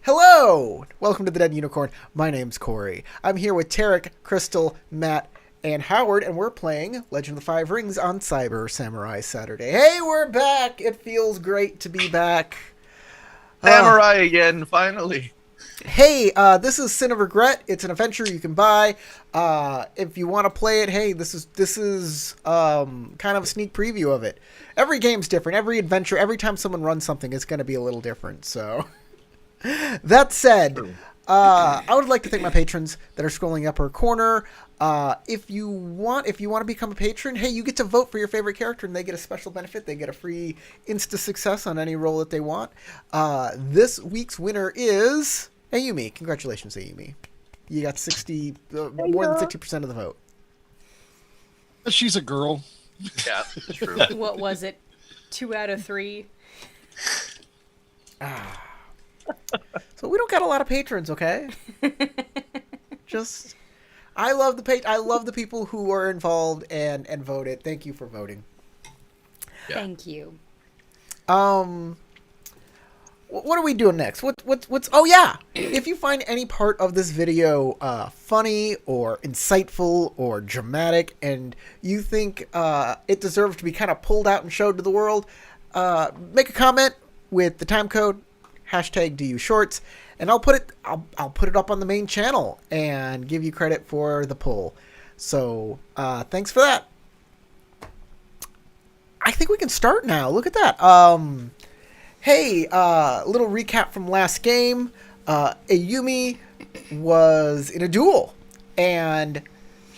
Hello! Welcome to the Dead Unicorn. My name's Corey. I'm here with Tarek, Crystal, Matt, and Howard, and we're playing Legend of the Five Rings on Cyber Samurai Saturday. Hey, we're back! It feels great to be back. Samurai again, finally. Hey, this is Sin of Regret. It's an adventure you can buy. If you want to play it, hey, this is kind of a sneak preview of it. Every game's different. Every adventure, every time someone runs something, it's going to be a little different, so... That said, I would like to thank my patrons that are scrolling upper corner. If you want to become a patron, hey, you get to vote for your favorite character, and they get a special benefit. They get a free insta success on any role that they want. This week's winner is Ayumi. Congratulations, Ayumi. You got more than 60% of the vote. She's a girl. Yeah, that's true. What was it? 2 out of 3? So we don't got a lot of patrons, okay? I love the people who are involved and voted. Thank you for voting. Yeah. Thank you. What are we doing next? What's oh yeah! If you find any part of this video funny or insightful or dramatic, and you think it deserves to be kind of pulled out and showed to the world, make a comment with the time code #DUShorts, and I'll put it up on the main channel and give you credit for the pull. So thanks for that. I think we can start now. Look at that. Hey, little recap from last game. Ayumi was in a duel, and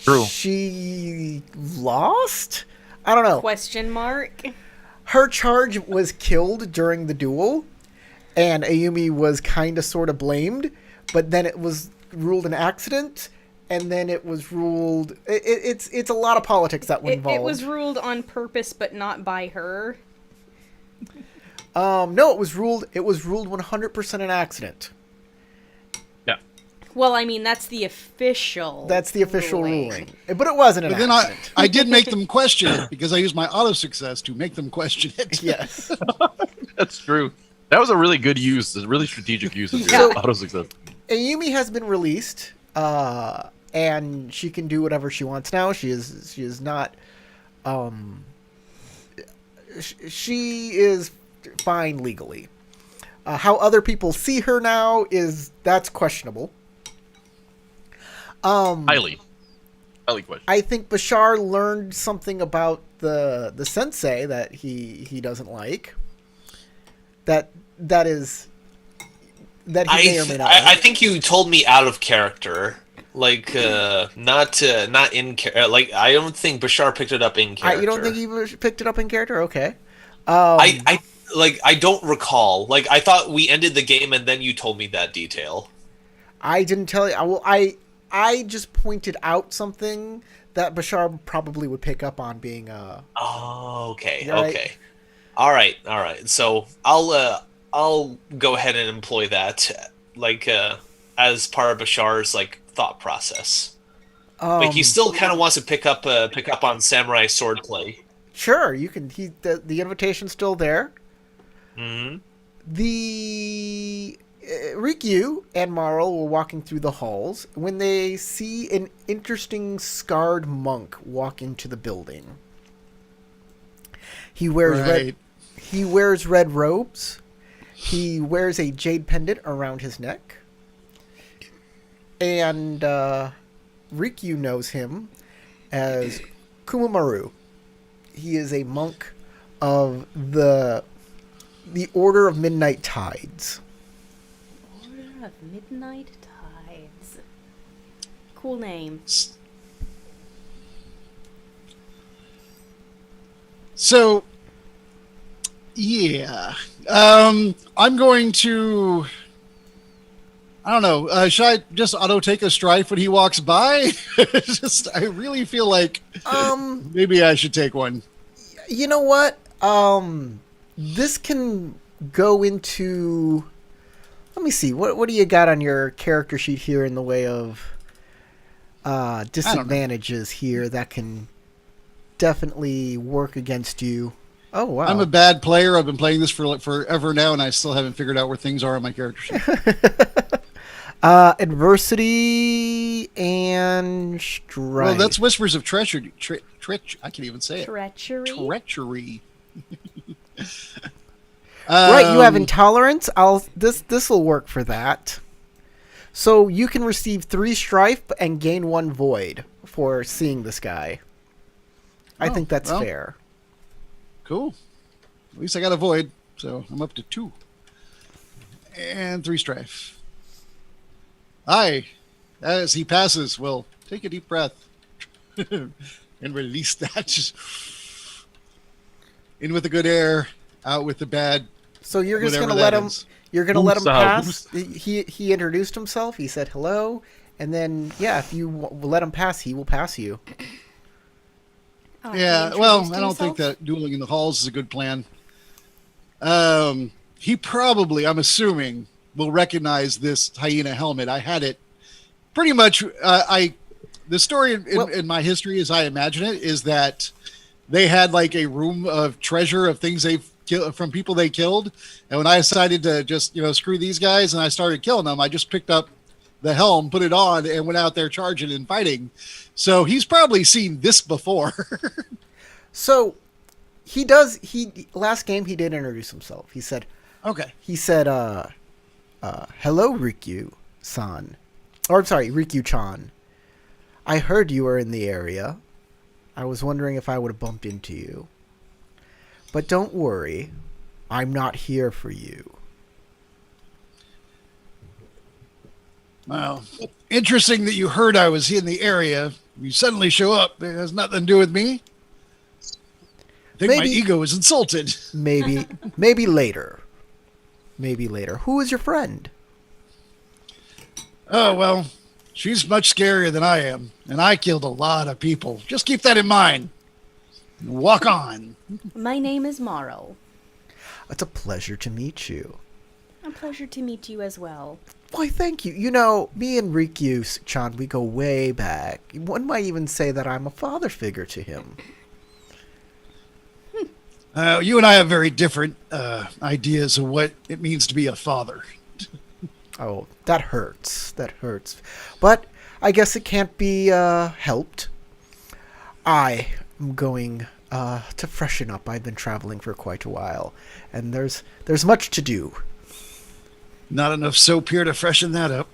True. she lost? I don't know. Question mark? Her charge was killed during the duel, and Ayumi was kind of sort of blamed, but then it was ruled an accident, and then it was ruled... It's a lot of politics that were involved. It was ruled on purpose, but not by her. No, it was ruled 100% an accident. Yeah. Well, I mean, that's the official ruling. But it wasn't an But then accident. I did make them question it because I used my auto success to make them question it. Yes. That's true. That was a really good use, a really strategic use of Yeah. your auto success. Ayumi has been released, and she can do whatever she wants now. She is not... she is fine legally. How other people see her now that's questionable. Highly questionable. I think Bashar learned something about the sensei that he doesn't like. That he may or may not. I think you told me out of character, like not in character. Like I don't think Bashar picked it up in character. You don't think he picked it up in character? Okay. I don't recall. Like I thought we ended the game and then you told me that detail. I didn't tell you. I just pointed out something that Bashar probably would pick up on being Oh, okay, Right. okay, all right. So I'll go ahead and employ that, like as part of Bashar's like thought process. Like he still kind of wants to pick up on samurai swordplay. Sure, you can. The invitation's still there. Mm-hmm. The Rikyu and Marl were walking through the halls when they see an interesting scarred monk walk into the building. He wears Right. red robes. He wears a jade pendant around his neck. And Rikyu knows him as Kumamoru. He is a monk of the Order of Midnight Tides. Order of Midnight Tides. Cool name. So, yeah. I'm going to... I don't know. Should I just auto take a strife when he walks by? I really feel like maybe I should take one. You know what? This can go into... Let me see. What do you got on your character sheet here in the way of disadvantages here that can definitely work against you? Oh wow. I'm a bad player. I've been playing this for like forever now, and I still haven't figured out where things are on my character sheet. Adversity and strife. Well, that's Whispers of Treachery. I can't even say it. Treachery. Treachery. Right, you have intolerance. This will work for that. So you can receive 3 strife and gain 1 void for seeing this guy. I think that's fair. Cool. At least I got a void, so I'm up to 2. And 3 strife. Aye. As he passes, we'll take a deep breath and release that. Just in with the good air, out with the bad. So you're just whatever gonna let that him. is. You're gonna let him Woosah, pass. He introduced himself. He said hello, and then if you let him pass, he will pass you. Oh, he Yeah, well, introduced I don't think himself? that dueling in the halls is a good plan. He probably, I'm assuming, will recognize this hyena helmet. I had it pretty much. The story in my history, as I imagine it, is that they had like a room of treasure of things they've killed from people they killed, and when I decided to just screw these guys and I started killing them, I just picked up the helm, put it on, and went out there charging and fighting. So he's probably seen this before. So he does. Last game he did introduce himself. He said, Okay. "Hello, Rikyu-san, or I'm sorry, Rikyu-chan. I heard you were in the area. I was wondering if I would have bumped into you. But don't worry, I'm not here for you." Well, interesting that you heard I was in the area. You suddenly show up. It has nothing to do with me. I think my Maybe- ego is insulted. Maybe later. Maybe later. Who is your friend? Oh, well, she's much scarier than I am, and I killed a lot of people. Just keep that in mind. Walk on. My name is Morrow. It's a pleasure to meet you. A pleasure to meet you as well. Why, thank you. You know, me and Rikyu-chan, we go way back. One might even say that I'm a father figure to him. You and I have very different ideas of what it means to be a father. Oh, that hurts. That hurts. But I guess it can't be helped. I am going to freshen up. I've been traveling for quite a while, and there's much to do. Not enough soap here to freshen that up.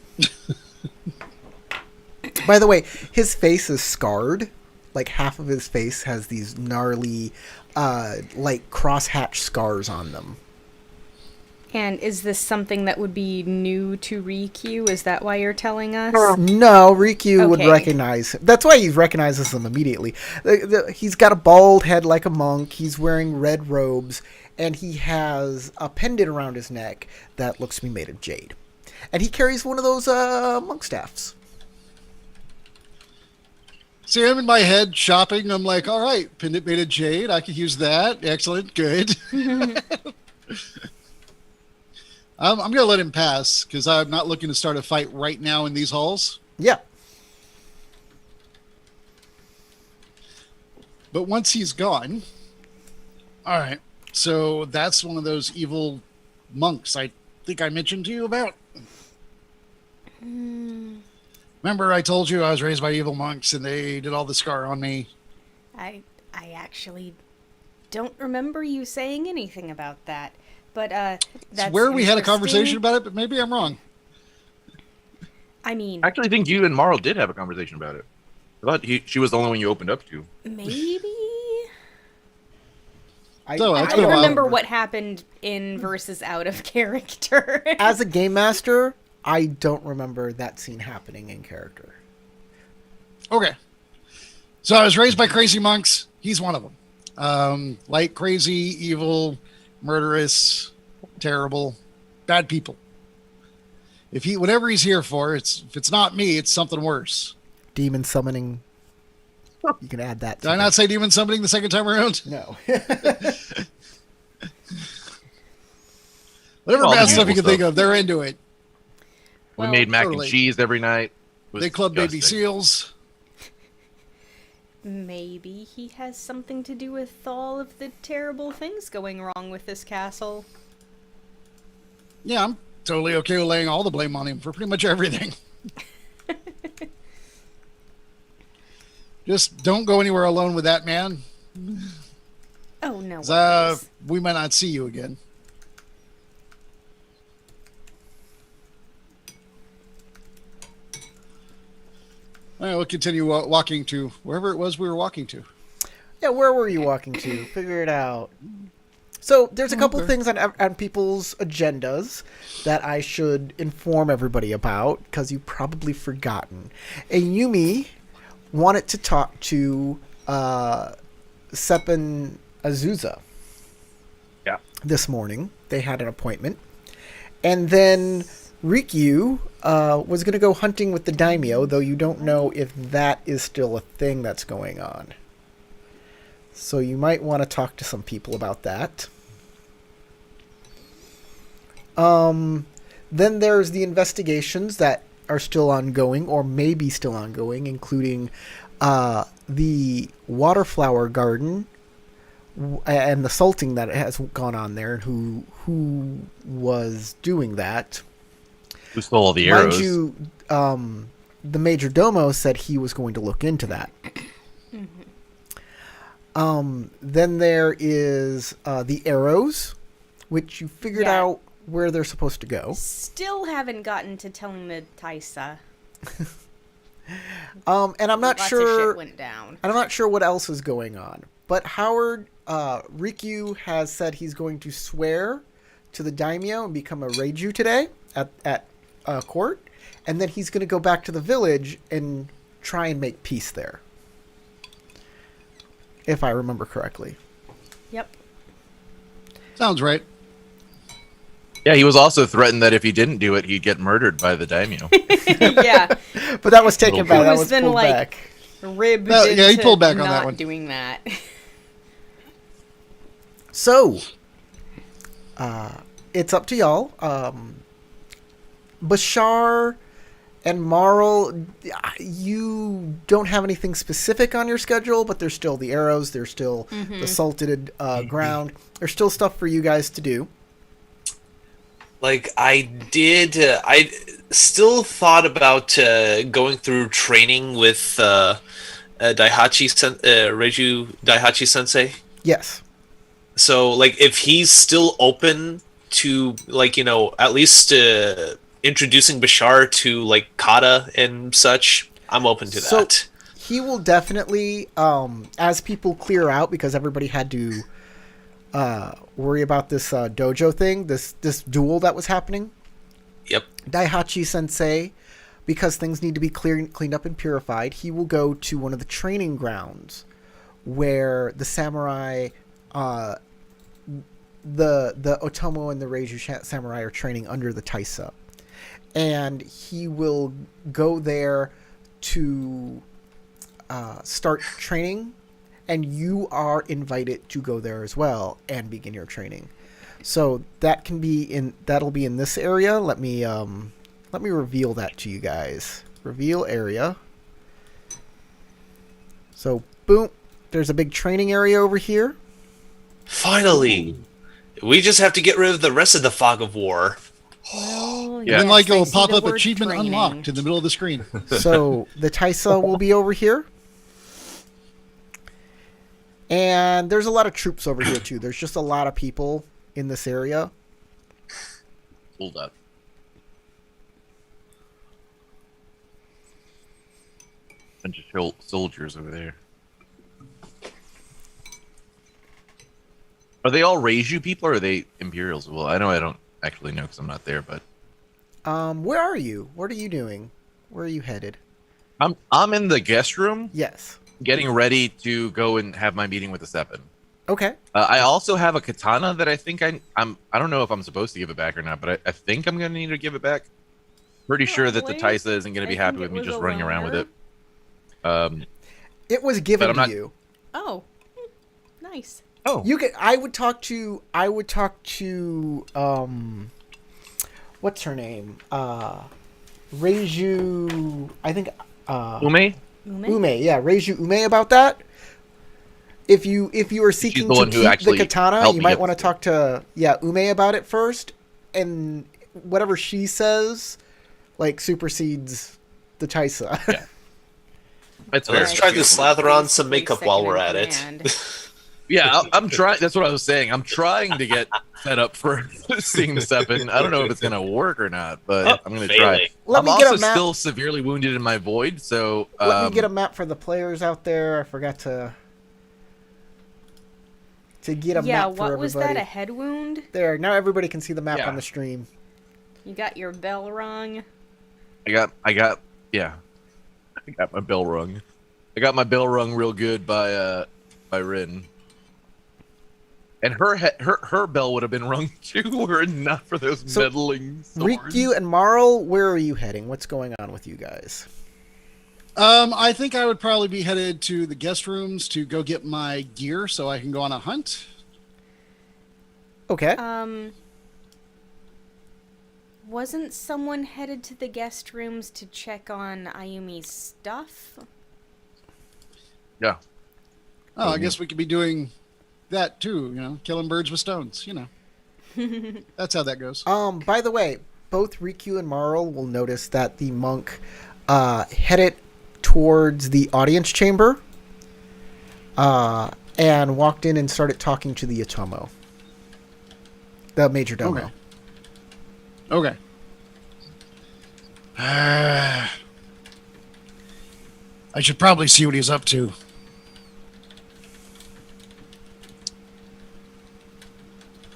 By the way, his face is scarred. Like half of his face has these gnarly, like crosshatch scars on them. And is this something that would be new to Rikyu? Is that why you're telling us? No, Rikyu would Okay. recognize him. That's why he recognizes him immediately. He's got a bald head like a monk. He's wearing red robes, and he has a pendant around his neck that looks to be made of jade. And he carries one of those monk staffs. See, I'm in my head shopping. I'm like, all right, pendant made of jade. I could use that. Excellent. Good. I'm going to let him pass because I'm not looking to start a fight right now in these halls. Yeah. But once he's gone, all right. So that's one of those evil monks I think I mentioned to you about. Remember I told you I was raised by evil monks and they did all the scar on me? I actually don't remember you saying anything about that. But that's Where we had a interesting. conversation about it, but maybe I'm wrong. I mean, I actually think you and Marl did have a conversation about it. I thought she was the only one you opened up to. maybe. So, I it's don't been a while. remember what happened in versus out of character. As a game master, I don't remember that scene happening in character. Okay. So I was raised by crazy monks. He's one of them. Like crazy, evil, murderous, terrible, bad people. Whatever he's here for, if it's not me, it's something worse. Demon summoning. You can add that. Did I not say demon summoning the second time around? No. Whatever All the bad stuff you evil can think stuff. of, they're into it. Well, we made mac totally. and cheese every night. It was They club baby disgusting. seals. Maybe he has something to do with all of the terrible things going wrong with this castle. Yeah, I'm totally okay with laying all the blame on him for pretty much everything. Just don't go anywhere alone with that man. Oh, no 'Cause, worries. we might not see you again. All right, we'll continue walking to wherever it was we were walking to. Yeah, where were you walking to? Figure it out. So there's a couple things on people's agendas that I should inform everybody about because you've probably forgotten. And Yumi wanted to talk to Seppen Azusa. Yeah. This morning. They had an appointment. And then Rikyu was going to go hunting with the daimyo, though you don't know if that is still a thing that's going on. So you might want to talk to some people about that. Then there's the investigations that are still ongoing, or maybe still ongoing, including the Waterflower Garden and the salting that has gone on there, and who was doing that. Who stole all the arrows? Mind you, the Major Domo said he was going to look into that. Then there is the arrows, which you figured Yeah. out where they're supposed to go. Still haven't gotten to telling the Taisa. And I'm not Lots of sure. shit went down. I'm not sure what else is going on. But Howard, Rikyu has said he's going to swear to the daimyo and become a Reiju today at court, and then he's going to go back to the village and try and make peace there, if I remember correctly. Yep. Sounds right. Yeah, he was also threatened that if he didn't do it, he'd get murdered by the daimyo. Yeah. But that was taken back. He That was was then, pulled like, back. Ribbed No, yeah, he into pulled back on not that one. doing that. So, it's up to y'all. Bashar and Marl, you don't have anything specific on your schedule, but there's still the arrows, there's still the salted ground. There's still stuff for you guys to do. Like I still thought about going through training with Reiju Daihachi Sensei. Yes. So, like, if he's still open to, like, you know, at least introducing Bashar to, like, Kata and such, I'm open to So- that. He will definitely, as people clear out, because everybody had to worry about this dojo thing, this duel that was happening. Yep. Daihachi Sensei, because things need to be cleaned up and purified, he will go to one of the training grounds where the samurai, the Otomo and the Reiju samurai are training under the Taisa. And he will go there to start training, and you are invited to go there as well and begin your training. So that'll be in this area. Let me reveal that to you guys. Reveal area. So boom, there's a big training area over here. Finally! We just have to get rid of the rest of the fog of war. Well, Yeah. And like I it'll see pop the up word achievement training. unlocked in the middle of the screen. So the Taisa will be over here. And there's a lot of troops over here too. There's just a lot of people in this area. Hold up. Bunch of soldiers over there. Are they all Reiju people or are they Imperials? Well, I know I don't actually know because I'm not there, but Where are you? What are you doing? Where are you headed? I'm in the guest room Yes. getting ready to go and have my meeting with the Seppen. Okay. I also have a katana that I think I don't know if I'm supposed to give it back or not, but I think I'm gonna need to give it back. Pretty sure that the Probably. Taisa isn't gonna be I happy think with me it was just a running around with it. loaner. It was given But I'm to not- you. Oh, nice. Oh, You could. I would talk to. What's her name? Reiju. I think. Ume? Ume, yeah, Reiju Ume about that. If you are seeking the to one who keep the actually katana, helped you me might get want to this talk to Ume about it first, and whatever she says, like, supersedes the Taisa. Yeah. That's Let's fair. try to slather on some Basically makeup while second we're in at it. command. Yeah, I'm trying. That's what I was saying. I'm trying to get set up for Scene 7. I don't know if it's gonna work or not, but I'm gonna try. Failing. Let I'm me get also a map. still severely wounded in my void, so Let me get a map for the players out there. I forgot to get a Yeah, map for what everybody. was that? A head wound? There, now everybody can see the map Yeah. on the stream. You got your bell rung? I got my bell rung. I got my bell rung real good by Rin. And her bell would have been rung too, were it not for those So, meddling swords. Rikyu and Marl, where are you heading? What's going on with you guys? I think I would probably be headed to the guest rooms to go get my gear so I can go on a hunt. Okay. Wasn't someone headed to the guest rooms to check on Ayumi's stuff? Yeah. Oh, I guess we could be doing that too, killing birds with stones, That's how that goes. By the way, both Rikyu and Marl will notice that the monk headed towards the audience chamber and walked in and started talking to the Otomo. The major domo. Okay. I should probably see what he's up to.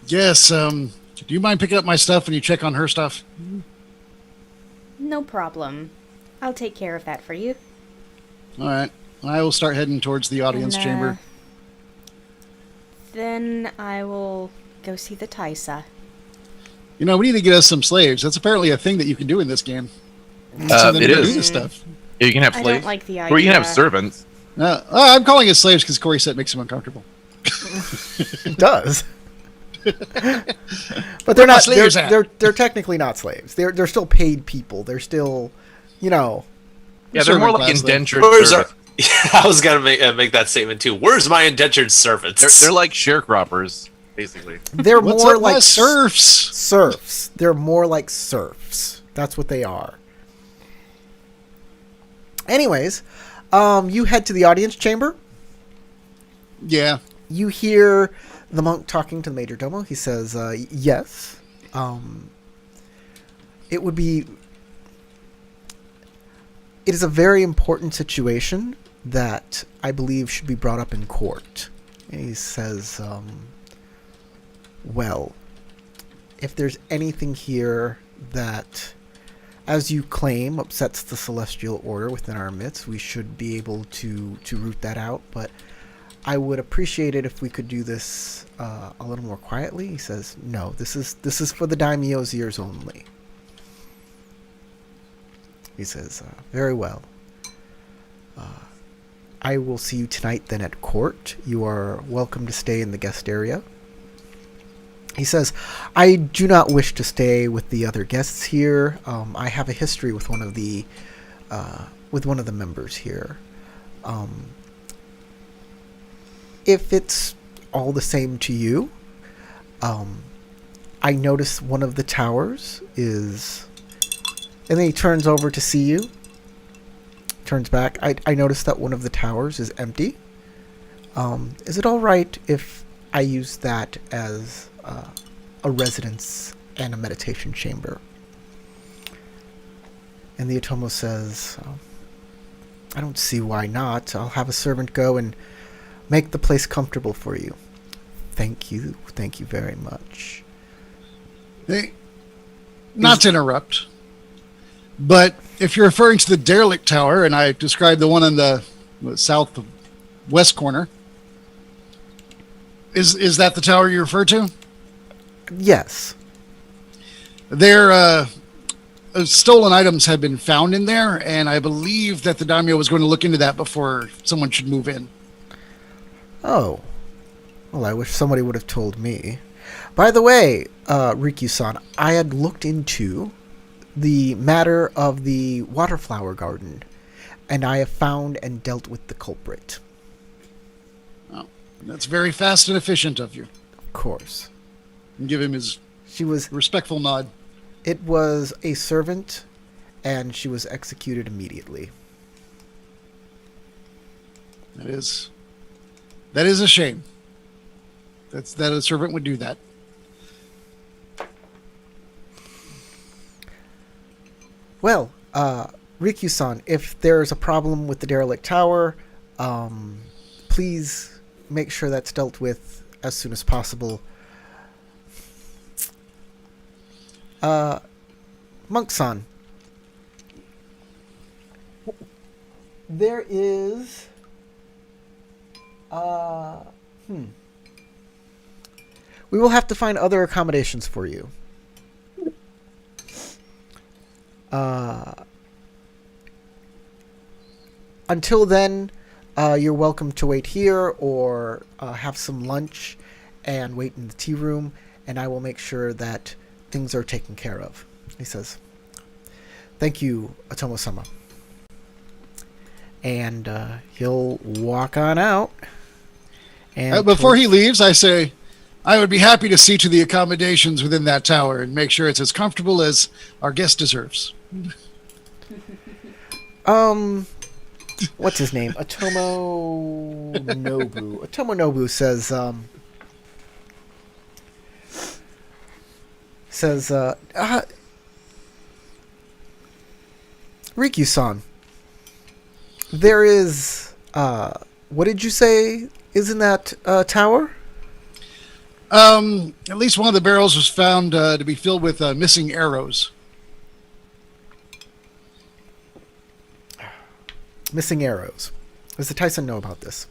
Yes, do you mind picking up my stuff when you check on her stuff? No problem. I'll take care of that for you. All right. I will start heading towards the audience And, chamber. Then I will go see the Taisa. We need to get us some slaves. That's apparently a thing that you can do in this game. So then it we can is. do this stuff. Yeah, you can have I slaves. don't like the idea. Or you can have servants. I'm calling it slaves because Corey said it makes him uncomfortable. It does. But they're not slaves at? they're technically not slaves. They're still paid people. They're still, Yeah, they're Servant more like class, though. indentured Where's servants. I was gonna make that statement too. Where's my indentured servants? They're like sharecroppers, basically. they're What's more up, like my serfs? serfs. They're more like serfs. That's what they are. Anyways, you head to the audience chamber. Yeah. You hear the monk talking to the major domo. He says, yes. It is a very important situation that I believe should be brought up in court. And he says, well, if there's anything here that, as you claim, upsets the celestial order within our midst, we should be able to root that out. But I would appreciate it if we could do this a little more quietly. He says, no, this is for the daimyo's ears only. He says, very well. I will see you tonight then at court. You are welcome to stay in the guest area. He says, I do not wish to stay with the other guests here. I have a history with one of the members here. If it's all the same to you, I notice one of the towers is... And then he turns over to see you. Turns back. I notice that one of the towers is empty. Is it all right if I use that as a residence and a meditation chamber? And the Otomo says, I don't see why not. I'll have a servant go and make the place comfortable for you. Thank you. Thank you very much. Hey, not to interrupt, but if you're referring to the derelict tower, and I described the one in the southwest corner, is that the tower you refer to? Yes. There, stolen items have been found in there, and I believe that the daimyo was going to look into that before someone should move in. Oh. Well, I wish somebody would have told me. By the way, Rikyu-san, I had looked into the matter of the waterflower garden, and I have found and dealt with the culprit. Oh, that's very fast and efficient of you. Of course. And give him his She was. respectful nod. It was a servant, and she was executed immediately. That is a shame. That a servant would do that. Well, Rikyusan, if there's a problem with the derelict tower, please make sure that's dealt with as soon as possible. Monk-san, there is... We will have to find other accommodations for you. Until then, you're welcome to wait here or have some lunch and wait in the tea room, and I will make sure that things are taken care of. He says, "Thank you, Otomo-sama." And he'll walk on out. And Before he leaves, I say, I would be happy to see to the accommodations within that tower and make sure it's as comfortable as our guest deserves. What's his name? Otomo Nobu. Otomo Nobu says, Rikyusan, there is, what did you say is in that tower? At least one of the barrels was found to be filled with missing arrows. Missing arrows. Does the Tyson know about this?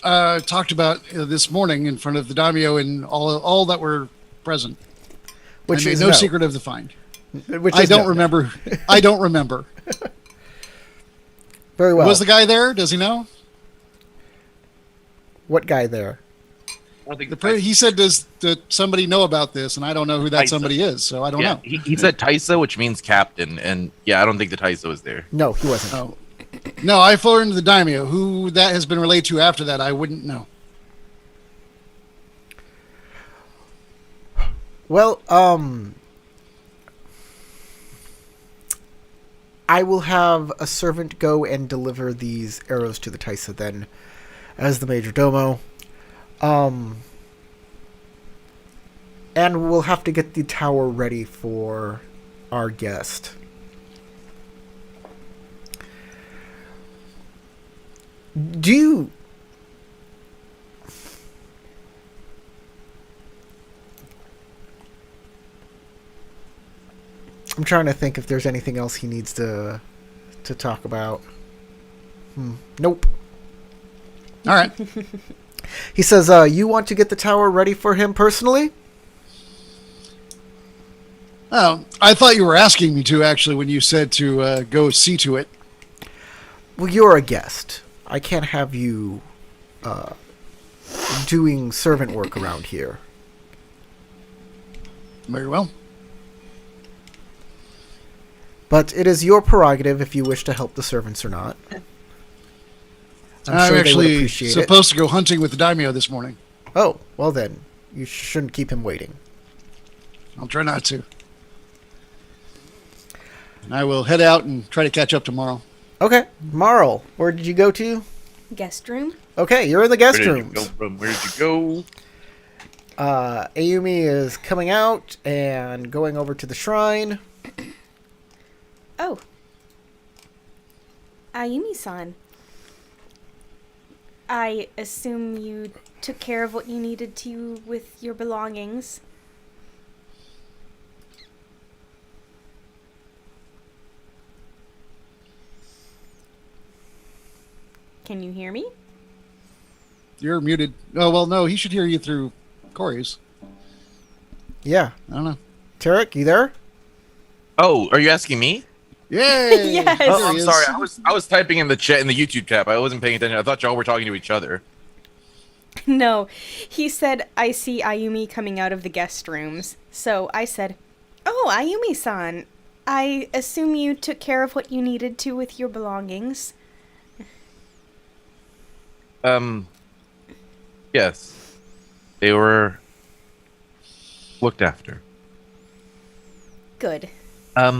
Talked about this morning in front of the daimyo and all that were present. Which I made is no secret of the find. Which I is don't no. remember. I don't remember. Very well. Was the guy there? Does he know? What guy there? I don't think He said, does somebody know about this? And I don't know who that Taisa. somebody is, so I don't yeah, know. he said Taisa, which means captain, and yeah, I don't think the Taisa was there. No, he wasn't. Oh. No, I learned the daimyo. Who that has been relayed to after that, I wouldn't know. Well, I will have a servant go and deliver these arrows to the Taisa then, as the major domo. And we'll have to get the tower ready for our guest. Do you... I'm trying to think if there's anything else he needs to talk about. Nope. All right. He says, you want to get the tower ready for him personally? Oh, I thought you were asking me to, actually, when you said to go see to it. Well, you're a guest. I can't have you doing servant work around here. Very well. But it is your prerogative if you wish to help the servants or not. I'm I'm sure they would actually appreciate it. supposed to go hunting with the daimyo this morning. Oh, well then. You shouldn't keep him waiting. I'll try not to. And I will head out and try to catch up tomorrow. Okay. Marl, where did you go to? Guest room? Okay, you're in the guest Where did you rooms. go from? Where did you go? Ayumi is coming out and going over to the shrine. Oh. Ayumi-san. I assume you took care of what you needed to with your belongings. Can you hear me? You're muted. Oh, well, no, he should hear you through Corey's. Yeah. I don't know. Tarek, you there? Oh, are you asking me? Yay! Yes. There Oh, he I'm is. sorry. I was typing in the chat in the YouTube tab. I wasn't paying attention. I thought y'all were talking to each other. No, he said, I see Ayumi coming out of the guest rooms. So I said, oh, Ayumi-san, I assume you took care of what you needed to with your belongings. Yes. They were looked after. Good. I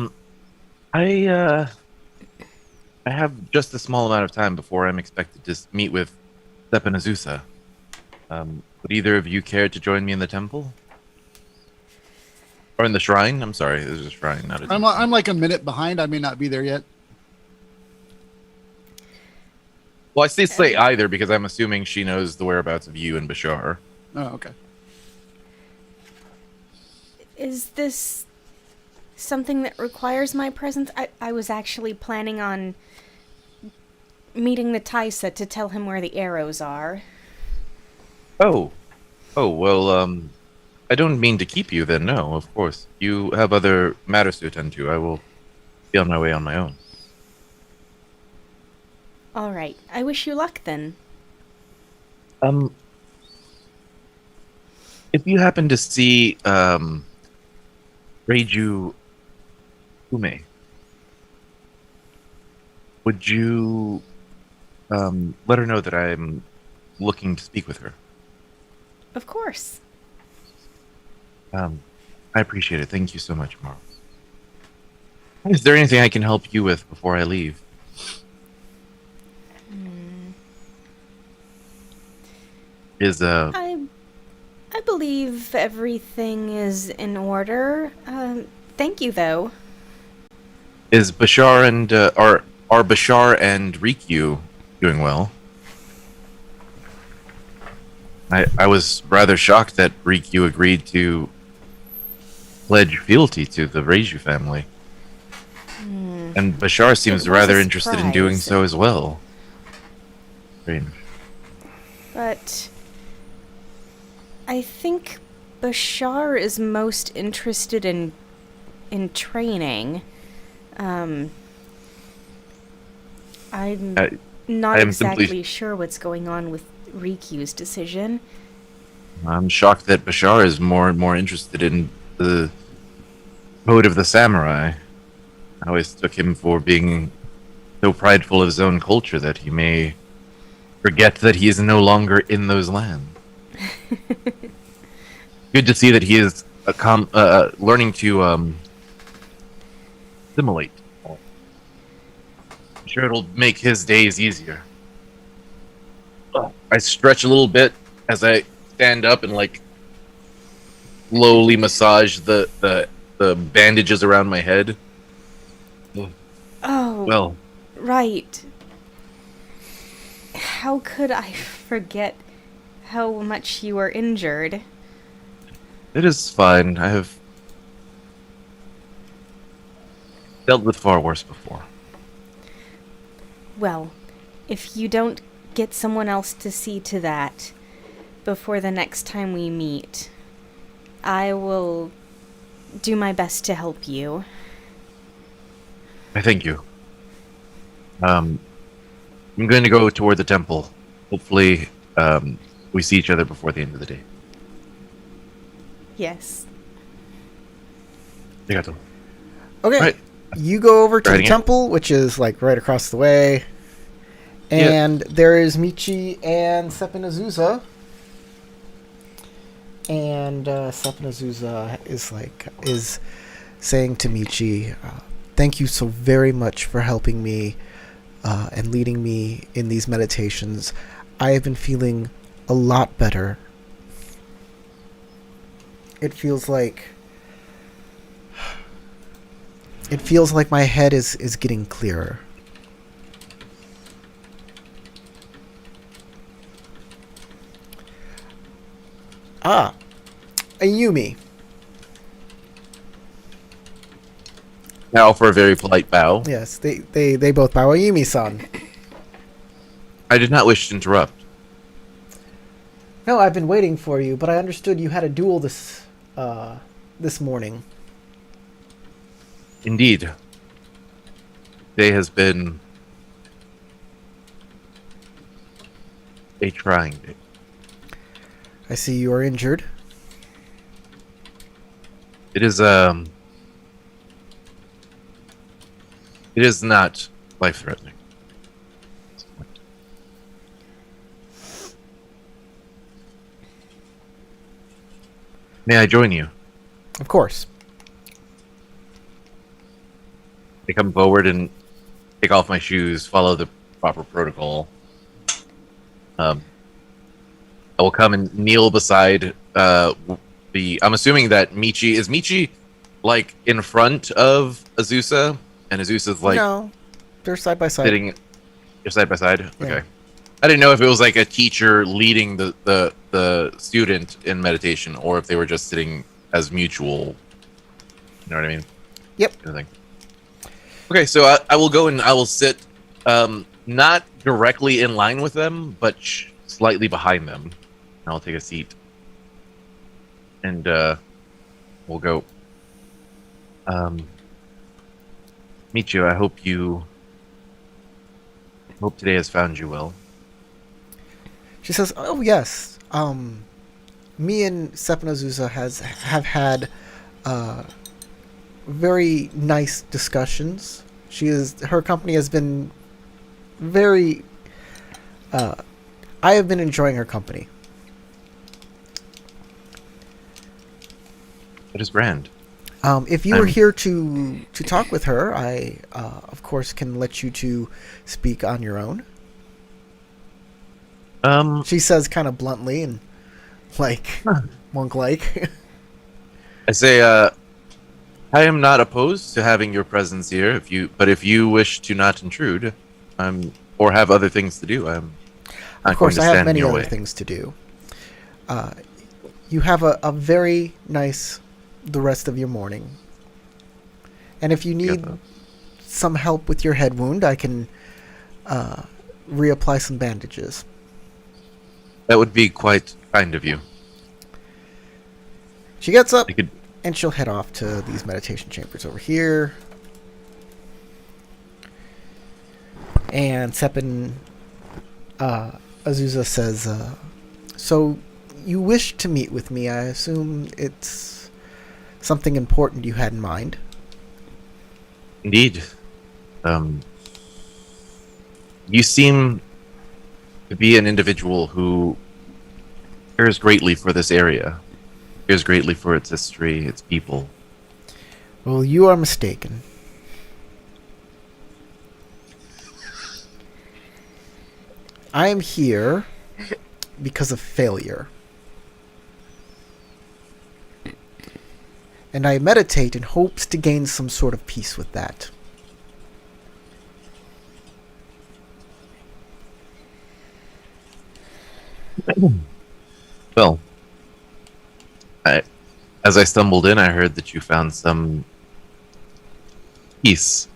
have just a small amount of time before I'm expected to meet with Stepan Azusa. Would either of you care to join me in the temple? Or in the shrine? I'm sorry, there's a shrine, not a temple. I'm like a minute behind. I may not be there yet. Well, I say either because I'm assuming she knows the whereabouts of you and Bashar. Oh, okay. Is this something that requires my presence? I was actually planning on meeting the Taisa to tell him where the arrows are. Oh, well, I don't mean to keep you then, no, of course. You have other matters to attend to. I will be on my way on my own. All right. I wish you luck then. If you happen to see, Reiju Ume, would you, let her know that I'm looking to speak with her? Of course. I appreciate it. Thank you so much, Marl. Is there anything I can help you with before I leave? I believe everything is in order. Thank you, though. Is Bashar and are Bashar and Rikyu doing well? I was rather shocked that Rikyu agreed to pledge fealty to the Reiju family. And Bashar seems It was rather a interested in doing surprise. so as well. Strange. But I think Bashar is most interested in training. I'm not I am simply- exactly sure what's going on with Rikyu's decision. I'm shocked that Bashar is more and more interested in the code of the samurai. I always took him for being so prideful of his own culture that he may forget that he is no longer in those lands. Good to see that he is learning to assimilate. I'm sure it'll make his days easier. I stretch a little bit as I stand up and like slowly massage the bandages around my head. Oh, Well, right. How could I forget how much you were injured? it is fine. I have dealt with far worse before. Well, if you don't get someone else to see to that before the next time we meet, I will do my best to help you. I thank you. I'm going to go toward the temple. Hopefully, we see each other before the end of the day. Yes. Arigato. Okay. Right. You go over to the Riding it. temple, which is like right across the way. And there is Michi and Stepan Azusa. And Stepan Azusa is saying to Michi, thank you so very much for helping me and leading me in these meditations. I have been feeling a lot better. It feels like my head is getting clearer. Ah, Ayumi. Now for a very polite bow. Yes, they both bow. Ayumi-san. I did not wish to interrupt. No, I've been waiting for you, but I understood you had a duel this morning. Indeed. Day has been a trying day. I see you are injured. It is It is not life-threatening. May I join you? Of course. I come forward and take off my shoes, follow the proper protocol. I will come and kneel beside I'm assuming that Michi is Michi like in front of Azusa, and Azusa's like No, they're side by side. sitting. You're side by side. Yeah. Okay. I didn't know if it was like a teacher leading the student in meditation, or if they were just sitting as mutual. You know what I mean? Yep. Kind of thing. Okay, so I will go and I will sit, not directly in line with them, but slightly behind them. And I'll take a seat, and we'll go. Michio, I hope today has found you well. She says, "Oh yes, me and Sepna Azusa have had very nice discussions. Her company has been very. I have been enjoying her company." It is grand. If you were here to talk with her, I of course can let you to speak on your own. She says kind of bluntly and like monk-like. I say, I am not opposed to having your presence here. If you wish to not intrude, or have other things to do, I'm not Of course, going I to have stand in many your other way. things to do. You have a very nice the rest of your morning. And if you need some help with your head wound, I can reapply some bandages. That would be quite kind of you. She gets up I could. and she'll head off to these meditation chambers over here. And Sepin Azusa says, so you wish to meet with me. I assume it's something important you had in mind. Indeed. You seem to be an individual who cares greatly for this area, cares greatly for its history, its people. Well, you are mistaken. I am here because of failure. And I meditate in hopes to gain some sort of peace with that. Well, as I stumbled in, I heard that you found some peace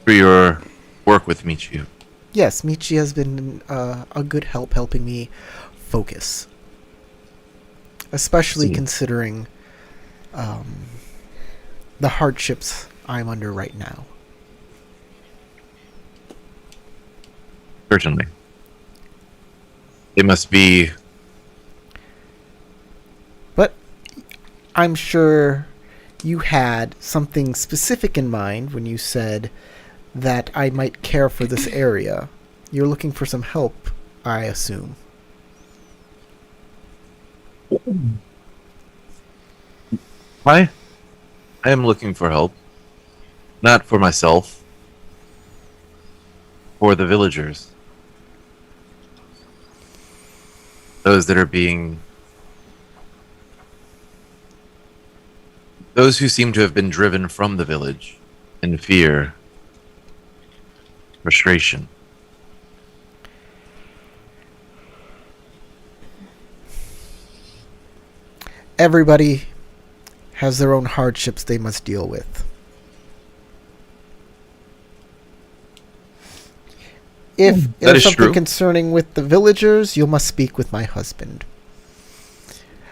through your work with Michiu. Yes, Michi has been a good help helping me focus. Especially considering the hardships I'm under right now. Certainly. It must be. But I'm sure you had something specific in mind when you said that I might care for this area. You're looking for some help, I assume. I am looking for help. Not for myself. For the villagers. Those that are being... Those who seem to have been driven from the village in fear, frustration. Everybody has their own hardships they must deal with. If That there's is something true. concerning with the villagers, you must speak with my husband.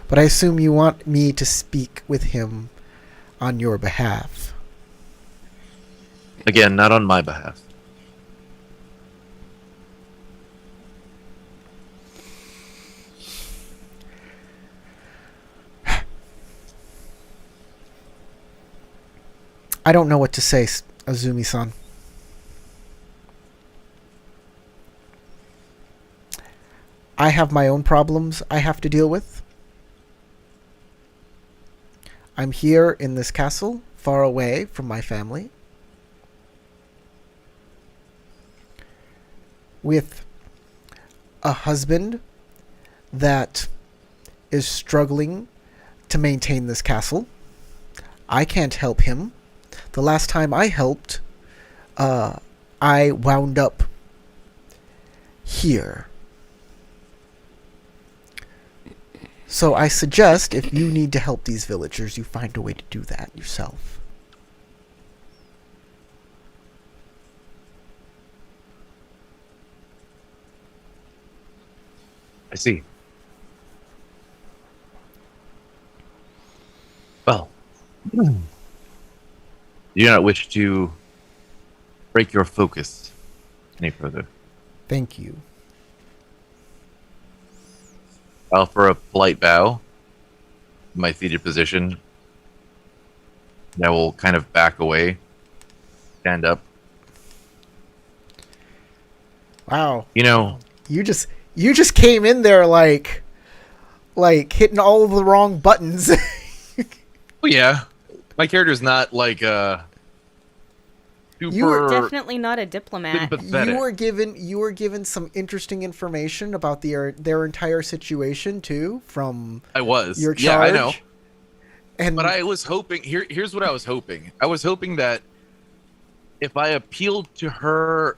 But I assume you want me to speak with him on your behalf. Again, not on my behalf. I don't know what to say, Azumi-san. I have my own problems I have to deal with. I'm here in this castle, far away from my family, with a husband that is struggling to maintain this castle. I can't help him. The last time I helped, I wound up here. So I suggest if you need to help these villagers, you find a way to do that yourself. I see. Well, do you not wish to break your focus any further? Thank you. I'll offer a polite bow in my seated position. I will kind of back away, stand up. Wow. You know, You just came in there like hitting all of the wrong buttons. well, yeah, my character's not like super You were Definitely not a diplomat. sympathetic. You were given some interesting information about their entire situation too from I was. your charge. Yeah, I know. And But I was hoping. Here's what I was hoping. I was hoping that if I appealed to her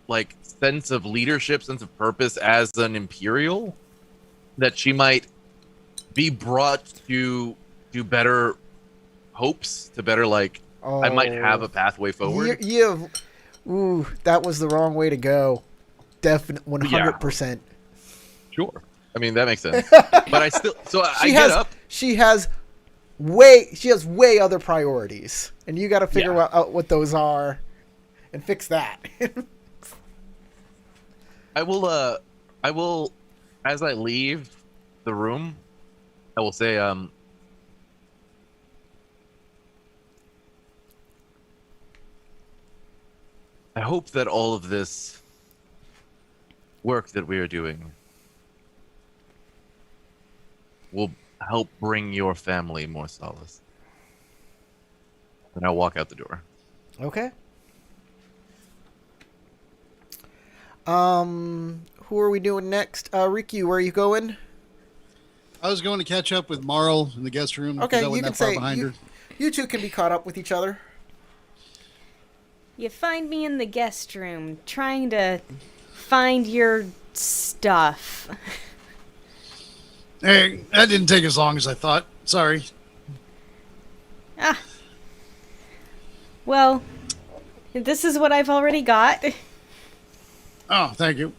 like sense of leadership, sense of purpose as an imperial, that she might be brought to better hopes, to better like I might have a pathway forward. Ooh, that was the wrong way to go. Definite 100%. Sure. I mean that makes sense. But I still I get up. She has way other priorities, and you got to figure out what those are and fix that. I will as I leave the room, I will say I hope that all of this work that we are doing will help bring your family more solace. And I'll walk out the door. Okay. Who are we doing next? Ricky, where are you going? I was going to catch up with Marl in the guest room. because Okay, I you wasn't can that far say behind her. you two can be caught up with each other. You find me in the guest room trying to find your stuff. Hey, that didn't take as long as I thought. Sorry. Well, this is what I've already got. Oh, thank you.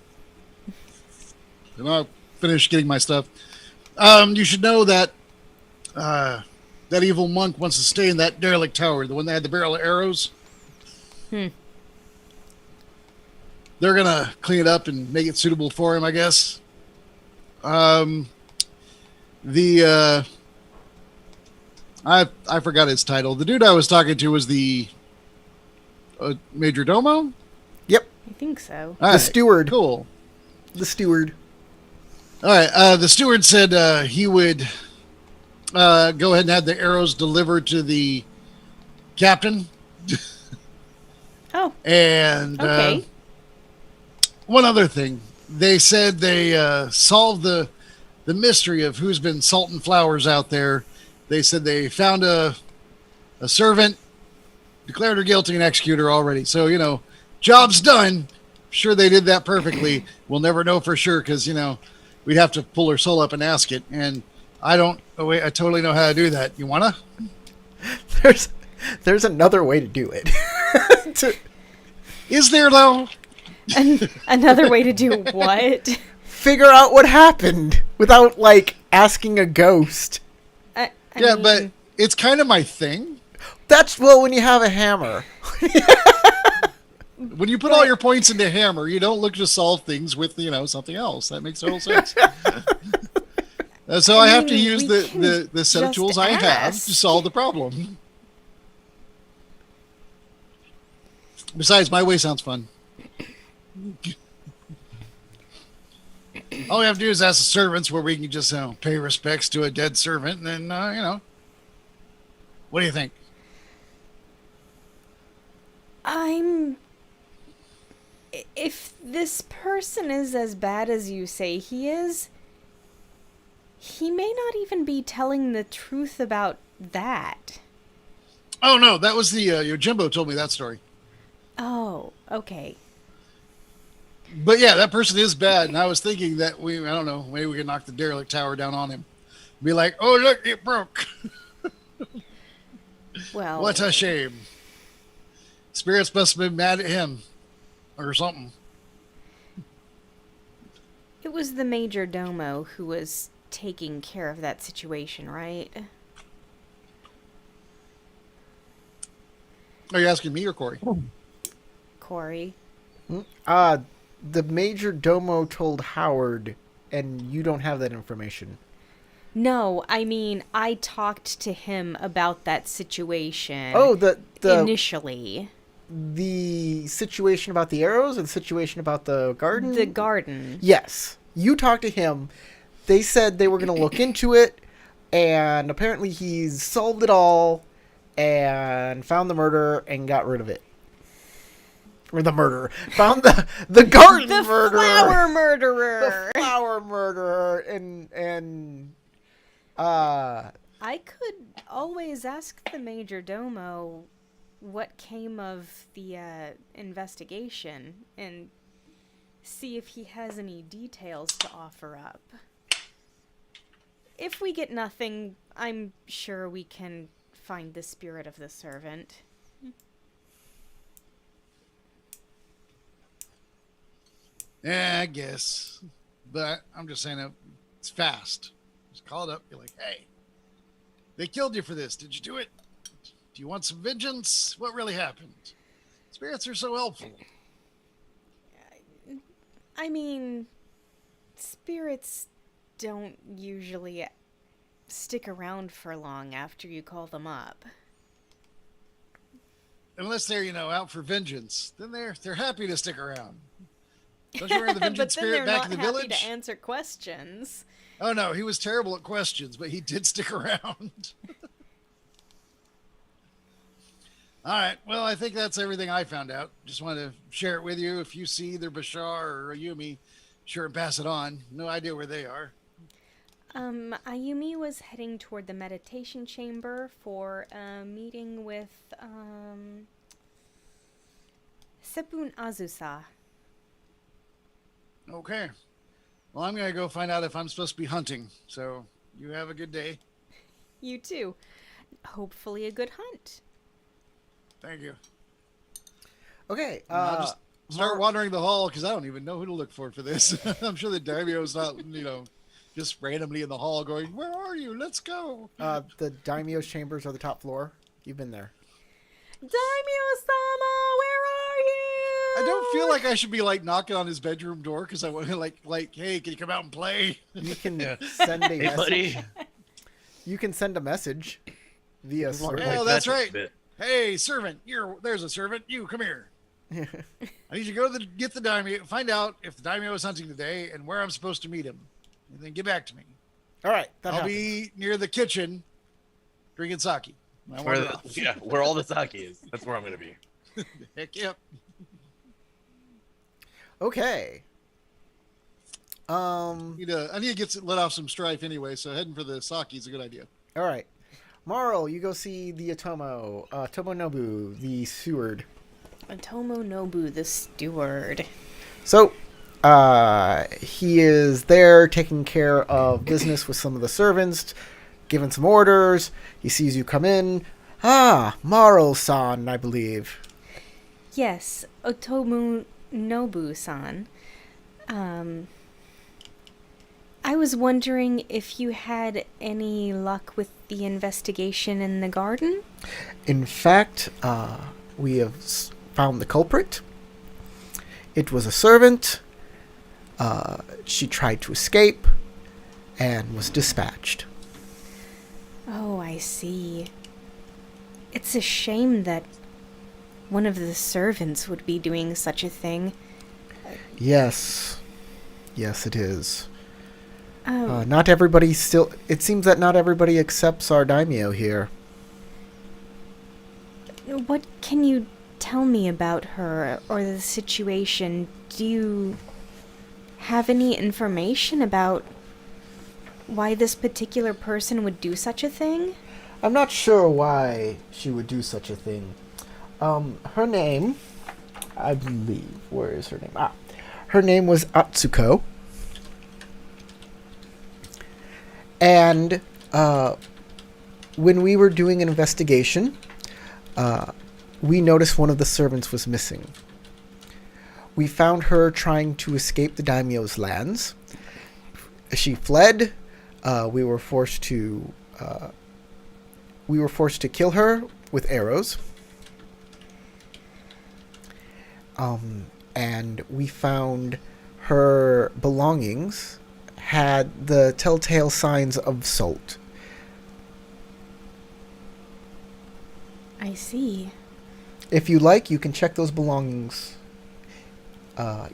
And I'll finish getting my stuff. You should know that that evil monk wants to stay in that derelict tower, the one that had the barrel of arrows. They're gonna clean it up and make it suitable for him, I guess. I forgot his title. The dude I was talking to was the Major Domo. Yep, I think so. All the steward. Cool. The steward. All right. The steward said he would go ahead and have the arrows delivered to the captain. Oh, And okay. one other thing, they said they solved the mystery of who's been salting flowers out there. They said they found a servant, declared her guilty, and executed her already. So, job's done. Sure, they did that perfectly. We'll never know for sure because, we'd have to pull her soul up and ask it. And I totally know how to do that. You want to? There's another way to do it. Is there, though? Another way to do what? Figure out what happened without asking a ghost. I Yeah, mean, but it's kind of my thing. That's when you have a hammer. When you put all your points into hammer, you don't look to solve things with, something else. That makes total sense. So I have to mean, use we the set of just tools I have ask. to solve the problem. Besides, my way sounds fun. All we have to do is ask the servants where we can just pay respects to a dead servant, and then, what do you think? If this person is as bad as you say he is, he may not even be telling the truth about that. Oh, no, that was your Jimbo told me that story. Oh, okay. But yeah, that person is bad, and I was thinking that I don't know, maybe we could knock the derelict tower down on him. Be like, oh, look, it broke. Well, What a shame. Spirits must have been mad at him. Or something. it was the Major Domo who was taking care of that situation, right? Are you asking me or Corey? Corey. The Major Domo told Howard, and you don't have that information. No, I mean, I talked to him about that situation. Oh, the initially. The situation about the arrows and the situation about the garden? The garden. Yes. You talked to him. They said they were going to look into it, and apparently he's solved it all and found the murderer and got rid of it. Or the murderer. Found the garden The murderer. flower murderer. The flower murderer. And I could always ask the Major Domo what came of the investigation and see if he has any details to offer up. If we get nothing, I'm sure we can find the spirit of the servant. Yeah, I guess. But I'm just saying it's fast. Just call it up. Be like, hey, they killed you for this. Did you do it? Do you want some vengeance? What really happened? Spirits are so helpful. I mean, spirits don't usually stick around for long after you call them up. Unless they're, out for vengeance. Then they're happy to stick around. Don't you remember the vengeance but then spirit they're back not in the happy village? to answer questions. Oh no, he was terrible at questions, but he did stick around. All right. Well, I think that's everything I found out. Just wanted to share it with you. If you see either Bashar or Ayumi, sure and pass it on. No idea where they are. Ayumi was heading toward the meditation chamber for a meeting with, Sepun Azusa. Okay. Well, I'm going to go find out if I'm supposed to be hunting. So you have a good day. You too. Hopefully a good hunt. Thank you. okay. I'll just start wandering the hall because I don't even know who to look for this. I'm sure the daimyo's not, just randomly in the hall going, where are you? Let's go. The daimyo's chambers are the top floor. You've been there. Daimyo-sama, where are you? I don't feel like I should be knocking on his bedroom door because I want to hey, can you come out and play? You can send a Hey, message. buddy. You can send a message via server. Oh, that's right. Hey, servant, there's a servant. You come here. I need you to go get the daimyo, find out if the daimyo is hunting today and where I'm supposed to meet him, and then get back to me. All right. I'll be near the kitchen drinking sake. Where all the sake is. That's where I'm going to be. Heck yep. Okay. I need to get let off some strife anyway, so heading for the sake is a good idea. All right. Marl, you go see the Tomonobu, the steward. Tomonobu, the steward. So, he is there taking care of business with some of the servants, giving some orders. He sees you come in. Ah, Marl-san, I believe. Yes, Otomonobu-san. I was wondering if you had any luck with the investigation in the garden? In fact, we have found the culprit. It was a servant. She tried to escape and was dispatched. Oh, I see. It's a shame that one of the servants would be doing such a thing. Yes. Yes, it is. Oh, Not everybody still... It seems that not everybody accepts our daimyo here. what can you tell me about her or the situation? Do you have any information about why this particular person would do such a thing? I'm not sure why she would do such a thing. Her name... I believe... Where is her name? Her name was Atsuko. And when we were doing an investigation, we noticed one of the servants was missing. We found her trying to escape the daimyo's lands. She fled. We were forced to kill her with arrows. And we found her belongings had the telltale signs of salt. I see. If you like, you can check those belongings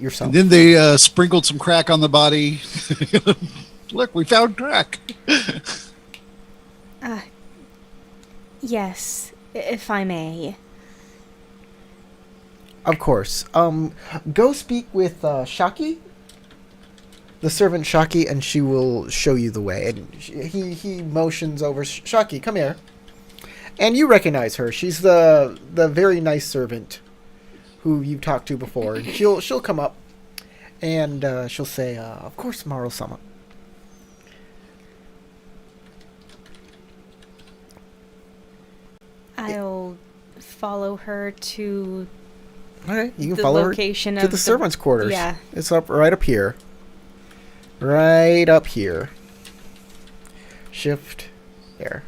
yourself. And then they sprinkled some crack on the body. Look, we found crack. Yes, if I may. Of course. Go speak with Shaki, the servant Shaki, and she will show you the way. And he motions over. Shaki, come here. And you recognize her. She's the very nice servant who you've talked to before. And she'll come up, and she'll say, "Of course, Maru-sama." I'll follow her to Okay, you can the follow her location to of the servants' quarters. Yeah. It's right up here. Right up here. Shift there.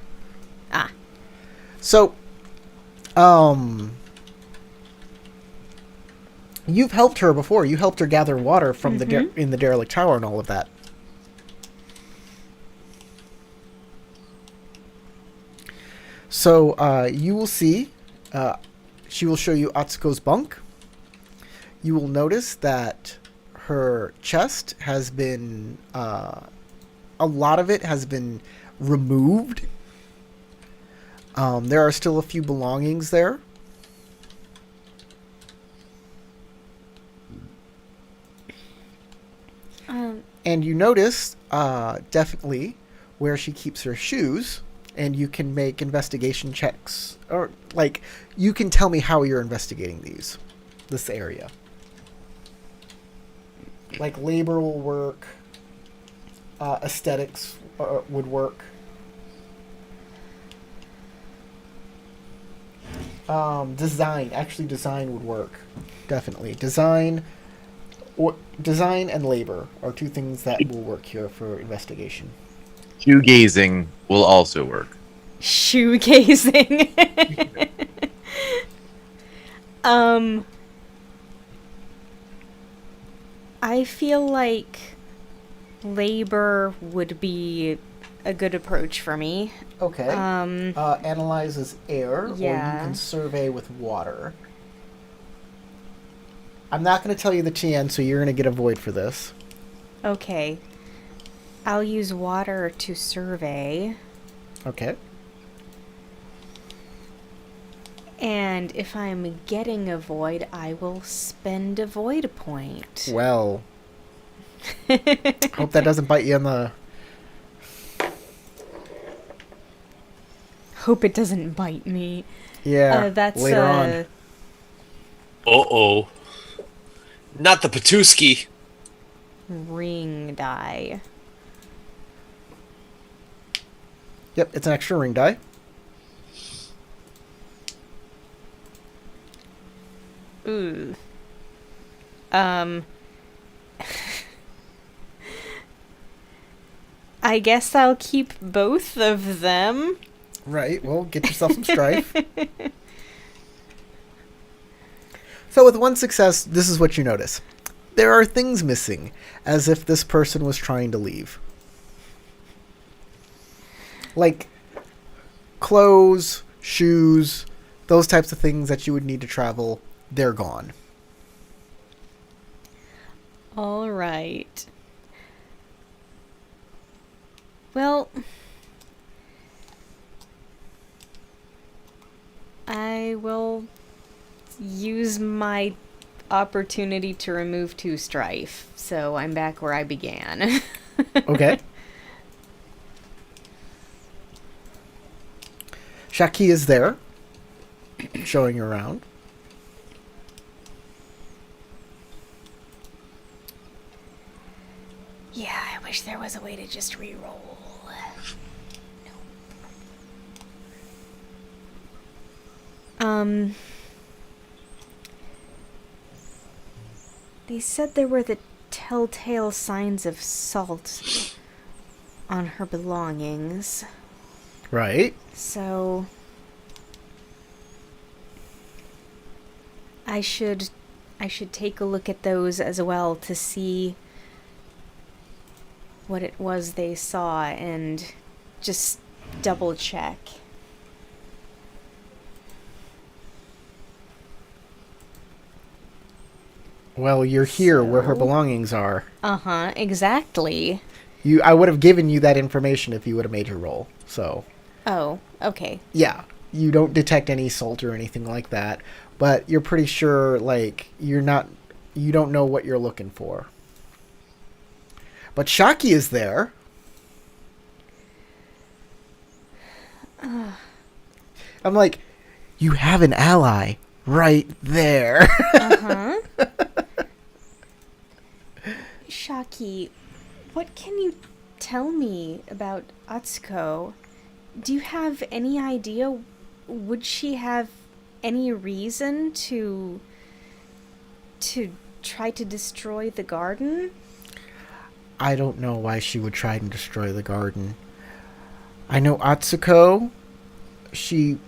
Ah. So, you've helped her before. You helped her gather water from in the derelict tower and all of that. So, you will see, she will show you Atsuko's bunk. You will notice that her chest has been, a lot of it has been removed. There are still a few belongings there. And you notice, definitely, where she keeps her shoes. And you can make investigation checks. Or, like, you can tell me how you're investigating this area. Like, labor will work. Aesthetics would work. Design. Actually, design would work. Definitely. Design and labor are two things that will work here for investigation. Shoegazing will also work. Shoegazing. I feel like labor would be a good approach for me. Okay. Analyzes air, or you Yeah. can survey with water. I'm not going to tell you the TN, so you're going to get a void for this. Okay. I'll use water to survey. Okay. And if I'm getting a void, I will spend a void point. Well, hope that doesn't bite you in the... Hope it doesn't bite me. Yeah, That's later on. Uh-oh. Not the Patuski. Ring die. Yep, it's an extra ring die. Ooh. I guess I'll keep both of them. Right, well, get yourself some strife. So with one success, this is what you notice. There are things missing, as if this person was trying to leave. Like clothes, shoes, those types of things that you would need to travel, they're gone. All right. Well, I will use my opportunity to remove 2 strife, so I'm back where I began. Okay. Shaki is there, showing you around. Yeah, I wish there was a way to just re-roll. They said there were the telltale signs of salt on her belongings. Right. So I should take a look at those as well to see what it was they saw and just double check. Well, you're here where her belongings are. Uh-huh, exactly. I would have given you that information if you would have made your roll. So, Oh, okay. yeah, you don't detect any salt or anything like that, but you're pretty sure, like, you don't know what you're looking for. But Shaki is there. I'm like, you have an ally right there. Uh-huh. Shaki, what can you tell me about Atsuko? Do you have any idea? Would she have any reason to try to destroy the garden? I don't know why she would try and destroy the garden. I know Atsuko, she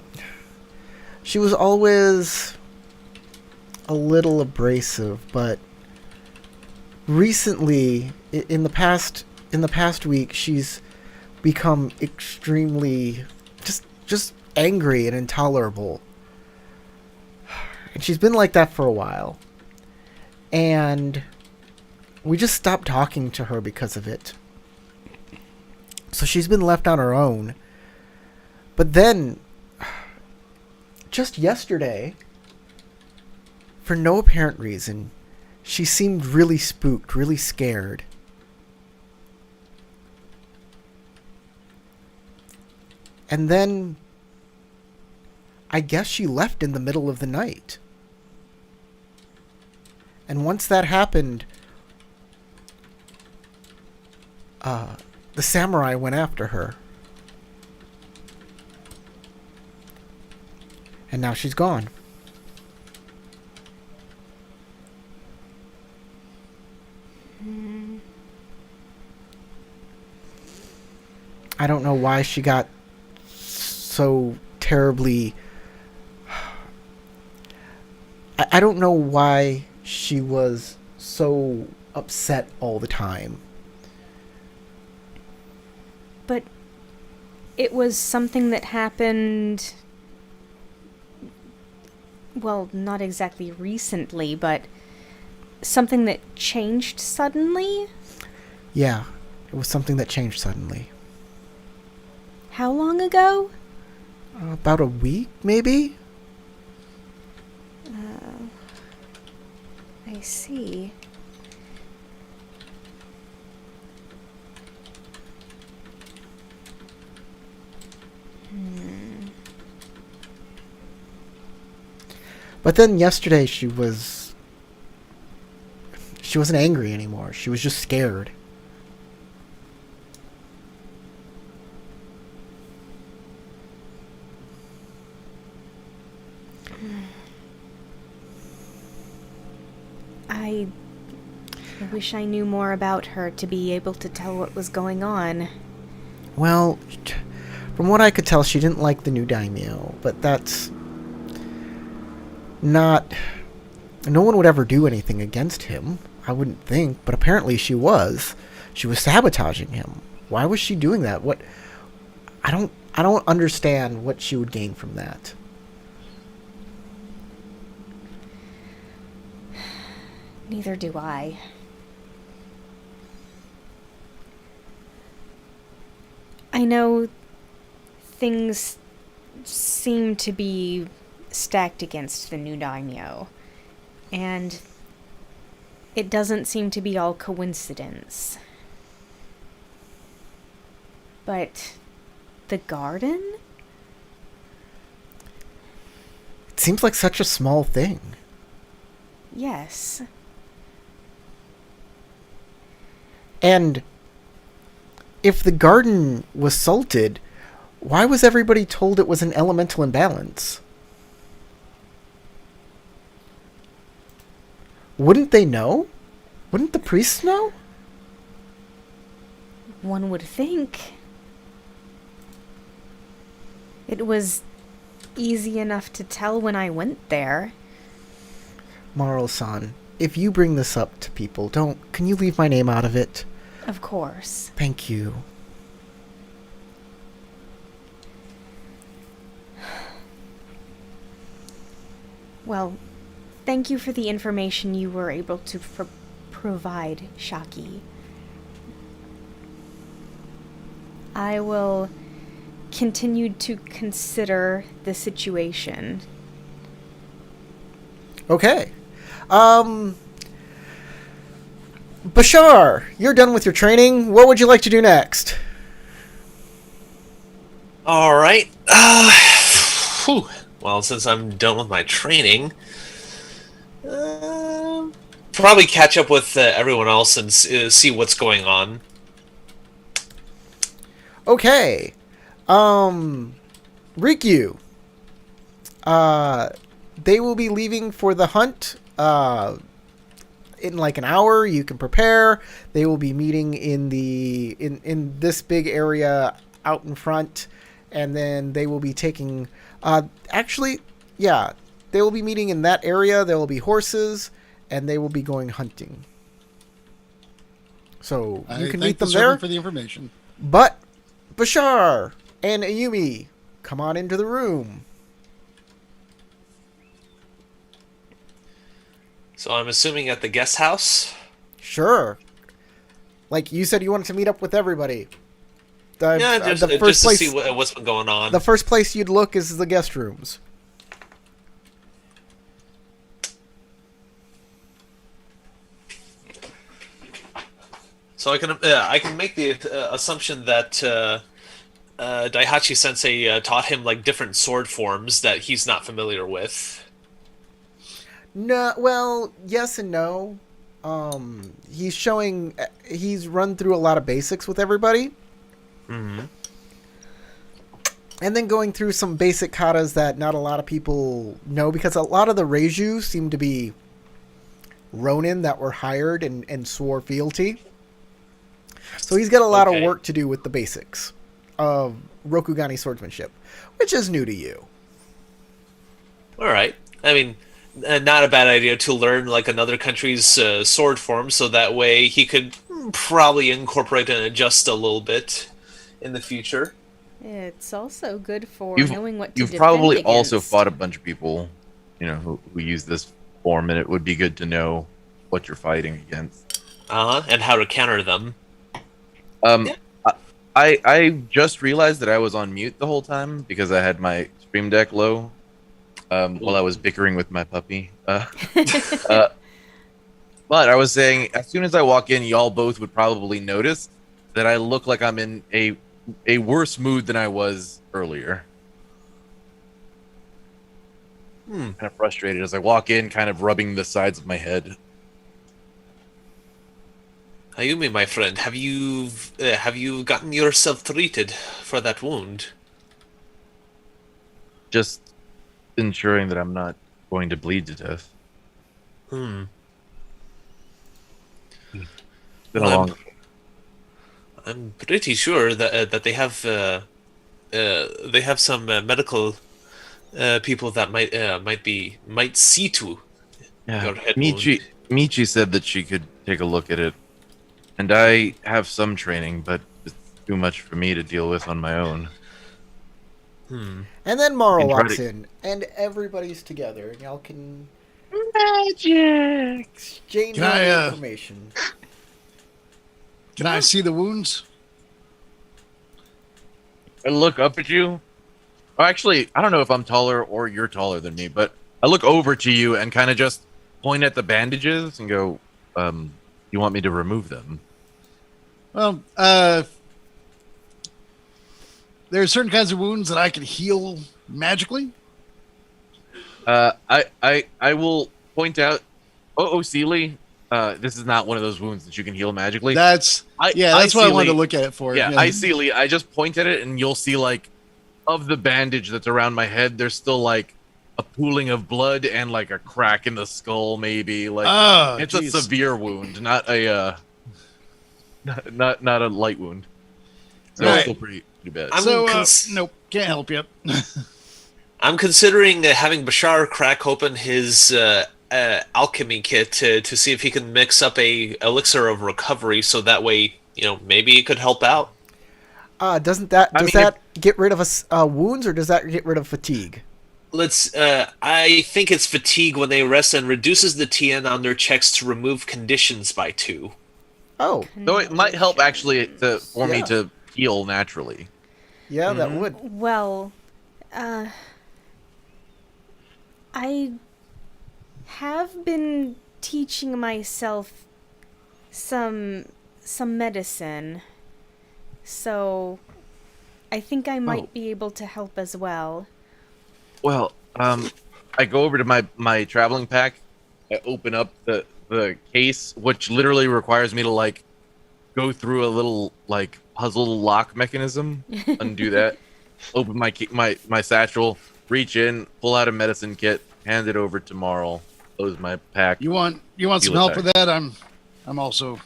was always a little abrasive, but recently, in the past week, she's become extremely just angry and intolerable. And she's been like that for a while. And we just stopped talking to her because of it. So she's been left on her own. But then, just yesterday, for no apparent reason, she seemed really spooked, really scared. And then, I guess she left in the middle of the night. And once that happened, the samurai went after her. And now she's gone. I don't know why she got so terribly... I don't know why she was so upset all the time. But it was something that happened, well, not exactly recently, but something that changed suddenly? Yeah, it was something that changed suddenly. How long ago? About a week, maybe? I see. But then yesterday she wasn't angry anymore. She was just scared. I wish I knew more about her to be able to tell what was going on. Well, from what I could tell, she didn't like the new daimyo, but that's not... No one would ever do anything against him, I wouldn't think, but apparently she was. She was sabotaging him. Why was she doing that? What... I don't understand what she would gain from that. Neither do I. I know things seem to be stacked against the new daimyo, and it doesn't seem to be all coincidence. But the garden? It seems like such a small thing. Yes. And if the garden was salted, why was everybody told it was an elemental imbalance? Wouldn't they know? Wouldn't the priests know? One would think. It was easy enough to tell when I went there. Marl-san, if you bring this up to people, can you leave my name out of it? Of course. Thank you. Well, thank you for the information you were able to provide, Shaki. I will continue to consider the situation. Okay. Bashar, you're done with your training. What would you like to do next? All right. Whew. Well, since I'm done with my training, probably catch up with everyone else and see what's going on. Okay. Rikyu. They will be leaving for the hunt. In like an hour, you can prepare. They will be meeting in this big area out in front, and then they will be taking. They will be meeting in that area. There will be horses, and they will be going hunting. So you can meet them there. For the information. But Bashar and Ayumi, come on into the room. So I'm assuming at the guest house? Sure. Like you said, you wanted to meet up with everybody. Just to see what's been going on. The first place you'd look is the guest rooms. So I can make the assumption that Daihachi Sensei taught him like different sword forms that he's not familiar with. No, well, yes and no. He's run through a lot of basics with everybody. Mm-hmm. And then going through some basic katas that not a lot of people know, because a lot of the Reiju seem to be Ronin that were hired and swore fealty. So he's got a lot of work to do with the basics of Rokugani swordsmanship, which is new to you. All right. I mean, not a bad idea to learn like another country's sword form, so that way he could probably incorporate and adjust a little bit in the future. It's also good for knowing what to defend You've probably against. also fought a bunch of people, who use this form, and it would be good to know what you're fighting against. And how to counter them. I just realized that I was on mute the whole time because I had my stream deck low while I was bickering with my puppy. But I was saying, as soon as I walk in, y'all both would probably notice that I look like I'm in a worse mood than I was earlier. Kind of frustrated as I walk in, kind of rubbing the sides of my head. Ayumi, my friend, have you gotten yourself treated for that wound? Just ensuring that I'm not going to bleed to death. Hmm. Been a long. I'm pretty sure that they have some medical people that might see to your head wound. Michi said that she could take a look at it, and I have some training, but it's too much for me to deal with on my own. And then Marl walks in, and everybody's together, and y'all can Magic. Exchange Can I, information. Can I see the wounds? I look up at you. Oh, actually, I don't know if I'm taller or you're taller than me, but I look over to you and kind of just point at the bandages and go, you want me to remove them? Well, there are certain kinds of wounds that I can heal magically. I will point out, Sealy, this is not one of those wounds that you can heal magically. That's what I wanted to look at it for. Yeah, Sealy, I just point at it and you'll see like of the bandage that's around my head, there's still like a pooling of blood and like a crack in the skull, maybe. Like it's a severe wound, not a not a light wound. So Right. it's still pretty bad. Nope, can't help you. I'm considering having Bashar crack open his alchemy kit to see if he can mix up a elixir of recovery, so that way, maybe it could help out. Does that get rid of wounds, or does that get rid of fatigue? I think it's fatigue when they rest and reduces the TN on their checks to remove conditions by 2. Oh, So it might help actually for me to heal naturally. yeah, that would. Well, I have been teaching myself some medicine, so I think I might be able to help as well. Well, I go over to my traveling pack. I open up the case, which literally requires me to like go through a little like puzzle lock mechanism. Undo that. Open my satchel. Reach in, pull out a medicine kit, hand it over to Marl. Close my pack. You want some help with that? I'm also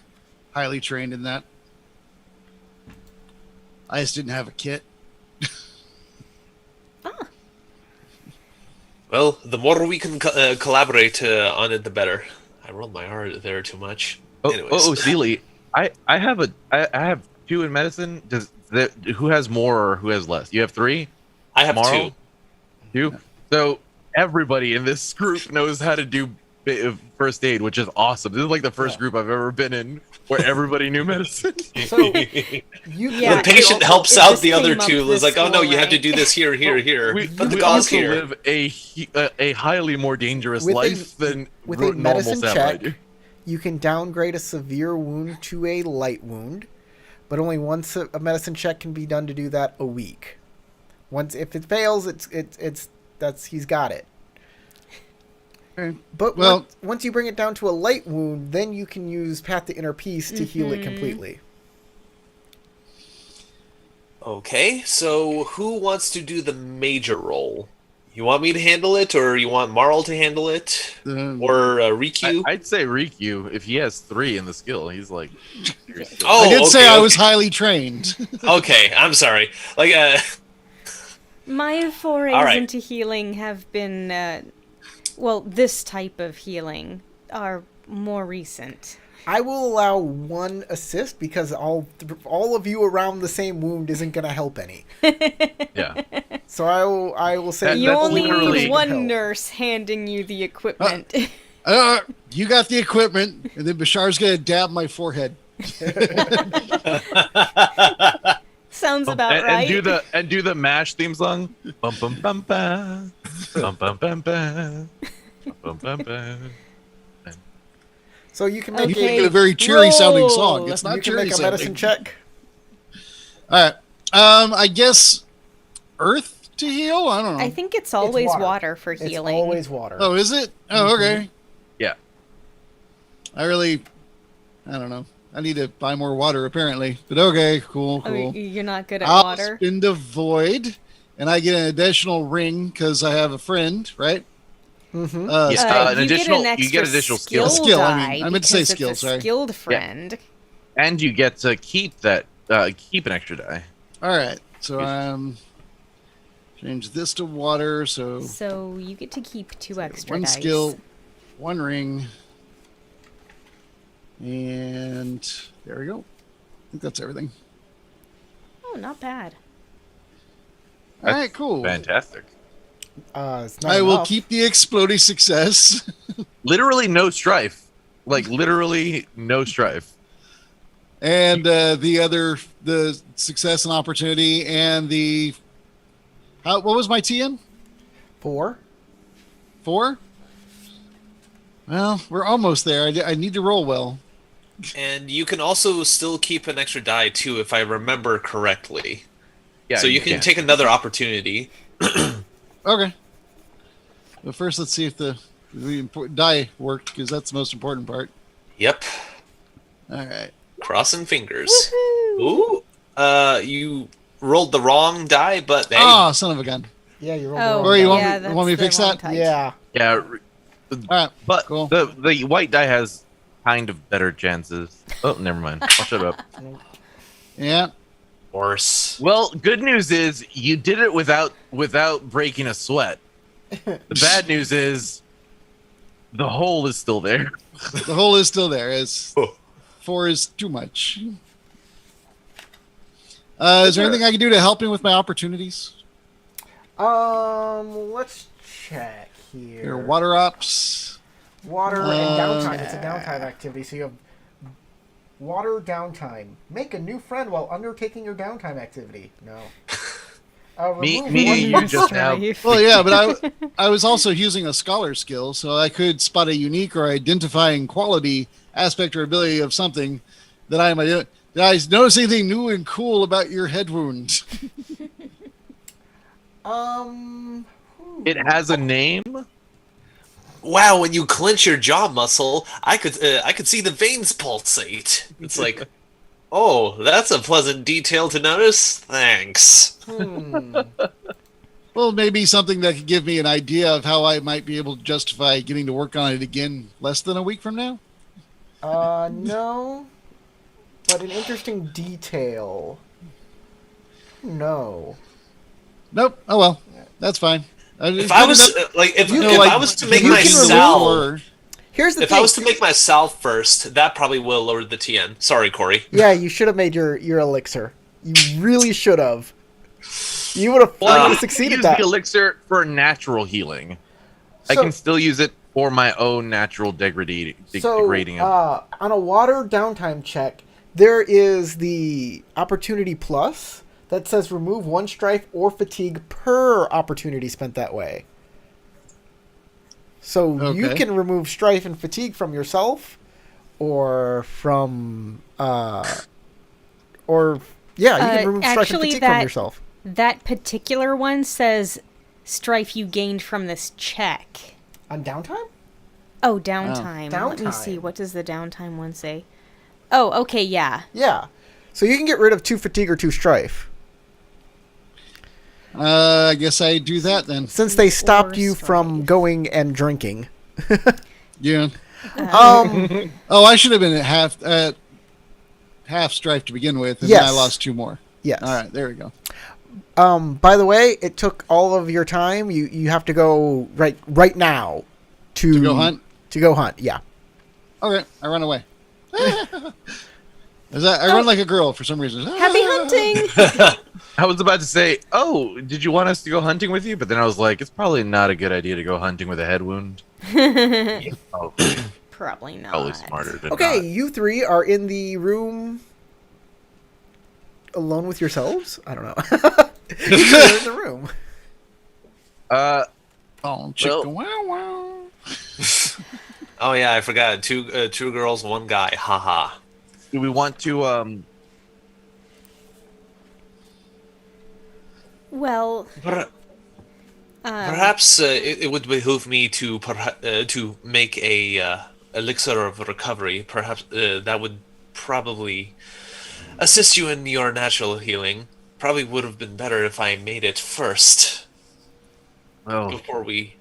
highly trained in that. I just didn't have a kit. Well, the more we can collaborate on it, the better. I rolled my R there too much. Anyways. Sealy, I have 2 in medicine. Who has more or who has less? You have 3? I have Marl? 2. 2? So everybody in this group knows how to do first aid, which is awesome. This is like the first group I've ever been in where everybody knew medicine. So The patient helps out the other 2. It's like, oh no, you have to do this here. We The also here. live a highly more dangerous With a- life than with a normal medicine samurai check, do. you can downgrade a severe wound to a light wound, but only once a medicine check can be done to do that a week. If it fails, he's got it. Okay. But Well- once you bring it down to a light wound, then you can use Path to Inner Peace to heal it completely. Okay, so who wants to do the major role? You want me to handle it, or you want Marl to handle it, or Riku? I'd say Riku, if he has 3 in the skill, he's like. Oh, I did say I okay. was highly trained. Okay, I'm sorry. My forays All right. into healing have been, this type of healing are more recent. I will allow 1 assist because all of you around the same wound isn't going to help any. Yeah. So I will say You that's only literally- need one nurse handing you the equipment. You got the equipment, and then Bashar's gonna dab my forehead. Sounds about and, right. and do the MASH theme song. Bum bum bum bum. Bum bum bum bum. Bum bum bum. So you can You make make it a very cheery sounding song. roll. It's you not can cheery make a sounding. medicine check. All right. I guess Earth to heal. I don't know. I think it's always water. water for It's healing. always water. Oh, is it? Oh, okay. Yeah. I don't know. I need to buy more water apparently. But okay, cool. Oh, you're not good at I'll water? spin the void, and I get an additional ring because I have a friend, right? Mm-hmm. Yeah. You get an you get extra additional skill skills. Skill, I die mean. I meant to say because skill, it's a sorry. skilled friend. And you get to keep that keep an extra die. All right. So change this to water. So So you get to keep 2 extra one dice. skill, 1 ring, and there we go. I think that's everything. Oh, not bad. All right, cool. Fantastic. It's not I will enough. keep the exploding success. Literally no strife. Like literally no strife. And the success and opportunity, and what was my TN? 4. 4? Well, we're almost there. I need to roll well. And you can also still keep an extra die too, if I remember correctly. Yeah. So you can take another opportunity. Okay. But first, let's see if the die worked, because that's the most important part. Yep. All right. Crossing fingers. Woohoo! Ooh. You rolled the wrong die, but hey. Oh, son of a gun. Yeah, you rolled Oh, Or you the wrong want die. me- that's want me to the fix wrong that? type. Yeah. Yeah. All right. But Cool. the white die has kind of better chances. Oh, never mind. I'll shut up. Yeah. Worse. Well, good news is you did it without breaking a sweat. The bad news is the hole is still there. The hole is still there. As Oh. 4 is too much. Is there anything I can do to help me with my opportunities? Let's check here. Your water ops. Water and downtime. It's a downtime activity, so you have water downtime. Make a new friend while undertaking your downtime activity. No. Me- Remove me one and you just have- Strife. Well, yeah, but I was also using a scholar skill, so I could spot a unique or identifying quality, aspect, or ability of something that I might. Did I notice anything new and cool about your head wound? It has a name. Wow, when you clench your jaw muscle, I could see the veins pulsate. It's like, oh, that's a pleasant detail to notice. Thanks. Well, maybe something that could give me an idea of how I might be able to justify getting to work on it again less than a week from now. No. But an interesting detail. No. Nope. Oh well, that's fine. If I was if I was to make you my can remove salve, Here's the if thing. I was to make my salve first, that probably will lower the TN. Sorry, Corey. Yeah, you should have made your elixir. You really should have. You would have finally succeeded Use that. the elixir for natural healing. I So- can still use it for my own natural degrading. degrading. on a water downtime check, there is the opportunity plus that says remove 1 strife or fatigue per opportunity spent that way. So you Okay. can remove strife and fatigue from yourself, or from you can remove strife and actually, fatigue from yourself. That particular one says strife you gained from this check. On downtime? Oh, downtime. Let me see. Downtime. What does the downtime one say? Oh, okay, yeah. Yeah. So you can get rid of 2 fatigue or 2 strife. I guess I do that then. Since they stopped Or you from strife. going and drinking. Yeah. Um, Oh, I should have been at half strife to begin with, and then I Yes. lost 2 more. yes. All right, there we go. By the way, it took all of your time. You have to go right now to go hunt? To go hunt, yeah. Okay, I run away. I run like a girl for some reason. Happy hunting! I was about to say, oh, did you want us to go hunting with you? But then I was like, it's probably not a good idea to go hunting with a head wound. Probably Probably not. smarter to Okay, not. you 3 are in the room alone with yourselves. I don't know. You're in the room. Oh, chicken wow wow. Oh yeah, I forgot. Two girls, 1 guy. Haha. Do we want to Well, Perhaps it would behoove me to make a elixir of recovery. Perhaps that would probably assist you in your natural healing. Probably would have been better if I made it first well, before we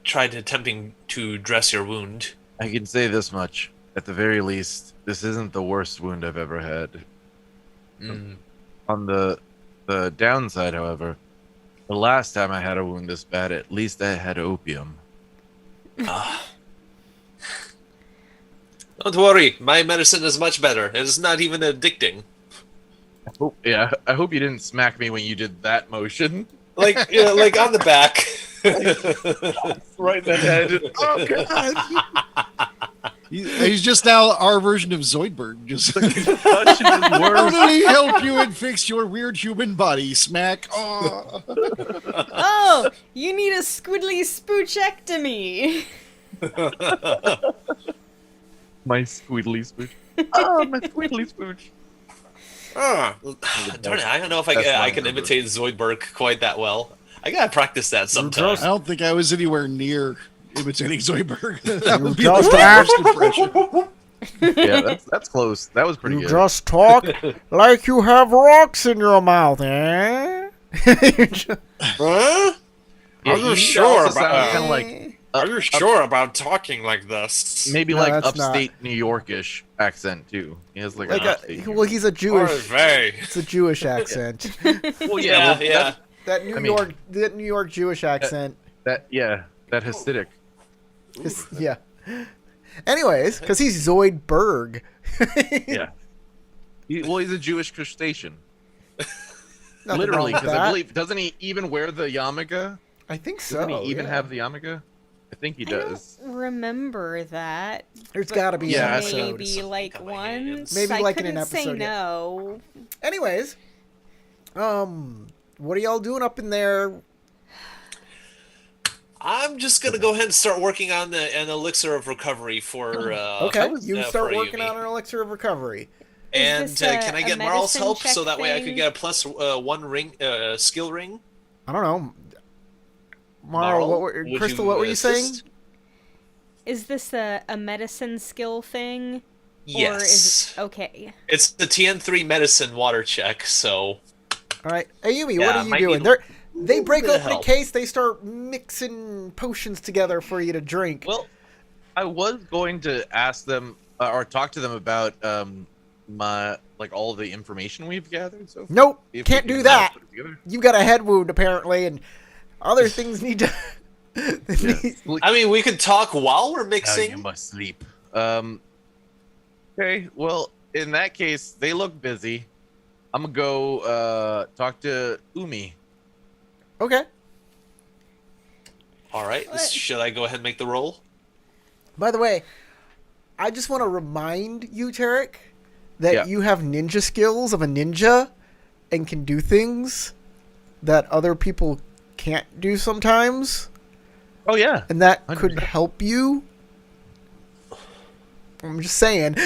tried attempting to dress your wound. I can say this much. At the very least, this isn't the worst wound I've ever had. Mm. On the downside, however, the last time I had a wound this bad, at least I had opium. Don't worry, my medicine is much better. It is not even addicting. I hope you didn't smack me when you did that motion. like on the back. Right in the head. Oh god. He's just now our version of Zoidberg. Just Touch is how worse. did he help you and fix your weird human body? Smack. Oh. Oh, you need a squiddly spoochectomy. My squiddly spooch. Oh, my squiddly spooch. Darn it! I don't know if I can imitate Zoidberg quite that well. I gotta practice that sometime. I don't think I was anywhere near imitating Zoidberg. That would be just the act- worst impression. Yeah, that's close. That was pretty You good. just talk like you have rocks in your mouth, eh? You just- Huh? Yeah, Are you need to sure also about sound kind of like Are you sure about talking like this? maybe No, like that's not. upstate New Yorkish accent too. He has like, like an a, upstate well, he's a Or Jewish. they? It's a Jewish accent. well, Yeah, well, yeah. That New I mean- York, that New York Jewish accent. that Hasidic. Is, yeah. Anyways, because he's Zoidberg. Yeah. He's a Jewish crustacean. Nothing Literally, wrong with because I that. believe doesn't he even wear the yarmulke? I think so. Doesn't he even yeah. have the yarmulke? I think he I don't does. remember that. There's but got to be Yeah, an episode. maybe like Something one. coming Maybe I like in an couldn't say episode, yeah. no. Anyways, what are y'all doing up in there? I'm just gonna go ahead and start working on an elixir of recovery for. Okay, you start for working Ayumi. on an elixir of recovery. And Is this can I a get Marl's medicine help check so that way I thing? could get a plus one ring skill ring? I don't know. Marl, would Crystal, what were you saying? assist? Is this a medicine skill thing? Yes. Or is it, okay. It's the TN3 medicine water check, so All right, Ayumi, Yeah, what are you might doing? need They break bit of open a help. case. They start mixing potions together for you to drink. Well, I was going to ask them or talk to them about my all the information we've gathered so far. Nope, If we can't can, do that. put it together. You've got a head wound apparently, and other things need to. I mean we could talk while we're Now mixing. you must sleep. Okay, well, in that case, they look busy. I'm gonna go talk to Umi. Okay. All right, What? should I go ahead and make the roll? By the way, I just want to remind you, Tarek, that Yeah. you have ninja skills of a ninja and can do things that other people can't do sometimes, Oh yeah, and that could 100%. help you. I'm just saying.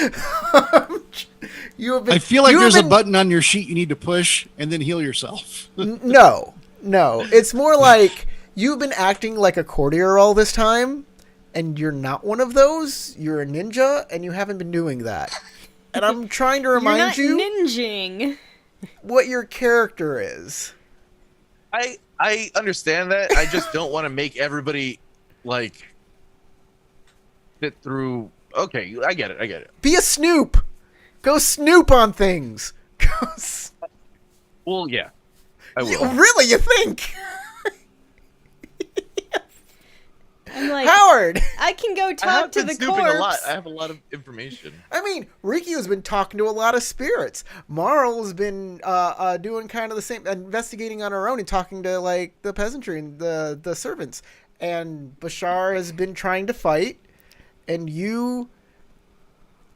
You have been, I feel like you have there's a been- button on your sheet you need to push and then heal yourself. No. It's more like you've been acting like a courtier all this time, and you're not one of those. You're a ninja, and you haven't been doing that. And I'm trying to You're remind not you ninjing. what your character is. I understand that. I just don't want to make everybody fit through. Okay, I get it. Be a snoop. Go snoop on things. Well, yeah, I will. Really, you think? I'm like, Howard! I can go I talk have to been the snooping corpse. a lot. I have a lot of information. I mean, Rikiku's been talking to a lot of spirits. Marl's been doing kind of the same, investigating on her own and talking to the peasantry and the servants. And Bashar has been trying to fight, and you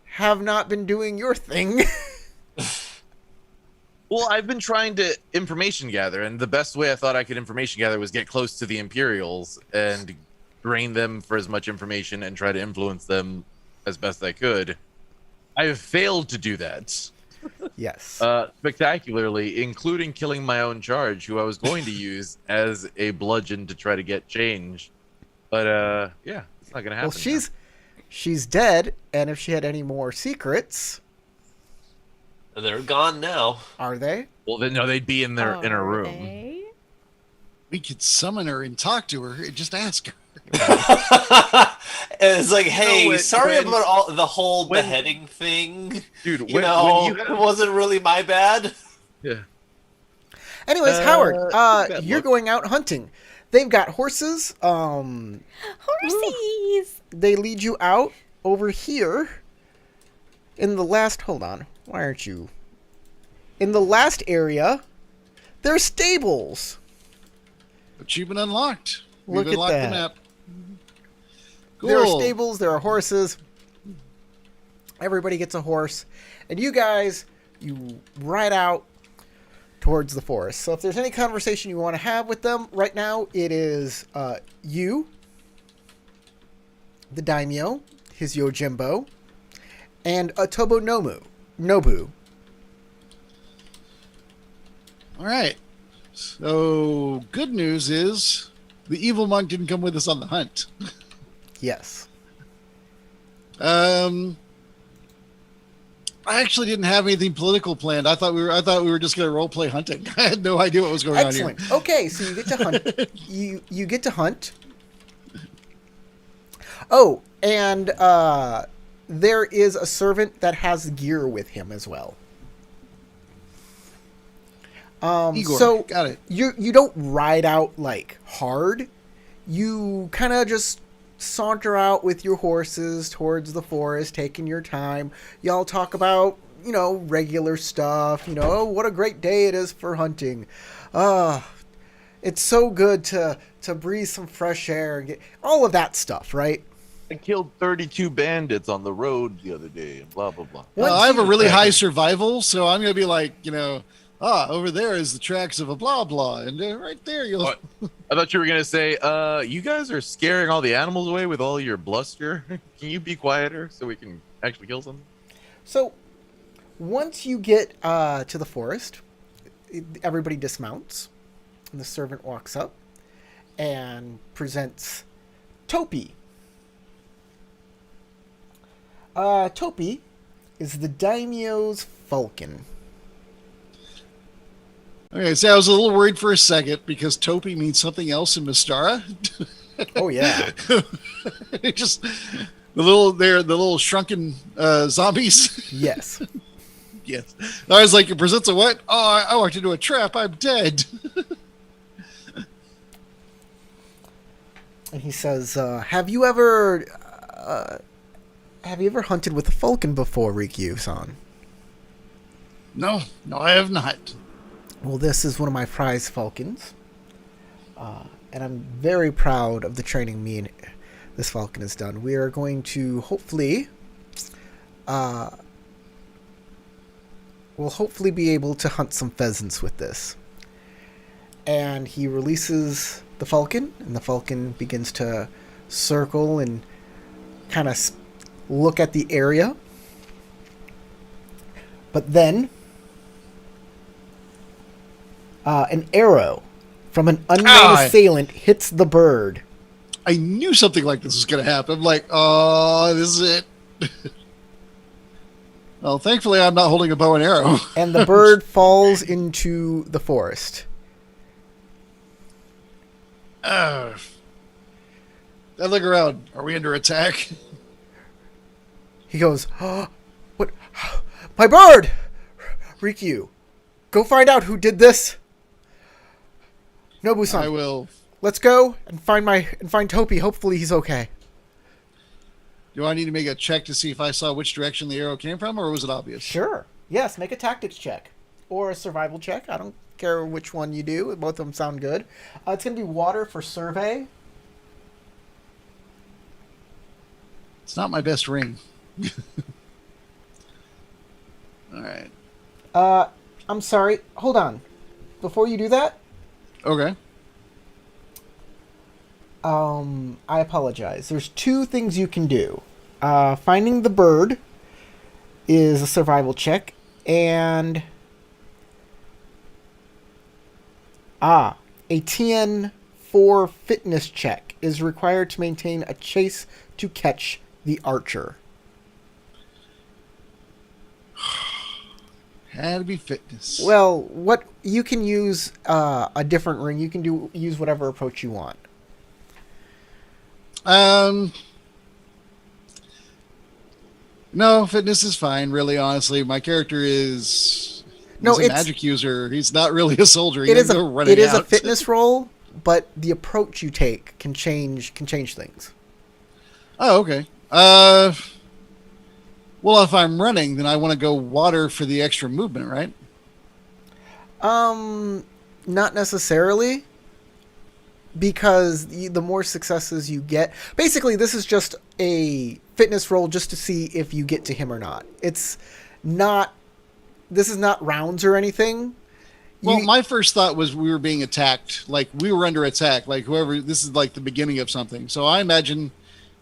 have not been doing your thing. Well, I've been trying to information gather, and the best way I thought I could information gather was get close to the Imperials and drain them for as much information and try to influence them as best I could. I have failed to do that Yes. spectacularly, including killing my own charge, who I was going to use as a bludgeon to try to get change. But yeah, it's not gonna happen. Well, she's dead, and if she had any more secrets, They're gone now. are they? well, then no, they'd be in their in her room. Alright. We could summon her and talk to her and just ask her. It's like, hey, when- sorry when- about the whole when- beheading thing. Dude, You when know, you it have, wasn't really my bad. yeah. Anyways, Uh, Howard, bad you're luck. going out hunting. They've got horses. Horsies! They lead you out over here. In the last, hold on, why aren't you? In the last area, there's stables. Achievement unlocked. Look We've at unlocked that. the map. Cool. There are stables, there are horses. Everybody gets a horse. And you guys, you ride out towards the forest. So if there's any conversation you want to have with them, right now it is you, the daimyo, his Yojimbo, and Otobo Nobu. All right. So, good news is the evil monk didn't come with us on the hunt. Yes. I actually didn't have anything political planned. I thought we were just going to role play hunting. I had no idea what was going on here. Excellent. Okay, so you get to hunt. you get to hunt. Oh, and there is a servant that has gear with him as well. Igor, So got it. you don't ride out like hard. You kind of just saunter out with your horses towards the forest, taking your time. Y'all talk about, regular stuff. Oh, what a great day it is for hunting. It's so good to breathe some fresh air and get all of that stuff, right? I killed 32 bandits on the road the other day, and blah blah blah. Well, I have a really high survival, so I'm going to be like, over there is the tracks of a blah blah, and right there you'll. What? I thought you were gonna say, you guys are scaring all the animals away with all your bluster. Can you be quieter so we can actually kill them? So once you get to the forest, everybody dismounts, and the servant walks up and presents Topi. Topi is the daimyo's falcon. Okay, so I was a little worried for a second because Topi means something else in Mystara. Oh yeah. Just the little shrunken zombies. Yes. Yes. I was like, it presents a what? Oh, I walked into a trap. I'm dead. And he says, "Have you ever hunted with a falcon before, Rikyu-san?" No, I have not. Well, this is one of my prize falcons, and I'm very proud of the training me and this falcon has done. We are going to hopefully be able to hunt some pheasants with this. And he releases the falcon, and the falcon begins to circle and kind of look at the area. But then an arrow from an unknown assailant hits the bird. I knew something like this was going to happen. I'm like, oh, this is it. Well, thankfully, I'm not holding a bow and arrow. And the bird falls into the forest. I look around. Are we under attack? He goes, "Oh, what? My bird! Rikyu, go find out who did this. Nobu-san, I will. let's go and find Topi. Hopefully he's okay." Do I need to make a check to see if I saw which direction the arrow came from, or was it obvious? Sure. Yes, make a tactics check. Or a survival check. I don't care which one you do. Both of them sound good. It's going to be water for survey. It's not my best ring. All right. I'm sorry. Hold on. Before you do that, Okay. I apologize. There's two things you can do. Finding the bird is a survival check, and a TN4 fitness check is required to maintain a chase to catch the archer. Had to be fitness. Well, what you can use a different ring. You can use whatever approach you want. No, fitness is fine. Really, honestly, my character is No, he's a it's magic user. He's not really a soldier. He it is doesn't a go running it is a out. fitness role, but the approach you take can change things. Oh, okay. Well, if I'm running, then I want to go water for the extra movement, right? Not necessarily. because the more successes you get, basically this is just a fitness roll just to see if you get to him or not. It's not. This is not rounds or anything. Well, my first thought was we were being attacked. Like, we were under attack. Like, whoever, this is like the beginning of something. So I imagine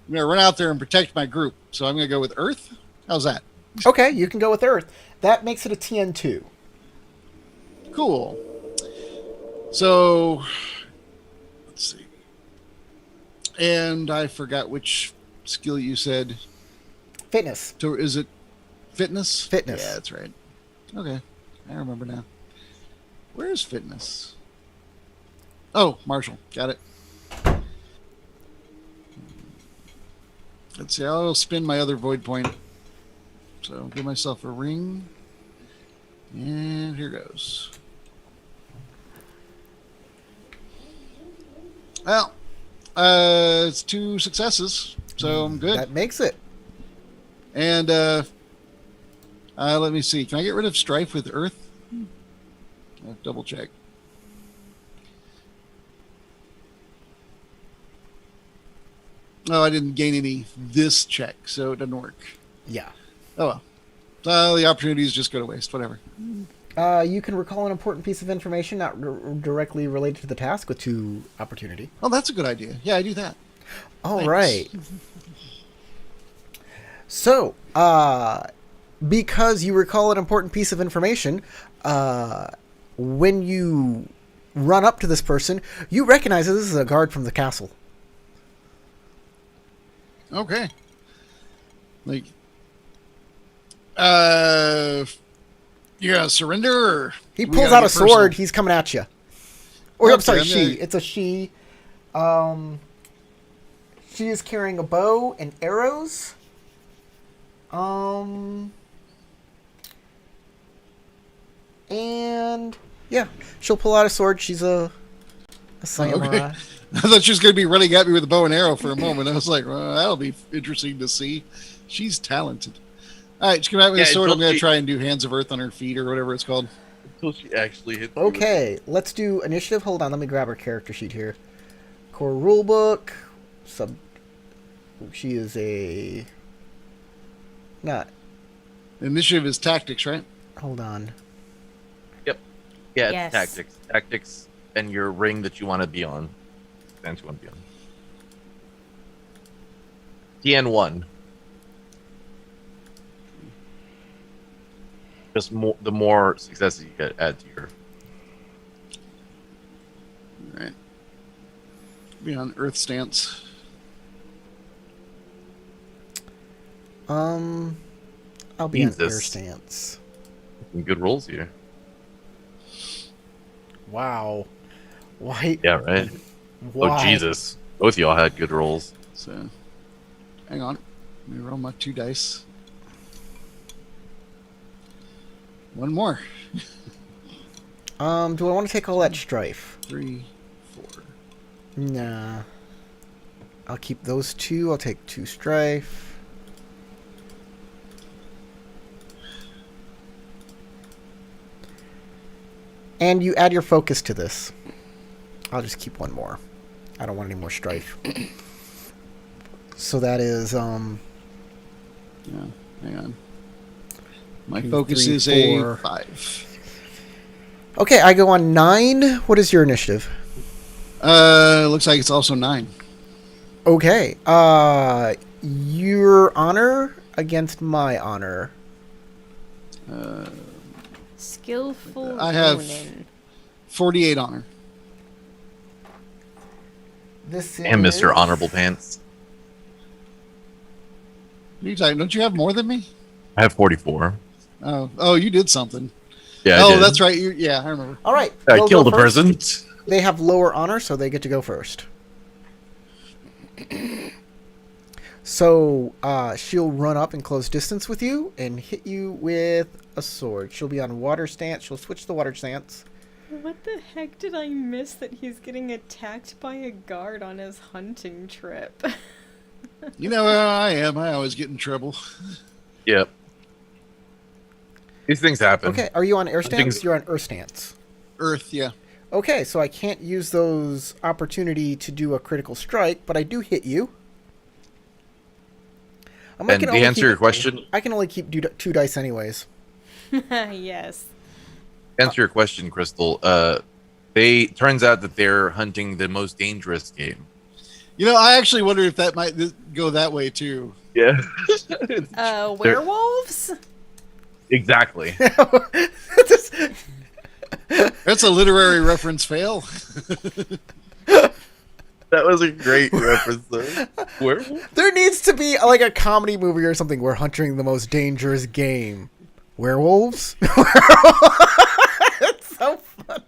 I'm going to run out there and protect my group. So I'm going to go with Earth. How's that? Okay, you can go with Earth. That makes it a TN2. Cool. So, let's see. And I forgot which skill you said. Fitness. So is it fitness? Fitness. Yeah, that's right. Okay, I remember now. Where's fitness? Oh, Marshall. Got it. Let's see. I'll spin my other void point. So give myself a ring. And here goes. Well, it's 2 successes, so I'm good. That makes it. And let me see. Can I get rid of strife with Earth? Double check. Oh, I didn't gain any this check, so it doesn't work. Yeah. Oh well. So the opportunities just go to waste. Whatever. You can recall an important piece of information not directly related to the task with 2 opportunity. Oh, that's a good idea. Yeah, I do that. All Thanks. right. So, because you recall an important piece of information, when you run up to this person, you recognize that this is a guard from the castle. Okay. Like, you gonna surrender? Or He we pulls gotta out a get personal? sword. He's coming at you. Or, I'm Okay, sorry, I'm she. gonna- It's a she. She is carrying a bow and arrows. And yeah, she'll pull out a sword. She's a samurai. Okay. I thought she was going to be running at me with a bow and arrow for a moment. I was like, well, that'll be interesting to see. She's talented. All right, she come out with a sword. I'm until going to she- try and do Hands of Earth on her feet or whatever it's called. Until she actually hits. me with Okay, let's do initiative. Hold on, let me grab her character sheet here. Core rulebook. She is a. Not. Initiative is tactics, right? Hold on. Yeah, Yes. it's tactics, and your ring that you want to be on. Stance you want to be on. TN1. Just the more successes you get, add to your. All right. Be on Earth stance. I'll be on Jesus. air stance. Some good rolls here. Wow. Why? Yeah, right. Why? Oh Jesus! Both of y'all had good rolls. So, hang on. Let me roll my 2 dice. One more. Do I want to take all that strife? 3, 4. Nah. I'll keep those 2. I'll take 2 strife. And you add your focus to this. I'll just keep 1 more. I don't want any more strife. So that is Yeah, hang on. My 2, focus 3, is 4. a 5. okay. I go on 9. What is your initiative? Looks like it's also 9. Okay. Your honor against my honor. Skillful I have- Ronin. 48 honor. This is And Mr. Honorable Pants. What are you talking? Don't you have more than me? I have 44. Oh, you did something. Yeah. I Oh, did. that's right. Yeah, I remember. All right. I they'll killed go a first. person. They have lower honor, so they get to go first. So she'll run up in close distance with you and hit you with a sword. She'll be on water stance. She'll switch to water stance. What the heck did I miss that he's getting attacked by a guard on his hunting trip? You know how I am. I always get in trouble. Yep. These things happen. Okay, are you on air stance? Things- You're on earth stance. Earth, yeah. Okay, so I can't use those opportunity to do a critical strike, but I do hit you. And to answer your question, I can only keep 2 dice anyways. Yes. to answer your question, Crystal, they turns out that they're hunting the most dangerous game. You know, I actually wonder if that might go that way too. Yeah. Werewolves? Exactly. That's a literary reference fail. That was a great reference though. Werewolf? There needs to be like a comedy movie or something. We're hunting the most dangerous game. Werewolves? It's so fun.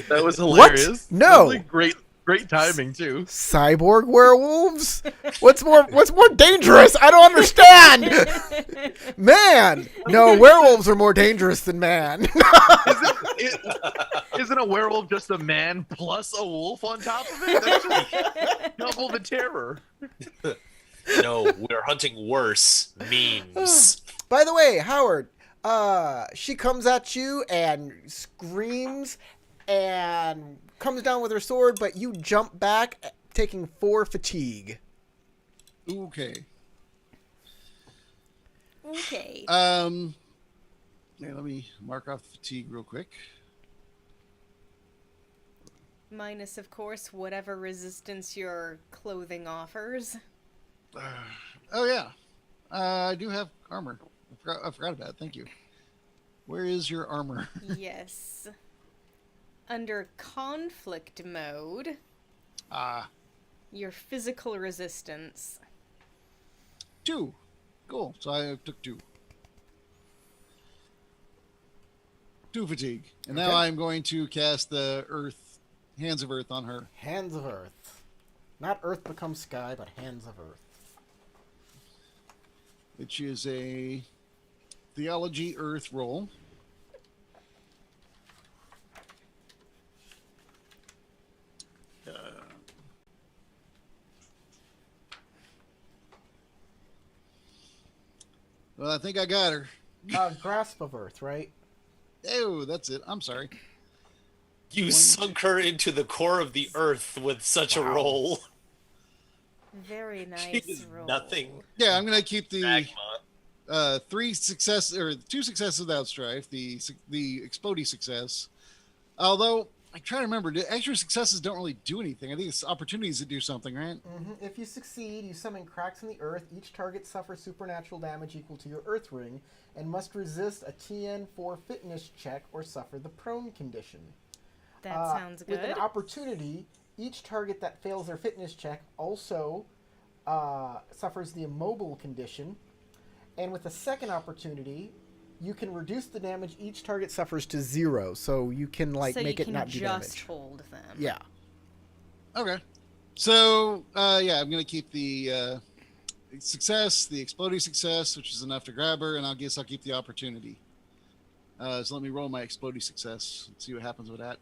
That was hilarious. No. That was like great timing too. Cyborg werewolves? What's more dangerous? I don't understand. Man. No, werewolves are more dangerous than man. Isn't a werewolf just a man plus a wolf on top of it? That's just double the terror. No, we're hunting worse. Memes. By the way, Howard, she comes at you and screams and comes down with her sword, but you jump back, taking 4 fatigue. Okay. Okay. Yeah, let me mark off fatigue real quick. Minus, of course, whatever resistance your clothing offers. Oh yeah, I do have armor. I forgot about it. Thank you. Where is your armor? Yes. Under conflict mode, your physical resistance. 2. Cool. So I took 2. 2 fatigue, and now Okay. I'm going to cast the Hands of Earth on her. Hands of Earth. Not Earth becomes sky, but Hands of Earth. Which is a Theology Earth roll. Well, I think I got her. Grasp of Earth, right? Oh, that's it. I'm sorry. You sunk her into the core of the earth with such a roll. Very She nice is roll. nothing. Yeah, I'm gonna keep the Magma. 2 successes without strife. The explodey success. Although I try to remember, extra successes don't really do anything. I think it's opportunities that do something, right? If you succeed, you summon cracks in the earth. Each target suffers supernatural damage equal to your Earth Ring and must resist a TN4 fitness check or suffer the prone condition. That sounds good. With an opportunity, each target that fails their fitness check also suffers the immobile condition. And with a second opportunity, you can reduce the damage each target suffers to 0. So you can make it not do damage. just hold them. Yeah. Okay. So, yeah, I'm going to keep the success, the exploding success, which is enough to grab her, and I guess I'll keep the opportunity. So let me roll my exploding success and see what happens with that.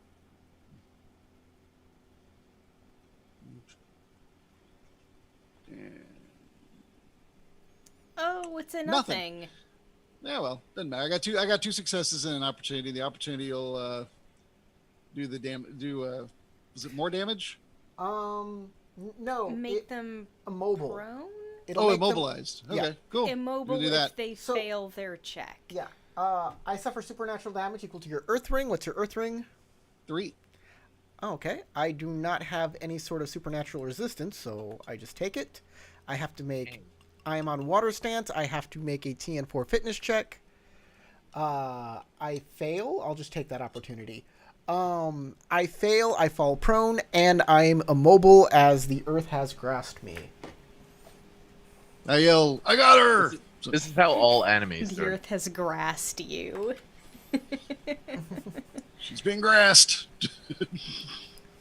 Oh, it's a Nothing. nothing. Yeah, well, doesn't matter. I got 2 successes and an opportunity. The opportunity will do the is it more damage? No. Make them immobile. prone? It'll make them- Immobilized. Okay, Yeah. cool. Immobile We'll do if that. they So- fail their check. Yeah. I suffer supernatural damage equal to your Earth Ring. What's your Earth Ring? 3. Oh, okay. I do not have any sort of supernatural resistance, so I just take it. I have to make... I am on water stance. I have to make a TN4 fitness check. I fail. I'll just take that opportunity. I fail. I fall prone, and I'm immobile as the earth has grasped me. I yell, I got her! This is how all animes The start. earth has grassed you. She's been grassed.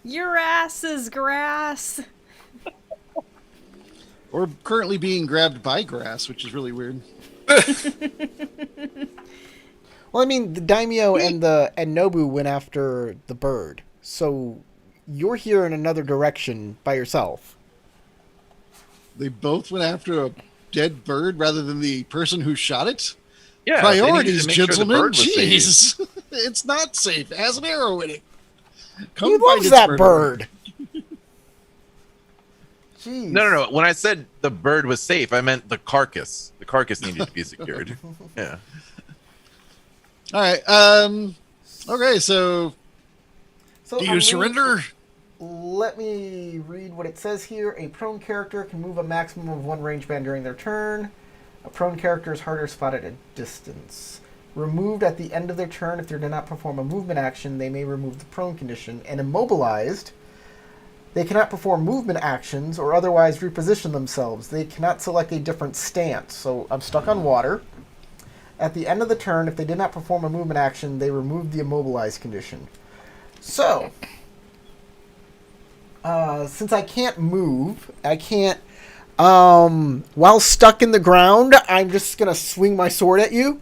Your ass is grass. Or currently being grabbed by grass, which is really weird. Well, I mean, the daimyo and Nobu went after the bird, so you're here in another direction by yourself. They both went after a dead bird rather than the person who shot it? Yeah, they needed Priorities, to make sure the gentlemen. bird was safe. Jeez. It's not safe. It has an arrow in it. Come He find loves its that murderer. bird. Jeez. No. When I said the bird was safe, I meant the carcass. The carcass needed to be secured. Yeah. All right. Okay. So, So do I'm you reading- surrender? Let me read what it says here. A prone character can move a maximum of one range band during their turn. A prone character is harder spotted at a distance. Removed at the end of their turn. If they do not perform a movement action, they may remove the prone condition. And immobilized, they cannot perform movement actions or otherwise reposition themselves. They cannot select a different stance. So I'm stuck on water. At the end of the turn, if they did not perform a movement action, they remove the immobilized condition. So, since I can't move, I can't, while stuck in the ground, I'm just going to swing my sword at you.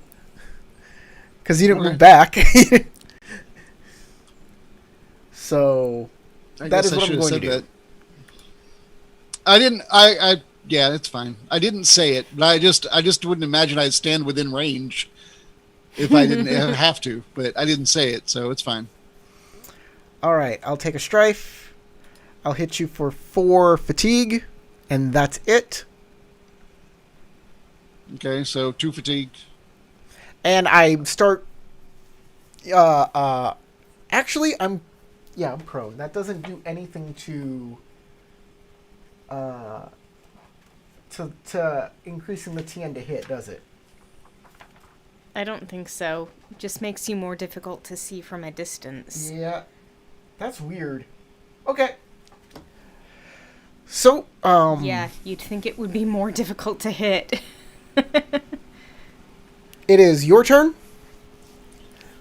Because you didn't move back. So, that is what I'm going to do. I didn't. Yeah, it's fine. I didn't say it, but I just wouldn't imagine I'd stand within range if I didn't have to. But I didn't say it, so it's fine. All right, I'll take a strife. I'll hit you for 4 fatigue, and that's it. Okay, so 2 fatigue. And I start. Actually, I'm prone. That doesn't do anything to increasing the TN to hit, does it? I don't think so. Just makes you more difficult to see from a distance. Yeah, that's weird. Okay. So, Yeah, you'd think it would be more difficult to hit. it is your turn.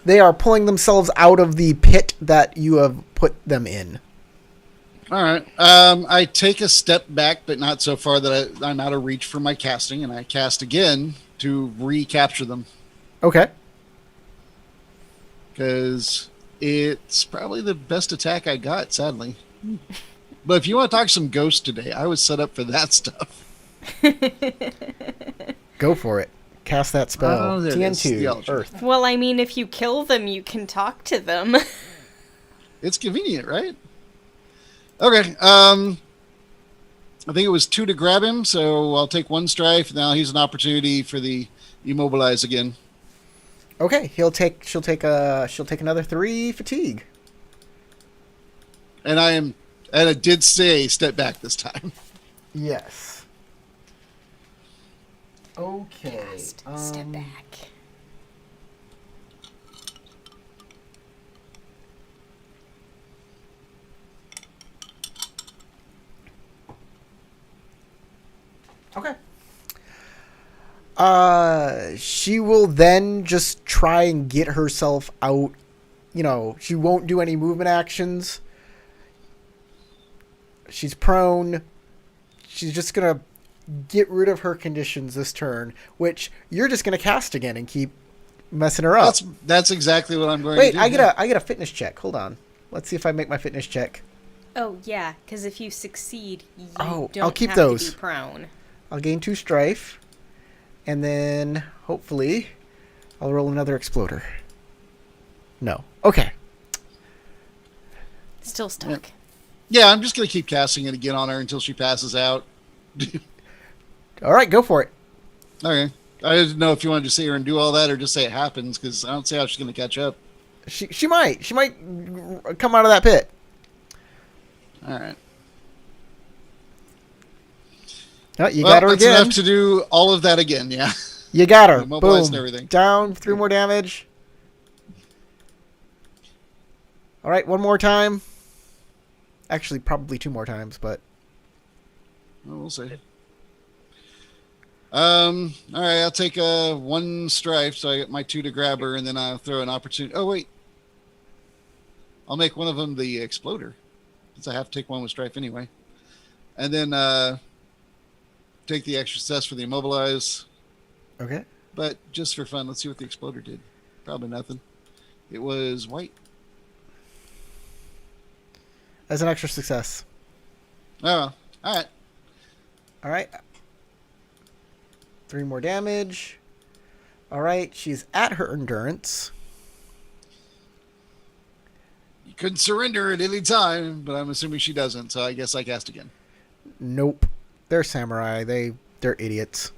They are pulling themselves out of the pit that you have put them in. All right. I take a step back, but not so far that I'm out of reach for my casting, and I cast again to recapture them Okay. because it's probably the best attack I got, sadly. But if you want to talk some ghosts today, I was set up for that stuff. Go for it. Cast that spell. Oh, there it is. The TN2, Eldritch. Earth. Well, I mean, if you kill them, you can talk to them. It's convenient, right? Okay. I think it was 2 to grab him, so I'll take 1 strife. Now he's an opportunity for the immobilize again. Okay, she'll take another 3 fatigue. And I did say step back this time. Yes. Okay. Step back. Okay. She will then just try and get herself out. You know, she won't do any movement actions. She's prone. She's just gonna get rid of her conditions this turn, which you're just gonna cast again and keep messing her up. That's exactly what I'm going Wait, to do. I get a fitness check. Hold on. Let's see if I make my fitness check. Oh, yeah, because if you succeed, you don't I'll keep have those. to be prone. I'll gain 2 strife, and then hopefully I'll roll another exploder. No. Okay. Still stuck. Yeah, I'm just going to keep casting it again on her until she passes out. All right, go for it. Okay. I didn't know if you wanted to see her and do all that or just say it happens, because I don't see how she's going to catch up. She might come out of that pit. All right. Oh, you got her that's again. enough to do all of that again, yeah. You got her. Immobilized Boom. and everything. Down. 3 more damage. All right, 1 more time. Actually, probably 2 more times, but Well, we'll see. All right, I'll take 1 strife, so I get my 2 to grab her, and then I'll throw an opportunity. Oh, wait. I'll make one of them the exploder, since I have to take 1 with strife anyway. And then take the extra success for the immobilize. okay. But just for fun, let's see what the exploder did. Probably nothing. It was white. As an extra success. Oh, all right. All right. 3 more damage. All right, she's at her endurance. could surrender at any time, but I'm assuming she doesn't, so I guess I cast again. Nope. They're samurai. They're idiots.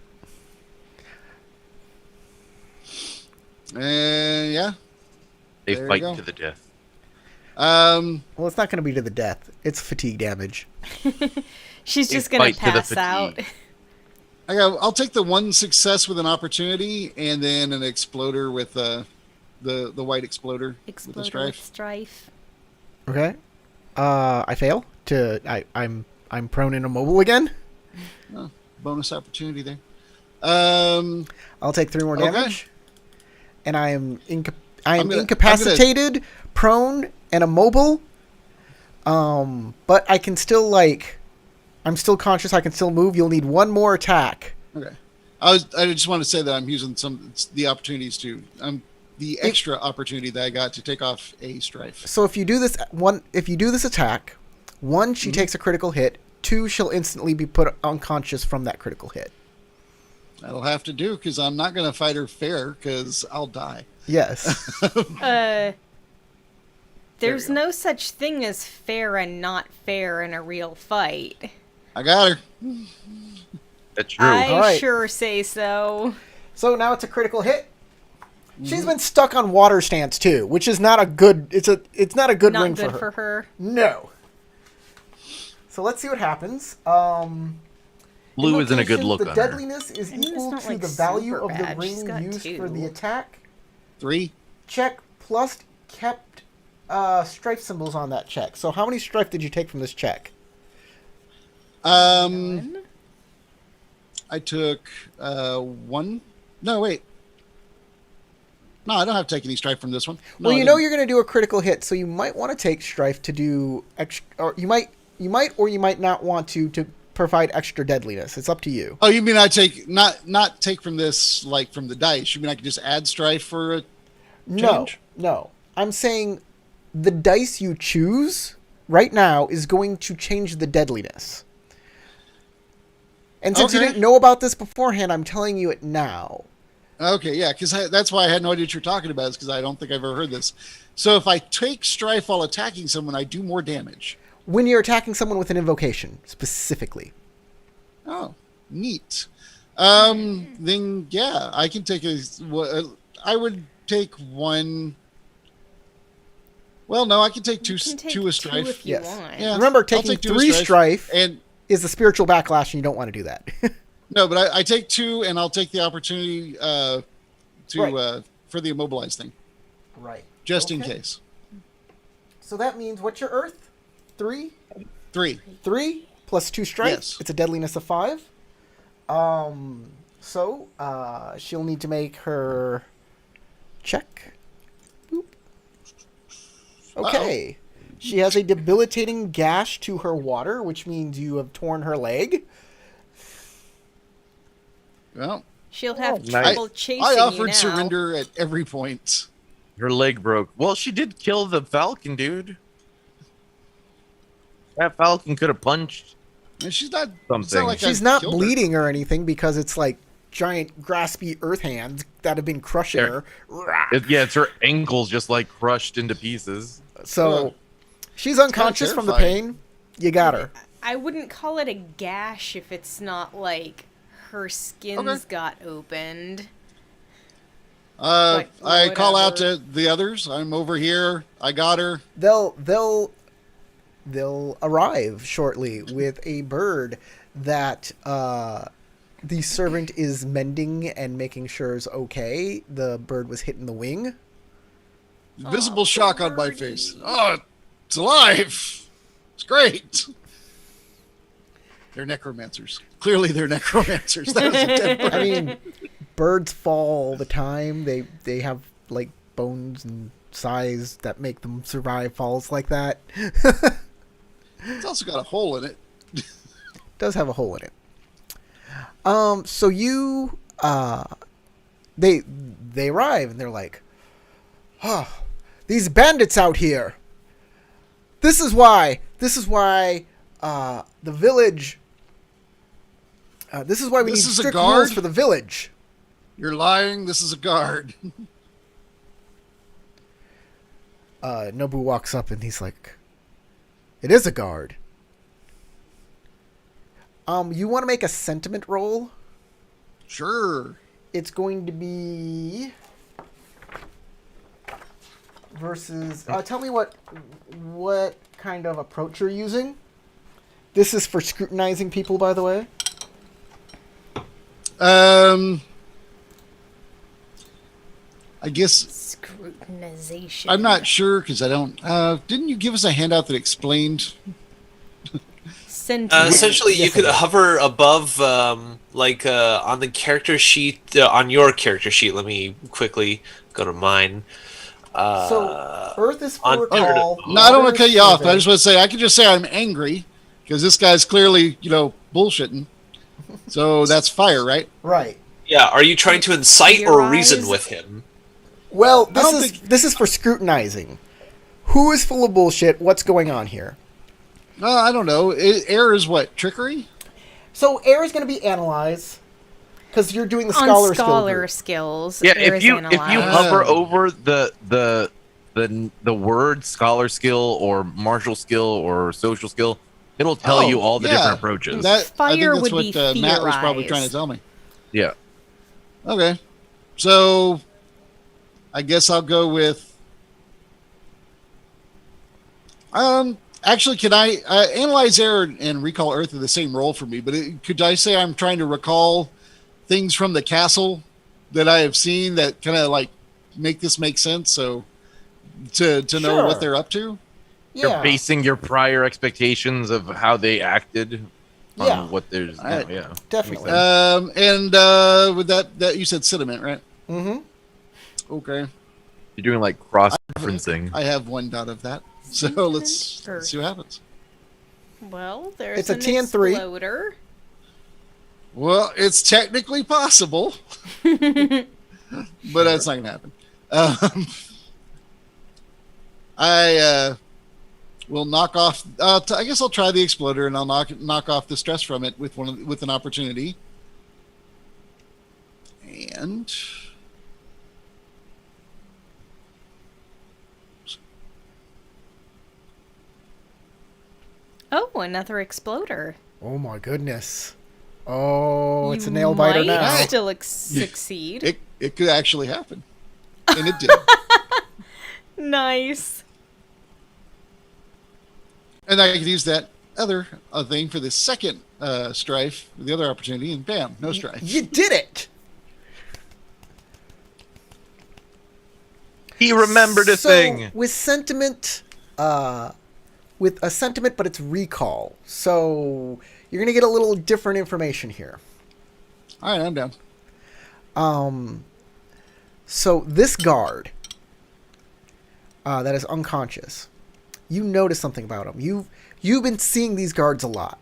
And yeah. They There you fight go. to the death. Um, Well, it's not going to be to the death. It's fatigue damage. She's They just gonna fight to the pass out. fatigue. I'll take the one success with an opportunity, and then an exploder with the white exploder with the Exploder with strife. strife. Okay. I fail. I'm prone and immobile again. Oh, bonus opportunity there. I'll take 3 more Okay. damage. And I am I'm gonna- incapacitated, prone, and immobile. But I can still I'm still conscious. I can still move. You'll need 1 more attack. Okay. I just want to say that I'm using the opportunities to the extra opportunity that I got to take off a strife. So if you do this attack, 1, she takes a critical hit. 2, she'll instantly be put unconscious from that critical hit. That'll have to do because I'm not going to fight her fair because I'll die. Yes. There's go. no such thing as fair and not fair in a real fight. I got her. That's true. I Alright. sure say so. So now it's a critical hit. She's been stuck on water stance too, which is not a good. It's not a good Not ring good for her. for her. No. So let's see what happens. Blue isn't a good Invocation, look the on her. deadliness is I mean, it's equal not, to like, the value super of the bad. She's ring got used for the 2. attack. 3. Check plus kept strife symbols on that check. So how many strife did you take from this check? I took 1. No, wait. No, I don't have to take any strife from this one. No, Well, I you know didn't. you're going to do a critical hit, so you might want to take strife to do or you might or you might not want to provide extra deadliness. It's up to you. Oh, you mean I take not take from this like from the dice? You mean I could just add strife for a No, change? no. I'm saying the dice you choose right now is going to change the deadliness. And since you Okay. didn't know about this beforehand, I'm telling you it now. Okay, yeah, because that's why I had no idea what you're talking about. Is because I don't think I've ever heard this. So if I take strife while attacking someone, I do more damage. When you're attacking someone with an invocation, specifically. Oh, neat. Then yeah, I can take I would take 1. Well, no, I can take 2. You can take 2 a 2 strife. if you Yes. want. Yeah. Remember, I'll taking take 2 a 3 strife and is the spiritual backlash, and you don't want to do that. no, but I take 2, and I'll take the opportunity to Right. For the immobilized thing, Right. just in Okay. case. So that means, what's your earth? 3? 3. 3 plus 2 strife. Yes. It's a deadliness of 5. So she'll need to make her check. Boop. Okay. She has a debilitating gash to her water, which means you have torn her leg. Well, She'll have nice. trouble chasing I you offered now. surrender at every point. Her leg broke. Well, she did kill the falcon, dude. That falcon could have punched. And she's not. It's Something. not like She's I've not killed her. bleeding or anything because it's like giant graspy earth hands that have been crushing There. her. Yeah, it's her ankles just like crushed into pieces. So Ugh. she's unconscious from the terrifying. pain. You got her. I wouldn't call it a gash if it's not like her skin's Okay. got opened. I Like, call out whatever. to the others. I'm over here. I got her. They'll arrive shortly with a bird that the servant is mending and making sure is okay. The bird was hit in the wing. Visible shock on my face. Oh, it's alive. It's great. They're necromancers. Clearly, they're necromancers. That was a dead bird. I mean, birds fall all the time. They have like bones and size that make them survive falls like that. It's also got a hole in it. Does have a hole in it. So you they arrive and they're like, oh, these bandits out here. This is why the village this is why we This need is a strict guard? rules for the village. You're lying. This is a guard. Nobu walks up and he's like, "It is a guard." You want to make a sentiment roll? Sure. It's going to be versus. Tell me what kind of approach you're using. This is for scrutinizing people, by the way. I guess Scrutinization. I'm not sure because I don't. Didn't you give us a handout that explained? Essentially, you could hover above, on the character sheet, on your character sheet. Let me quickly go to mine. So, Earth is on- for recall. No, I don't want to water cut is you off. But I survey. just want to say I could just say I'm angry because this guy's clearly, bullshitting. So that's fire, right? Right. Yeah, are you trying to incite or reason Theorize. with him? Well, don't this is for scrutinizing. Who is full of bullshit? What's going on here? I don't know. Air is what? Trickery? So air is going to be analyzed because you're doing the on scholar scholar skill skills. Yeah, there if is you analyze. hover over the word scholar skill or martial skill or social skill, it'll tell you all the different approaches. I think Fire that's would what be Matt was probably theorized. trying to tell me. Yeah. Okay. So I guess I'll go with actually, can I analyze air and recall Earth are the same role for me? But could I say I'm trying to recall things from the castle that I have seen that kind of like make this make sense? So to know Sure. what they're up to. Yeah. You're basing your prior expectations of how they acted on Yeah. what there's now, Alright. yeah. Definitely. And with that you said sediment, right? Mm-hmm. Okay. You're doing like cross referencing. I have one dot of that. So let's see what happens. Well, there's It's a an TN3. exploder. Well, it's technically possible, but that's not gonna happen. I will knock off. I guess I'll try the exploder, and I'll knock off the stress from it with with an opportunity. And Oh, another exploder. Oh my goodness. Oh, it's You a nail biter might now. still succeed. it could actually happen, and it did. Nice. And I could use that other thing for the second strife, the other opportunity, and bam, no strife. You did it. He remembered a So, thing. with sentiment, with a sentiment, but it's recall. So you're gonna get a little different information here. All right, I'm down. So this guard that is unconscious, you notice something about him. You've been seeing these guards a lot.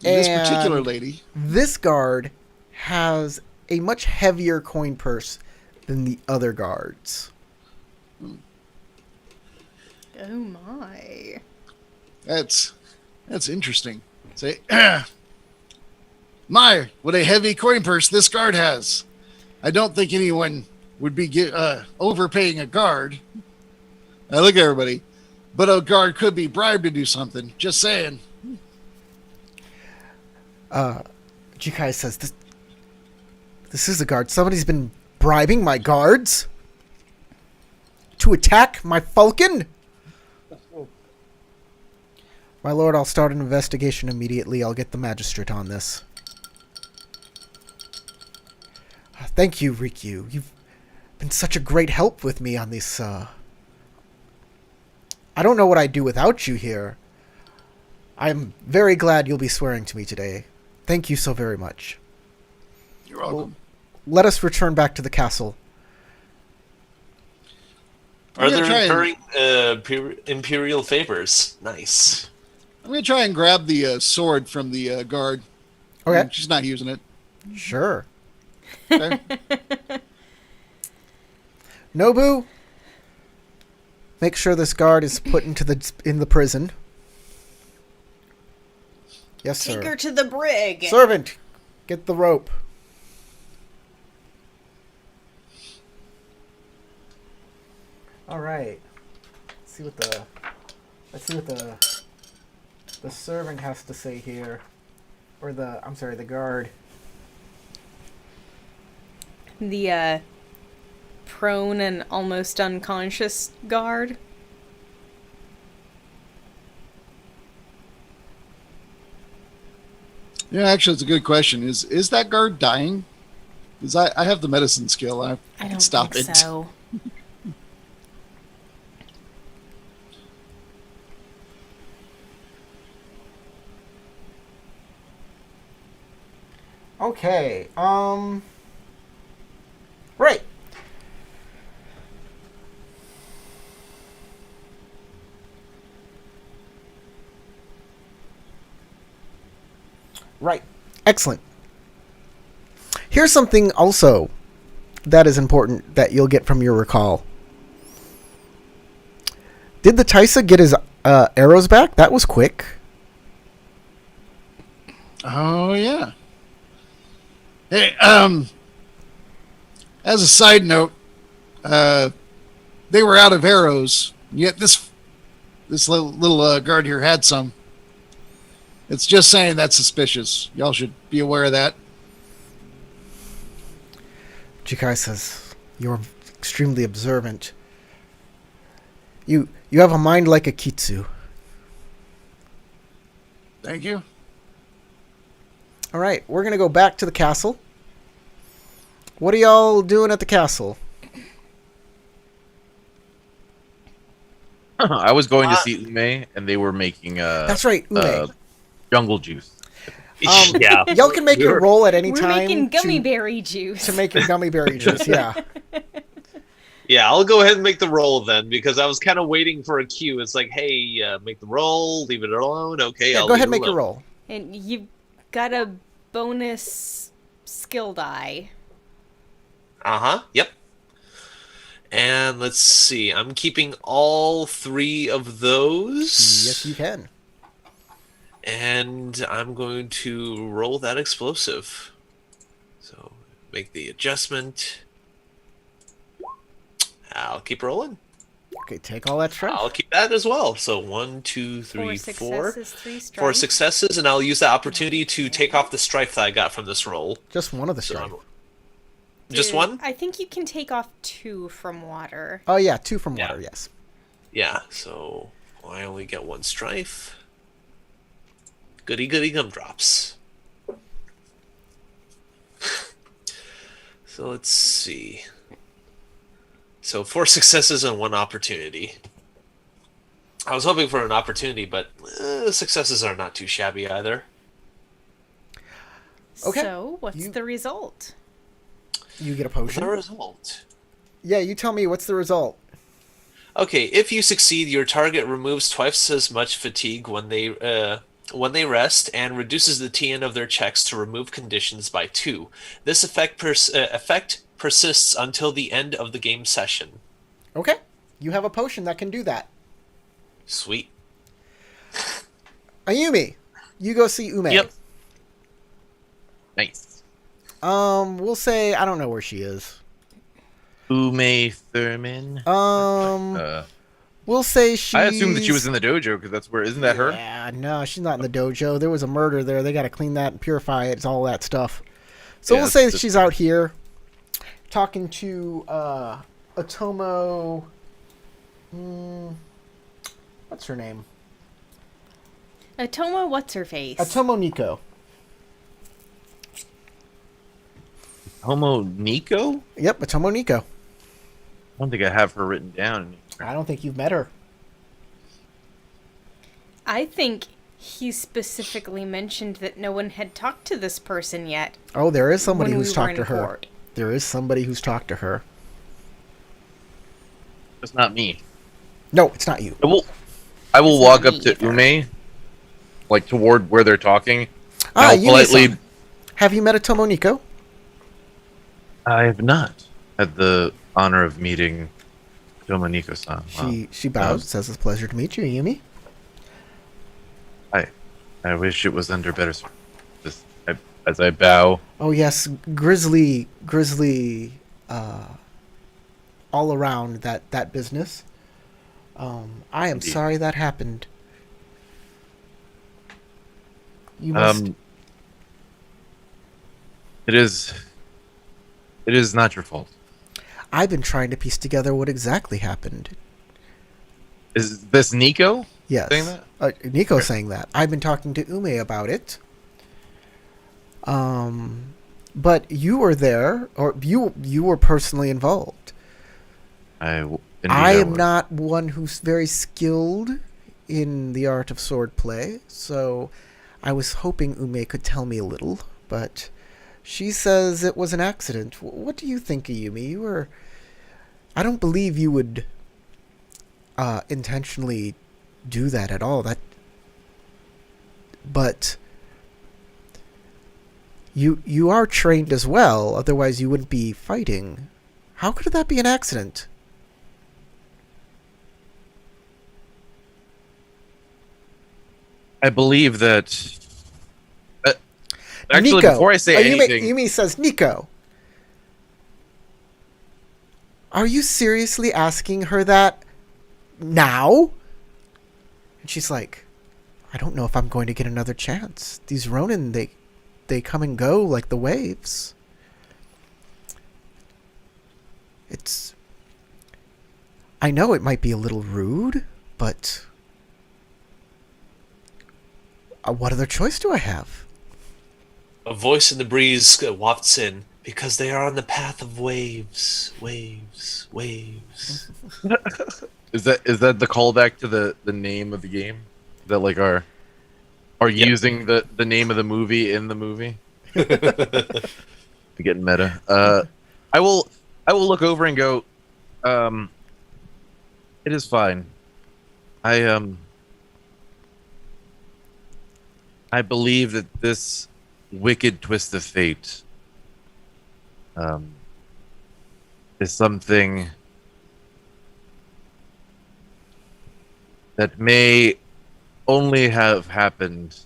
This And particular lady. this guard has a much heavier coin purse than the other guards. Oh my. That's interesting. Say, my, what a heavy coin purse this guard has. I don't think anyone would be overpaying a guard. Now look at everybody. But a guard could be bribed to do something. Just saying. Jikai says, this is a guard. Somebody's been bribing my guards to attack my falcon? My lord, I'll start an investigation immediately. I'll get the magistrate on this. Thank you, Rikyu. You've been such a great help with me on this, I don't know what I'd do without you here. I'm very glad you'll be swearing to me today. Thank you so very much. You're welcome. Let us return back to the castle. Are I'm there gonna try incurring imperial favors? Nice. I'm going to try and grab the sword from the guard. Okay. She's not using it. Sure. Okay. Nobu, make sure this guard is put in the prison. Yes, sir. Take her to the brig. Servant, get the rope. All let's see what the servant has to say here, or the guard. The prone and almost unconscious guard. Yeah, actually, it's a good question. Is that guard dying? Because I have the medicine skill. I I can don't stop think it. so. Okay. Right. Right. Excellent. Here's something also that is important that you'll get from your recall. Did the Taisa get his arrows back? That was quick. Oh yeah. Hey, as a side note, they were out of arrows. Yet this little guard here had some. It's just saying that's suspicious. Y'all should be aware of that. Jikai says, "You're extremely observant. You have a mind like a Kitsu." Thank you. All right, we're gonna go back to the castle. What are y'all doing at the castle? I was going to see Ume, and they were making That's right, Ume. jungle juice. Yeah. Y'all can make your roll at any We're time making gummy to, berry juice. to make your gummy berry juice. Yeah. Yeah, I'll go ahead and make the roll then, because I was kind of waiting for a cue. It's like, hey, make the roll, leave it alone. Okay, Yeah, I'll go ahead and leave make it your alone. roll. And you've got a bonus skill die. Yep. And let's see, I'm keeping all 3 of those. Yes, you can. And I'm going to roll that explosive. So make the adjustment. I'll keep rolling. Okay, take all that strength. I'll keep that as well. So 1, 2, 3, 4. Successes, 3 strength. 4 successes, and I'll use that opportunity to take off the strife that I got from this roll. Just one of the So strength. just Dude, one? I think you can take off 2 from water. Oh yeah, 2 from Yeah. water. Yes. Yeah, so I only get 1 strife. Goody goody gumdrops. So let's see. So 4 successes and 1 opportunity. I was hoping for an opportunity, but successes are not too shabby either. Okay. So, what's You- the result? You get a The potion. result. Yeah, you tell me what's the result. Okay, if you succeed, your target removes twice as much fatigue when they rest, and reduces the TN of their checks to remove conditions by 2. This effect persists until the end of the game session. Okay. You have a potion that can do that. Sweet. Ayumi, you go see Ume. Yep. Nice. We'll say I don't know where she is. Ume Thurman. We'll say she. I assumed that she was in the dojo because that's where. Isn't that her? Yeah, no, she's not in the dojo. There was a murder there. They got to clean that and purify it. It's all that stuff. So Yeah, we'll say that's- she's out here talking to Otomo. What's her name? Atoma, what's her face? Otomo Nico. Homo Nico? Yep, Otomo Nico. I don't think I have her written down. I don't think you've met her. I think he specifically mentioned that no one had talked to this person yet. Oh, there is somebody when who's we were talked to in her. court. There is somebody who's talked to her. It's not me. No, it's not you. I will It's walk not up me to either. Ume, like toward where they're talking. Ah, I'll Yumi-san. politely. Have you met Otomo Nico? I have not had the honor of meeting Dominico-san. Wow. She bows, says it's a pleasure to meet you, Yumi. I wish it was under better circumstances. As I bow. Oh yes, grizzly, all around that business. I am Indeed. sorry that happened. You must. It is. It is not your fault. I've been trying to piece together what exactly happened. Is this Nico Yes. saying that? Nico Okay. saying that. I've been talking to Ume about it. But you were there, or you were personally involved. Indeed I am was. not one who's very skilled in the art of swordplay, so I was hoping Ume could tell me a little, but she says it was an accident. What do you think, Ayumi? You were... I don't believe you would intentionally do that at all. But you are trained as well, otherwise you wouldn't be fighting. How could that be an accident? I believe that. Actually, Nico. before I say anything, Yumi says, Nico, are you seriously asking her that now? And she's like, I don't know if I'm going to get another chance. These Ronin, they come and go like the waves. I know it might be a little rude, but what other choice do I have? A voice in the breeze wafts in, because they are on the path of waves, waves, waves. is that the callback to the name of the game? That like are Yep. using the name of the movie in the movie? Getting meta. I will look over and go. It is fine. I believe that this wicked twist of fate is something that may only have happened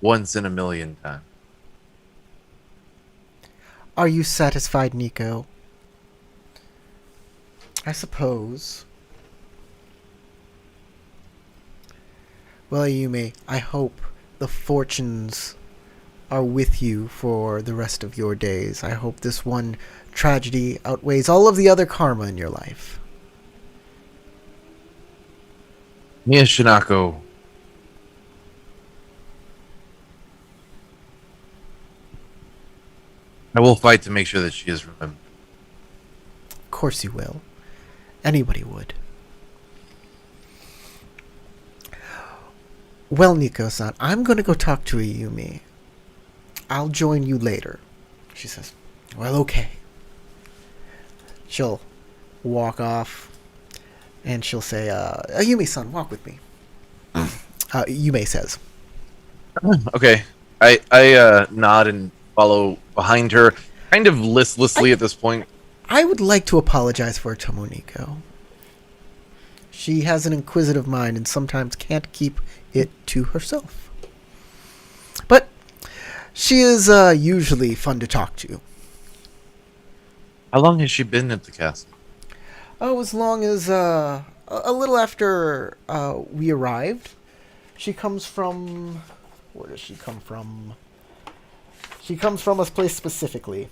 once in a million times. Are you satisfied, Nico? I suppose. Well, Ayumi, I hope the fortunes are with you for the rest of your days. I hope this one tragedy outweighs all of the other karma in your life. Mia Shinako. I will fight to make sure that she is remembered. Of course you will. Anybody would. Well, Nico-san, I'm going to go talk to Ayumi. I'll join you later. She says, well, okay. She'll walk off, and she'll say, Ayumi-san, walk with me. Yume says. Okay. I nod and follow behind her, kind of listlessly at this point. I would like to apologize for Tomoniko. She has an inquisitive mind and sometimes can't keep it to herself. But she is usually fun to talk to. How long has she been at the castle? Oh, as long as a little after we arrived. She comes from... Where does she come from? She comes from a place specifically.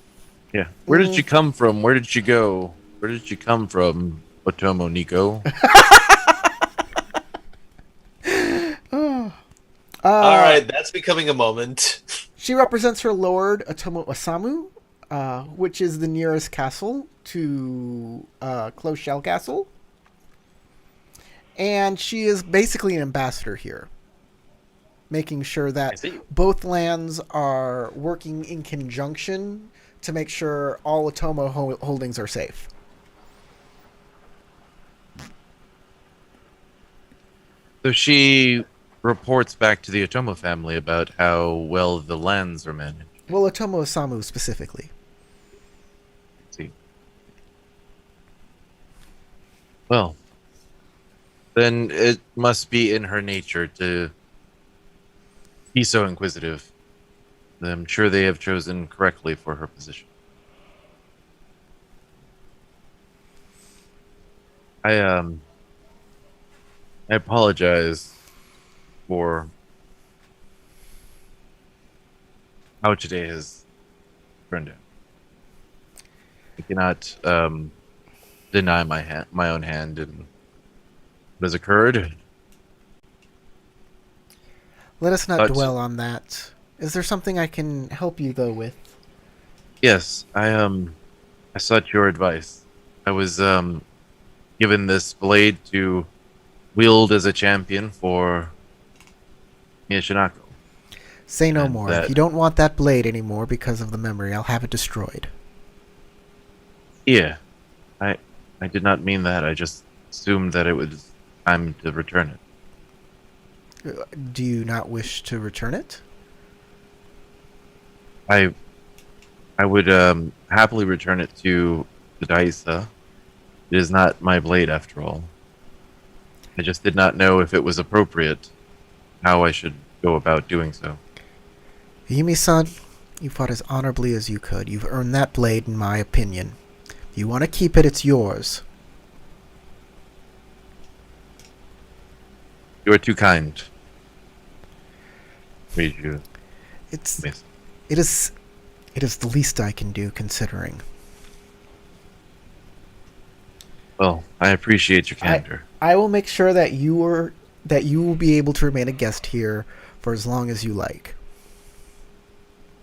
Yeah. Where did she come from? Where did she go? Where did she come from, Otomo Nico? All right, that's becoming a moment. She represents her lord, Otomo Osamu, which is the nearest castle to Close Shell Castle. And she is basically an ambassador here, making sure I that see. both lands are working in conjunction to make sure all Otomo holdings are safe. So she reports back to the Otomo family about how well the lands are managed. Well, Otomo Osamu specifically. See. Well, then it must be in her nature to be so inquisitive. I'm sure they have chosen correctly for her position. I apologize for how today has turned out. I cannot deny my own hand in what has occurred. Let us not But- dwell on that. Is there something I can help you though with? Yes, I sought your advice. I was given this blade to wield as a champion for Miyashinako. Say no And more. that- If you don't want that blade anymore because of the memory, I'll have it destroyed. Yeah, I did not mean that. I just assumed that it was time to return it. Do you not wish to return it? I would happily return it to the Daisa. It is not my blade after all. I just did not know if it was appropriate how I should go about doing so. Yumi-san, you fought as honorably as you could. You've earned that blade, in my opinion. If you want to keep it, it's yours. You are too kind. Riju. It's Yes. it is the least I can do, considering. Well, I appreciate your candor. I will make sure that you will be able to remain a guest here for as long as you like.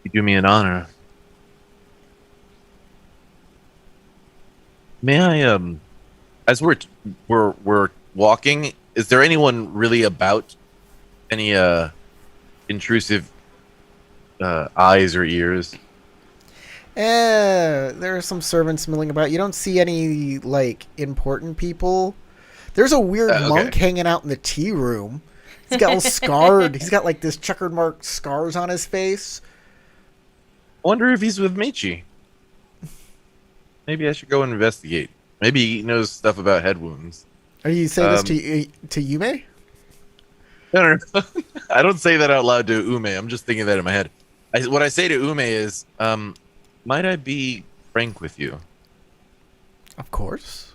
You do me an honor. May I as we're walking, is there anyone really about? Any intrusive eyes or ears? There are some servants milling about. You don't see any like important people. There's a weird Okay. monk hanging out in the tea room. He's got all scarred. He's got like this checkered mark scars on his face. I wonder if he's with Michi. Maybe I should go and investigate. Maybe he knows stuff about head wounds. Are you saying this to Yume? No. I don't say that out loud to Ume. I'm just thinking that in my head. What I say to Ume is, might I be frank with you? Of course.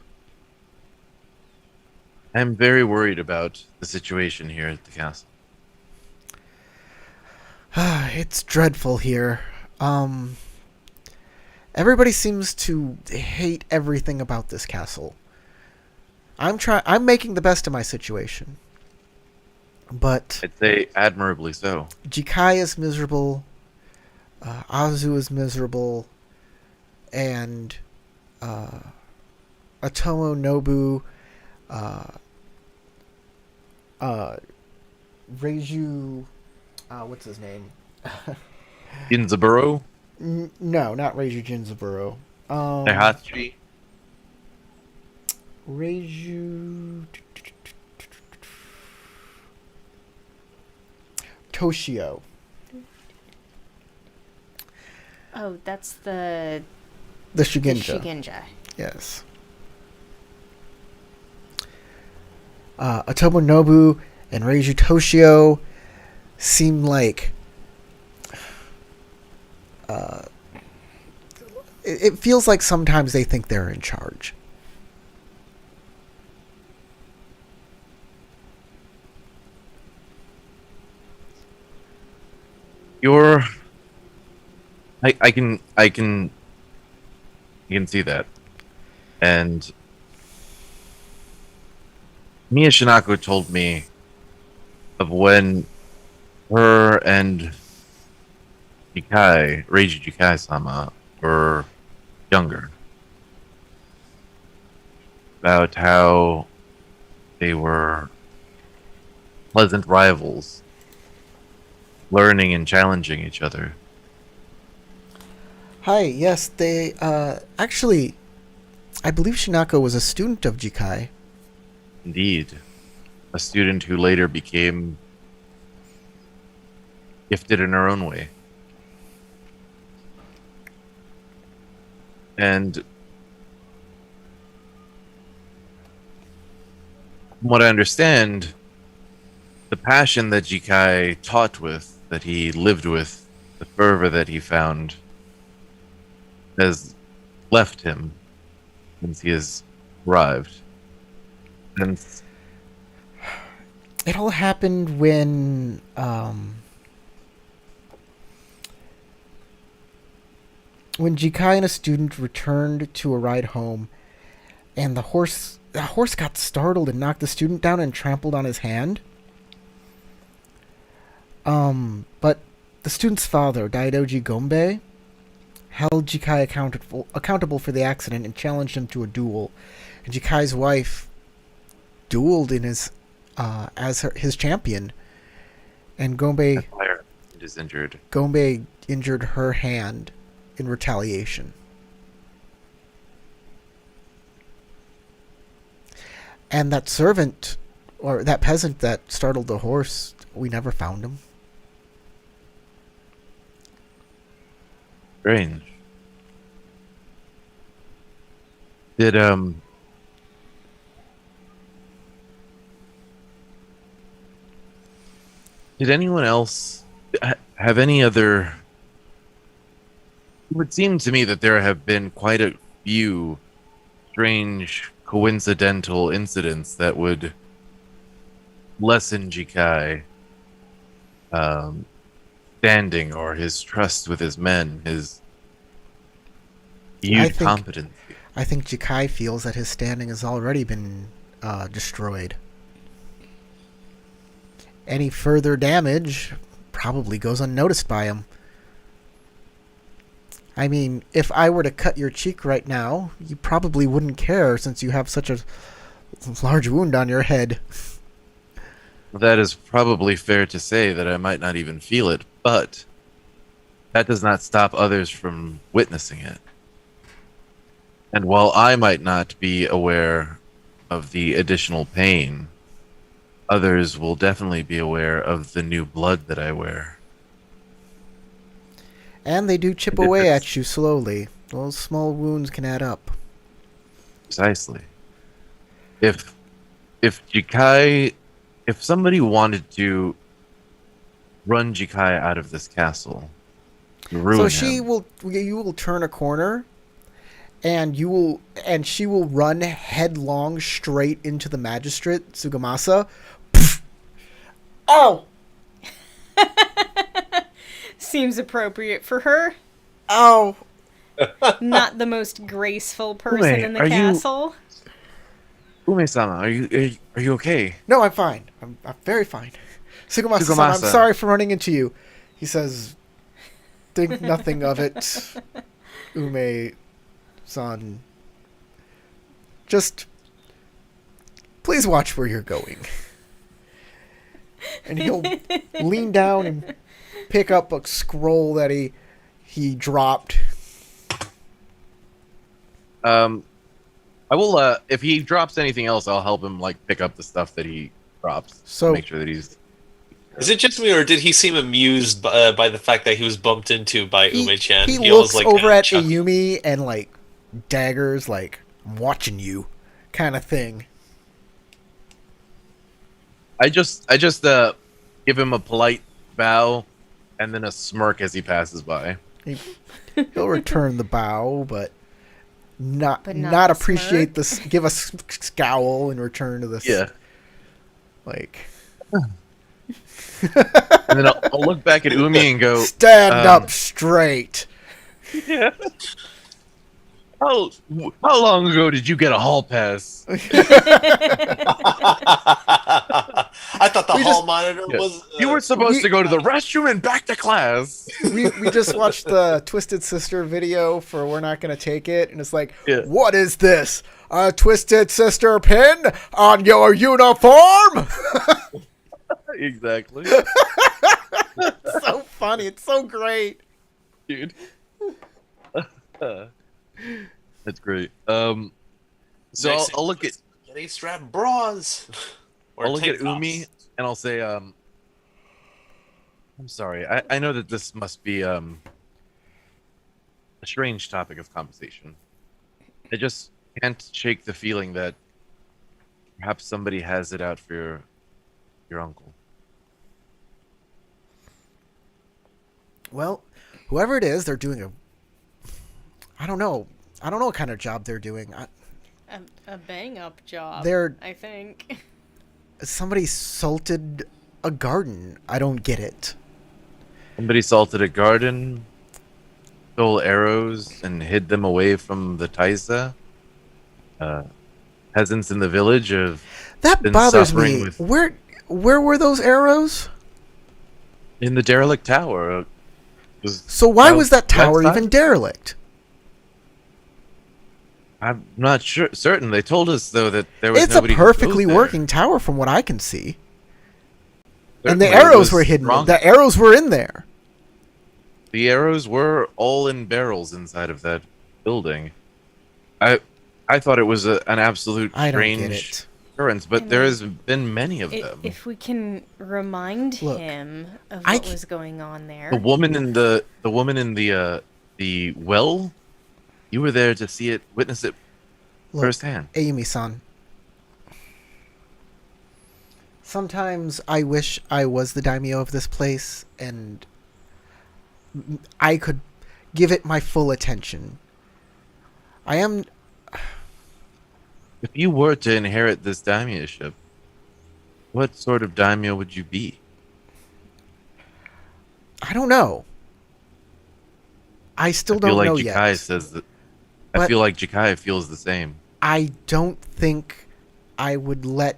I'm very worried about the situation here at the castle. It's dreadful here. Everybody seems to hate everything about this castle. I'm making the best of my situation. But I'd say admirably so. Jikai is miserable. Azu is miserable. And Atomo Nobu, Reiju, what's his name? Inzaburo, No, not Reiju Jinzaburo. Daihatsu, Reiju Toshio. Oh, that's the The Shugenja. Shigenja. Yes. Atomo Nobu and Reiju Toshio seem like it feels like sometimes they think they're in charge. You're. I can see that, and Mia Shinako told me of when her and Reiji Jikai-sama were younger, about how they were pleasant rivals, learning and challenging each other. Hi, yes, they actually I believe Shinako was a student of Jikai. Indeed, a student who later became gifted in her own way. And from what I understand, the passion that Jikai taught with, that he lived with, the fervor that he found, has left him since he has arrived. And It all happened when Jikai and a student returned to a ride home, and the horse got startled and knocked the student down and trampled on his hand. But the student's father, Daidoji Gombe, held Jikai accountable for the accident and challenged him to a duel. And Jikai's wife dueled in his champion, and Fire is injured. Gombe injured her hand in retaliation. And that servant, or that peasant that startled the horse, we never found him. Strange. Did anyone else have any other? It would seem to me that there have been quite a few strange coincidental incidents that would lessen Jikai standing or his trust with his men, his huge competency. I think Jikai feels that his standing has already been destroyed. Any further damage probably goes unnoticed by him. I mean, if I were to cut your cheek right now, you probably wouldn't care since you have such a large wound on your head. That is probably fair to say that I might not even feel it, but that does not stop others from witnessing it. And while I might not be aware of the additional pain, others will definitely be aware of the new blood that I wear. And they do chip away at you slowly. Those small wounds can add up. Precisely. If Jikai, if somebody wanted to run Jikai out of this castle, ruin him, you will turn a corner, and she will run headlong straight into the magistrate Sugamasa. Oh! Seems appropriate for her. Oh! Not the most graceful person in the castle. Ume-sama, are you okay? No, I'm fine. I'm very fine. Sugamasa-san, I'm sorry for running into you. He says, think nothing of it. Ume-san, just please watch where you're going. And he'll lean down and pick up a scroll that he dropped. I will. If he drops anything else, I'll help him pick up the stuff that he drops. So make sure that he's. Is it just me, or did he seem amused by the fact that he was bumped into by Ume-chan? He looks over at Ayumi and daggers, I'm watching you, kind of thing. I just give him a polite bow, and then a smirk as he passes by. He'll return the bow, but not appreciate this. Give a scowl in return to this. Yeah. And then I'll look back at Umi and go, stand up straight. Yeah. How long ago did you get a hall pass? I thought the hall monitor was. You were supposed to go to the restroom and back to class. We just watched the Twisted Sister video for We're Not Gonna Take It, and it's what is this? A Twisted Sister pin on your uniform? Exactly. It's so funny. It's so great. Dude. That's great. So I'll look at A-strap bras. I'll look at Umi and I'll say, I'm sorry. I know that this must be a strange topic of conversation. I just can't shake the feeling that perhaps somebody has it out for your uncle. Well, whoever it is, they're doing I don't know what kind of job they're doing. A bang-up job, They're I think. Somebody salted a garden. I don't get it. Somebody salted a garden, stole arrows, and hid them away from the Taisa. Peasants in the village have That been bothers suffering me. with Where were those arrows? in the derelict tower. So why was that tower outside? even derelict? I'm not certain. They told us though that there was It's a nobody who goes perfectly there. working tower from what I can see. And Certainly, the it arrows was were hidden. strong. The arrows were in there. The arrows were all in barrels inside of that building. I thought it was an absolute I don't get strange it. occurrence, but there has been many of them. If we can remind Look, him of I what c- was going on there. The woman in the well, you were there to see it, witness it Look, firsthand. Ayumi-san. Sometimes I wish I was the daimyo of this place and I could give it my full attention. I am... If you were to inherit this daimyoship, what sort of daimyo would you be? I don't know. I still I feel don't like know Jikai yet. says that. But- I feel like Jikai feels the same. I don't think I would let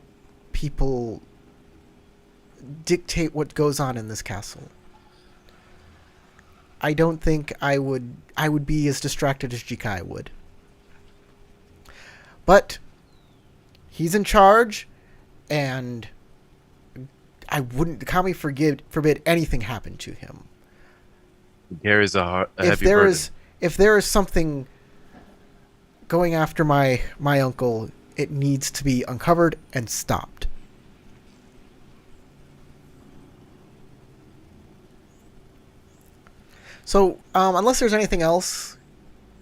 people dictate what goes on in this castle. I don't think I would be as distracted as Jikai would. But he's in charge, and I wouldn't Kami forbid anything happen to him. He carries a If heavy there burden. if there is something going after my uncle, it needs to be uncovered and stopped. So, unless there's anything else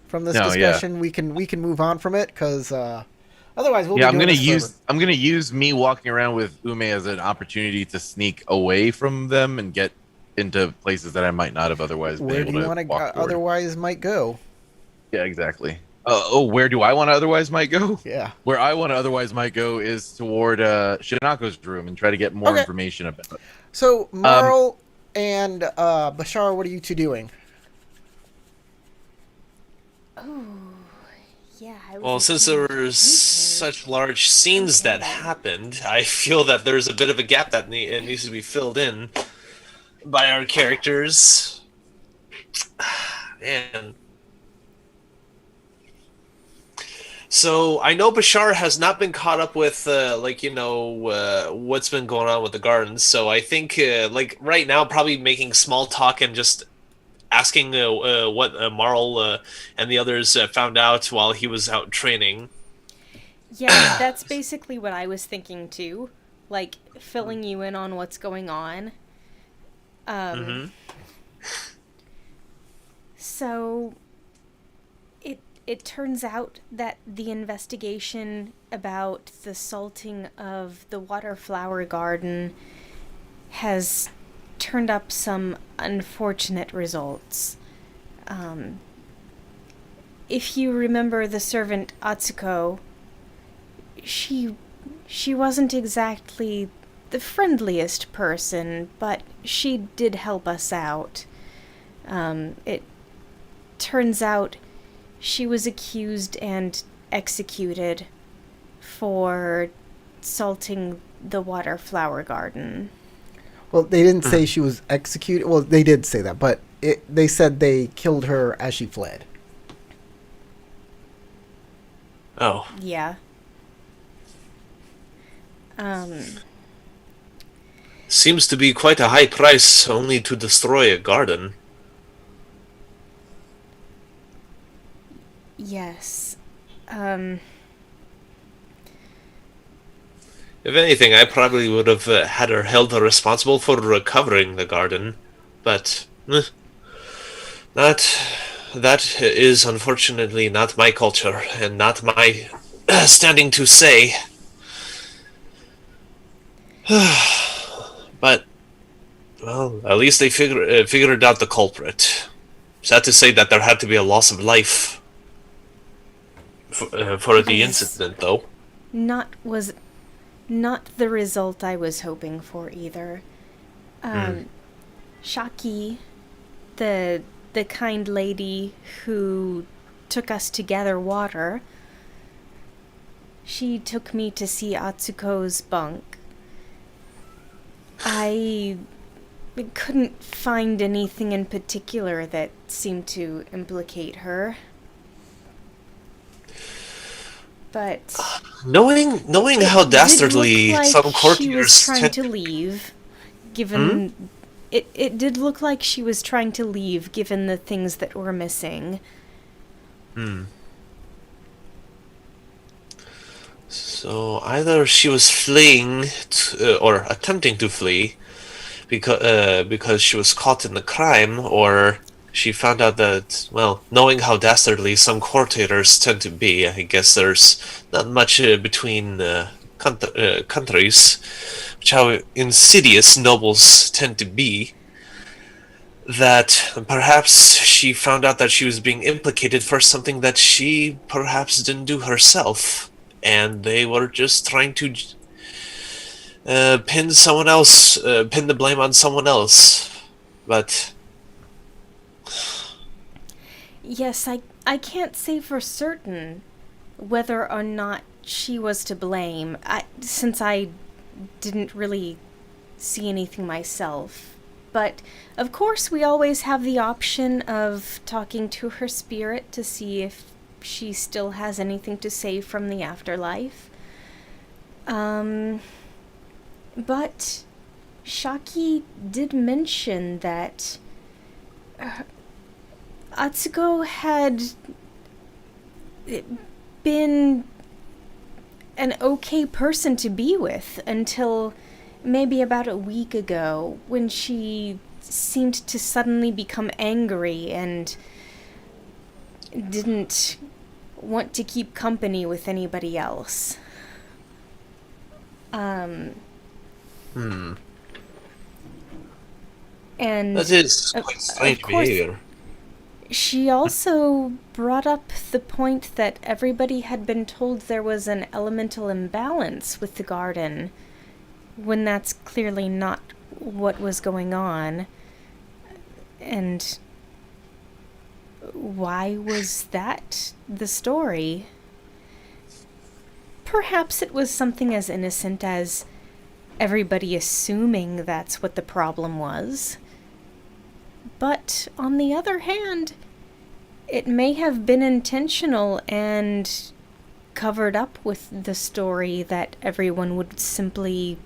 from this No, yeah. discussion, we can move on from it because otherwise we'll Yeah, be doing this forever. I'm gonna use me walking around with Ume as an opportunity to sneak away from them and get into places that I might not have otherwise been Where able do you to want to walk toward. otherwise might go? Yeah, exactly. Where do I want to otherwise might go? Yeah. Where I want to otherwise might go is toward Shinako's room and try to get more Okay. information about it. So, Marl and Bashar, what are you two doing? Oh, yeah. Well, since there were such large scenes that happened, I feel that there's a bit of a gap that needs to be filled in by our characters. Man. So I know Bashar has not been caught up with, what's been going on with the gardens. So I think, right now, probably making small talk and just asking what Marl and the others found out while he was out training. Yeah, that's basically what I was thinking too. Like, filling you in on what's going on. So, it turns out that the investigation about the salting of the waterflower garden has turned up some unfortunate results. If you remember the servant Atsuko, she wasn't exactly the friendliest person, but she did help us out. It turns out she was accused and executed for salting the waterflower garden. Well, they didn't say she was executed. Well, they did say that, but they said they killed her as she fled. Oh. Yeah. Seems to be quite a high price only to destroy a garden. Yes. If anything, I probably would have had her held responsible for recovering the garden. But that is unfortunately not my culture and not my standing to say. But, well, at least they figured out the culprit. Sad to say that there had to be a loss of life for the Yes. incident, though. Not was not the result I was hoping for either. Shaki, the kind lady who took us to gather water, she took me to see Atsuko's bunk. I couldn't find anything in particular that seemed to implicate her. But knowing how dastardly some she was courtiers trying tend to leave, given it did look like she was trying to leave, given the things that were missing. So either she was fleeing or attempting to flee because she was caught in the crime, or she found out that, well, knowing how dastardly some courtiers tend to be, I guess there's not much between countries, which how insidious nobles tend to be, that perhaps she found out that she was being implicated for something that she perhaps didn't do herself, and they were just trying to pin the blame on someone else. But Yes, I can't say for certain whether or not she was to blame, since I didn't really see anything myself. But, of course, we always have the option of talking to her spirit to see if she still has anything to say from the afterlife. But Shaki did mention that Atsuko had been an okay person to be with until maybe about a week ago, when she seemed to suddenly become angry and didn't want to keep company with anybody else. And that is quite strange behavior. She also brought up the point that everybody had been told there was an elemental imbalance with the garden, when that's clearly not what was going on. And why was that the story? Perhaps it was something as innocent as everybody assuming that's what the problem was. But on the other hand, it may have been intentional and covered up with the story that everyone would simply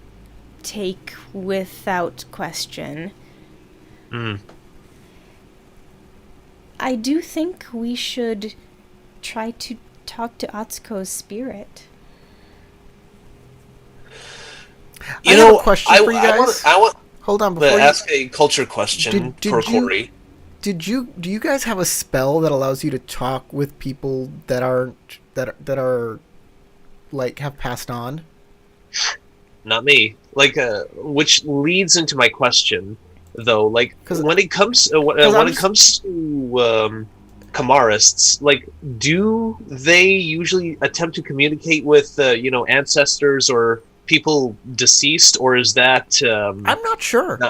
take without question. I do think we should try to talk to Atsuko's spirit. I have a question for you guys. I want Hold on, to before you ask a culture question for Corey. do you guys have a spell that allows you to talk with people that are like have passed on? Not me. Like, which leads into my question, though. Like, when it comes to Kamarists, like, do they usually attempt to communicate with ancestors or people deceased, or is that I'm not sure.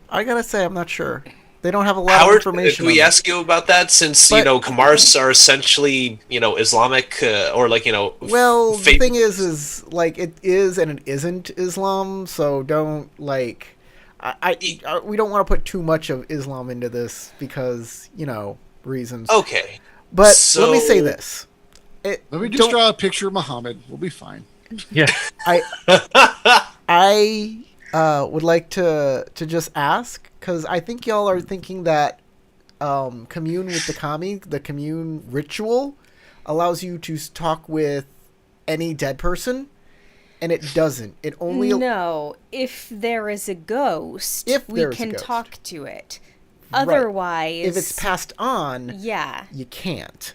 I gotta say, I'm not sure. They don't have a lot Howard, of information. Can we ask you about that, since Kamarists are essentially Islamic or Well, the thing is like it is and it isn't Islam, so don't like. We don't want to put too much of Islam into this because reasons. Okay, but let me say this. Let me just draw a picture of Muhammad. We'll be fine. Yeah. I would like to just ask, because I think y'all are thinking that commune with the kami, the commune ritual, allows you to talk with any dead person, and it doesn't. It only if there is a ghost, we can talk to it. Right. Otherwise, if it's passed on, yeah, you can't.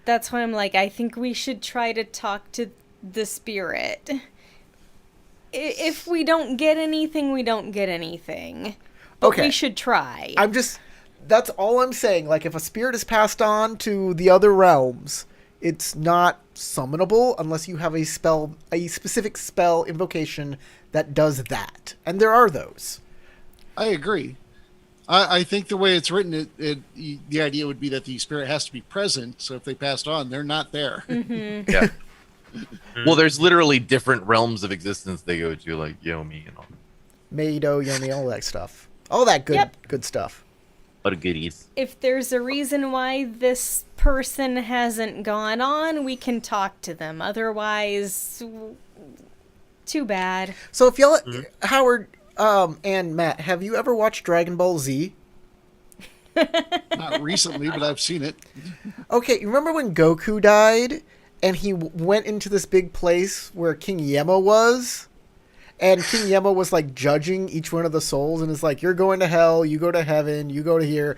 That's why I'm like, I think we should try to talk to the spirit. If we don't get anything, we don't get anything. But okay, we should try. That's all I'm saying. Like, if a spirit is passed on to the other realms, it's not summonable unless you have a specific spell invocation that does that. And there are those. I agree. I think the way it's written, the idea would be that the spirit has to be present. So if they passed on, they're not there. Yeah. Well, there's literally different realms of existence they go to, like Yomi and all. Meido, Yomi, all that stuff. All that good stuff. What a goodies. If there's a reason why this person hasn't gone on, we can talk to them. Otherwise, too bad. So if y'all, Howard and Matt, have you ever watched Dragon Ball Z? Not recently, but I've seen it. Okay, you remember when Goku died and he went into this big place where King Yemma was? And King Yemma was like judging each one of the souls and is like, you're going to hell, you go to heaven, you go to here.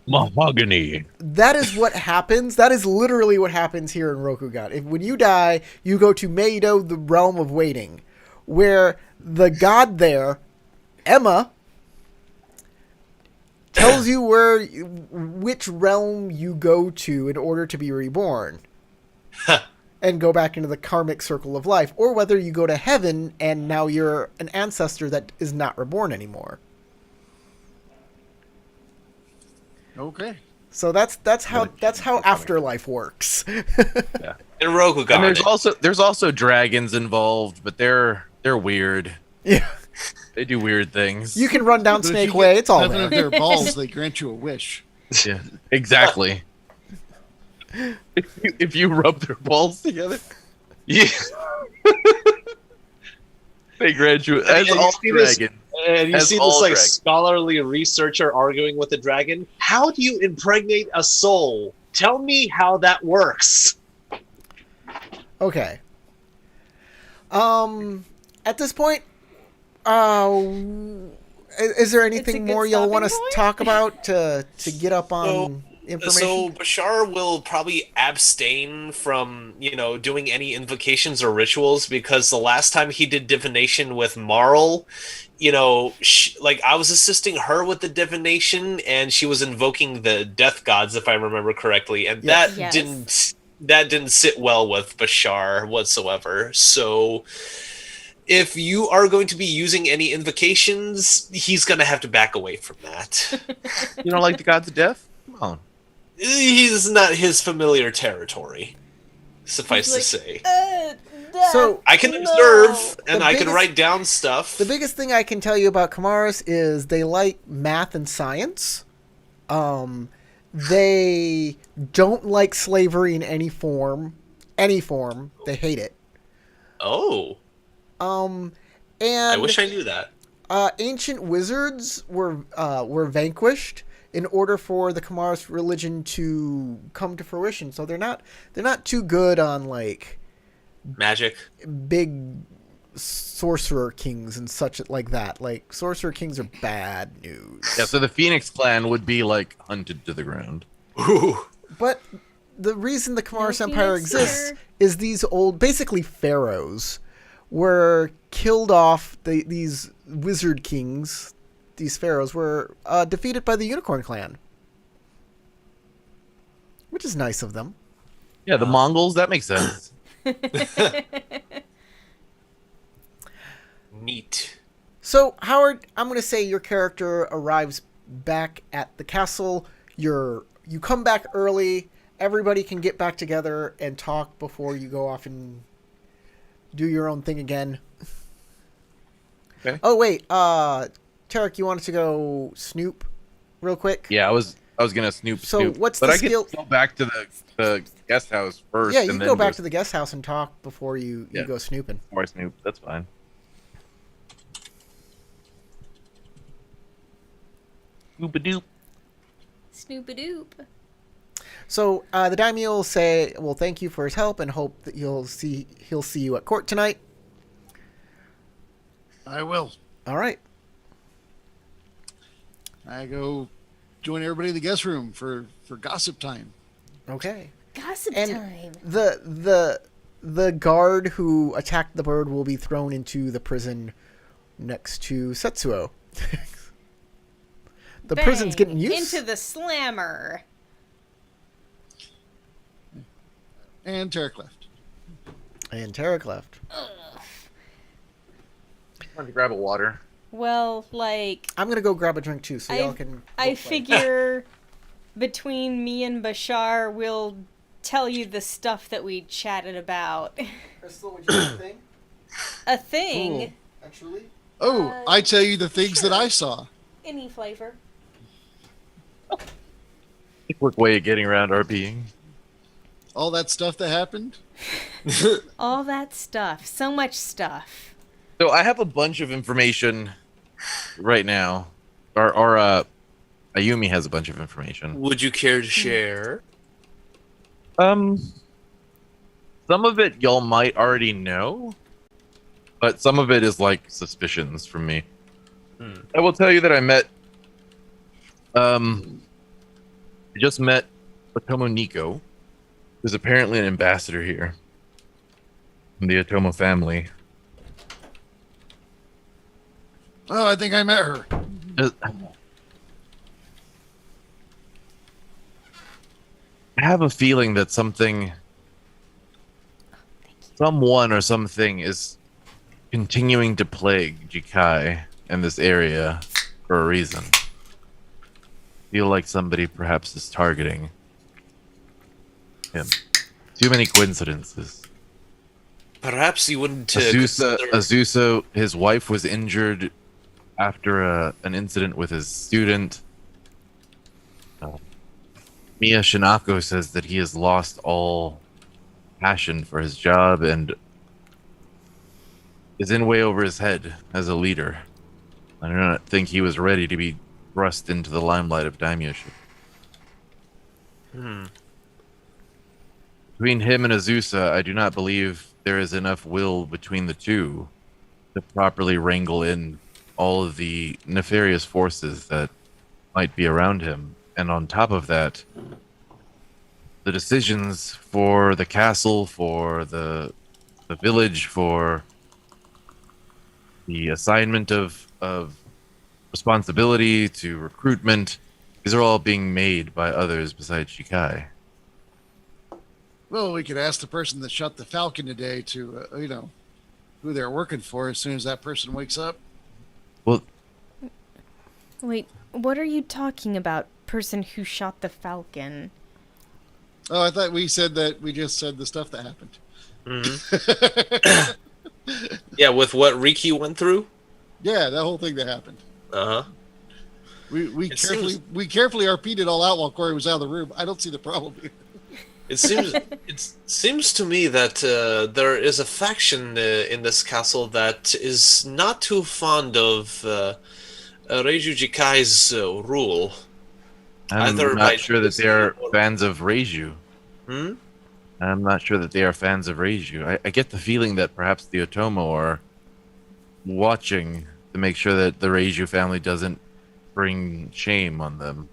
Mahogany. That is what happens. That is literally what happens here in Rokugan. When you die, you go to Meido, the realm of waiting, where the god there, Emma, tells you which realm you go to in order to be reborn. And go back into the karmic circle of life, or whether you go to heaven and now you're an ancestor that is not reborn anymore. Okay. So that's how afterlife works. Yeah. In Rokugan, And there's also dragons involved, but they're weird. Yeah, They do weird things. you can run down But if Snake you Way. get It's all 7 there. of their balls, they grant you a wish. Yeah, exactly. if you rub their balls together, yeah. they grant you as you all see this- dragon. And you As see this all like dragons. scholarly researcher arguing with a dragon. How do you impregnate a soul? Tell me how that works. Okay. At this point, is there anything good more y'all want to stopping point. talk about to get up on information? So Bashar will probably abstain from, doing any invocations or rituals because the last time he did divination with Marl, I was assisting her with the divination and she was invoking the death gods, if I remember correctly, and Yes. that didn't sit well with Bashar whatsoever. So if you are going to be using any invocations, he's going to have to back away from that. You don't like the gods of death? Come on. He's not his familiar territory, suffice to say. So I can observe and The I can biggest- write down stuff. the biggest thing I can tell you about Kamaris is they like math and science. They don't like slavery in any form. Any form. They hate it. Oh, And I wish I knew that. ancient wizards were vanquished in order for the Kamaris religion to come to fruition. So they're not too good on like Magic. big sorcerer kings and such like that. Like sorcerer kings are bad news. Yeah, so the Phoenix clan would be like hunted to the ground. Ooh. But the reason the Kamaris No Empire Phoenix exists here. is these old, basically pharaohs, were killed off. These wizard kings, these pharaohs, were defeated by the Unicorn Clan, which is nice of them. Yeah, the Mongols, that makes sense. Neat. So, Howard, I'm going to say your character arrives back at the castle. You come back early. Everybody can get back together and talk before you go off and do your own thing again. Okay. Oh, wait. Tarek, you wanted to go snoop real quick? Yeah, I was gonna snoop. So snoop, what's but the I skill- could go back to the guest house first. Yeah, you and can then go back to the guest house and talk before you Yeah. go snooping. before I snoop. That's fine. Snoop-a-doop. Snoopadoop. So the daimyo will say, "Well, thank you for his help, and hope that he'll see you at court tonight." I will. All right. I go join everybody in the guest room for gossip time. Okay. Gossip And time. the guard who attacked the bird will be thrown into the prison next to Setsuo. The prison's getting used. Into the slammer. And Tarek left. And Tarek left. Want to grab a water? Well, like, I'm gonna go grab a drink too, so y'all can. I figure between me and Bashar, we'll tell you the stuff that we chatted about. Crystal, would you like a thing? A thing? Cool. Actually. Oh, I tell you the things that I saw. Any flavor. A quick way of getting around RPing. All that stuff that happened. All that stuff. So much stuff. So I have a bunch of information right now. Or Ayumi has a bunch of information. Would you care to share? Some of it y'all might already know, but some of it is like suspicions from me. I will tell you that I just met Otomo Nico, who's apparently an ambassador here from the Otomo family. Oh, I think I met her. I have a feeling that someone or something is continuing to plague Jikai in this area for a reason. Feel like somebody perhaps is targeting him. Too many coincidences. Perhaps you wouldn't Azusa, his wife was injured after an incident with his student. Mia Shinako says that he has lost all passion for his job and is in way over his head as a leader. I do not think he was ready to be thrust into the limelight of daimyoship. Between him and Azusa, I do not believe there is enough will between the two to properly wrangle in all of the nefarious forces that might be around him. And on top of that, the decisions for the castle, for the village, for the assignment of responsibility to recruitment, these are all being made by others besides Shikai. Well, we could ask the person that shot the Falcon today to, who they're working for as soon as that person wakes up. Well, Wait, what are you talking about, person who shot the Falcon? Oh, I thought we said that we just said the stuff that happened. Yeah, with what Riki went through? Yeah, that whole thing that happened. Uh-huh. We carefully RP'd it all out while Corey was out of the room. I don't see the problem here. It seems to me that there is a faction in this castle that is not too fond of Reiju Jikai's rule. I'm not sure that they're fans of Reiju. Hmm? I'm not sure that they are fans of Reiju. I get the feeling that perhaps the Otomo are watching to make sure that the Reiju family doesn't bring shame on them.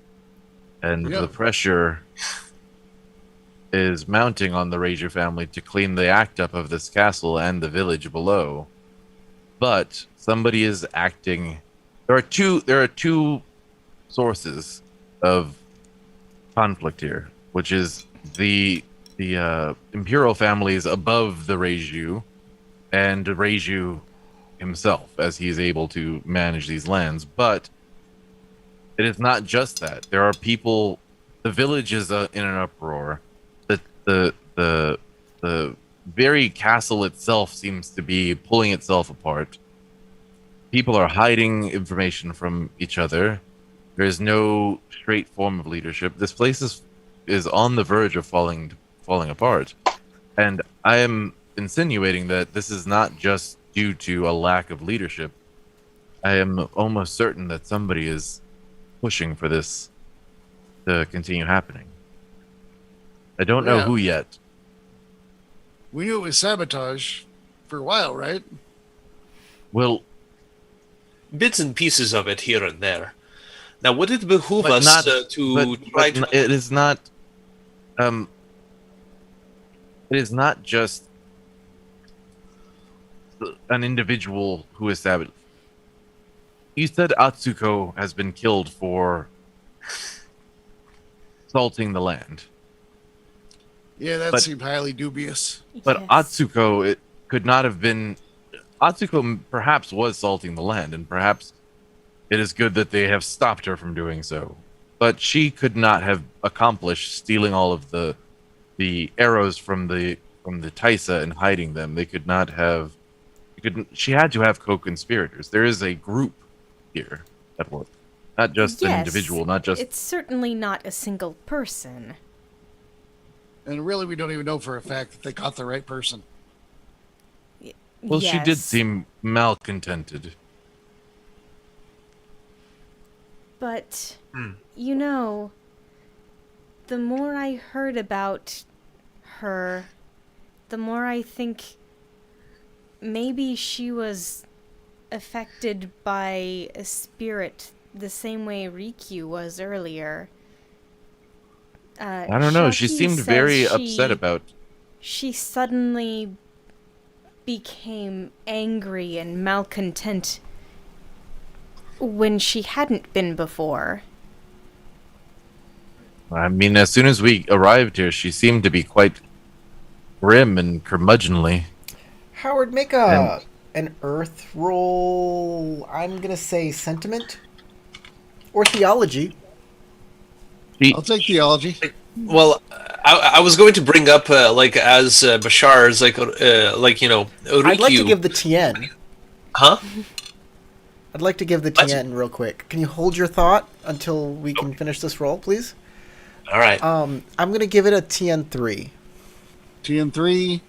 And the pressure is mounting on the Reiju family to clean the act up of this castle and the village below. But somebody is acting. There are two sources of conflict here, which is the imperial families above the Reiju and Reiju himself, as he is able to manage these lands. But it is not just that. There are people. The village is in an uproar. The very castle itself seems to be pulling itself apart. People are hiding information from each other. There is no straight form of leadership. This place is on the verge of falling apart. And I am insinuating that this is not just due to a lack of leadership. I am almost certain that somebody is pushing for this to continue happening. I don't know who yet. We knew it was sabotage for a while, right? Well, Bits and pieces of it here and there. Now, would it behoove but us not, to try to... It is not. It is not just an individual who is sabotaged. You said Atsuko has been killed for salting the land. Yeah, that But- seemed highly dubious. But Yes. Atsuko, it could not have been. Atsuko perhaps was salting the land, and perhaps it is good that they have stopped her from doing so. But she could not have accomplished stealing all of the arrows from the Taisa and hiding them. They could not have. She had to have co-conspirators. There is a group here at work, not just an Yes, individual, not just. It's certainly not a single person. And really, we don't even know for a fact that they caught the right person. Well, she did Yes, seem malcontented. But, you know, the more I heard about her, the more I think maybe she was affected by a spirit the same way Rikyu was earlier. I don't know. She Shaki seemed says very she- upset about. She suddenly became angry and malcontent when she hadn't been before. I mean, as soon as we arrived here, she seemed to be quite grim and curmudgeonly. Howard, make an Earth roll. I'm gonna say sentiment or theology. I'll take theology. Well, I was going to bring up like as Bashar's like Rikyu. I'd like to give the Tien. Huh? I'd like to give the What? Tien real quick. Can you hold your thought until we can finish this roll, please? All right. I'm gonna give it a Tien 3. TN3,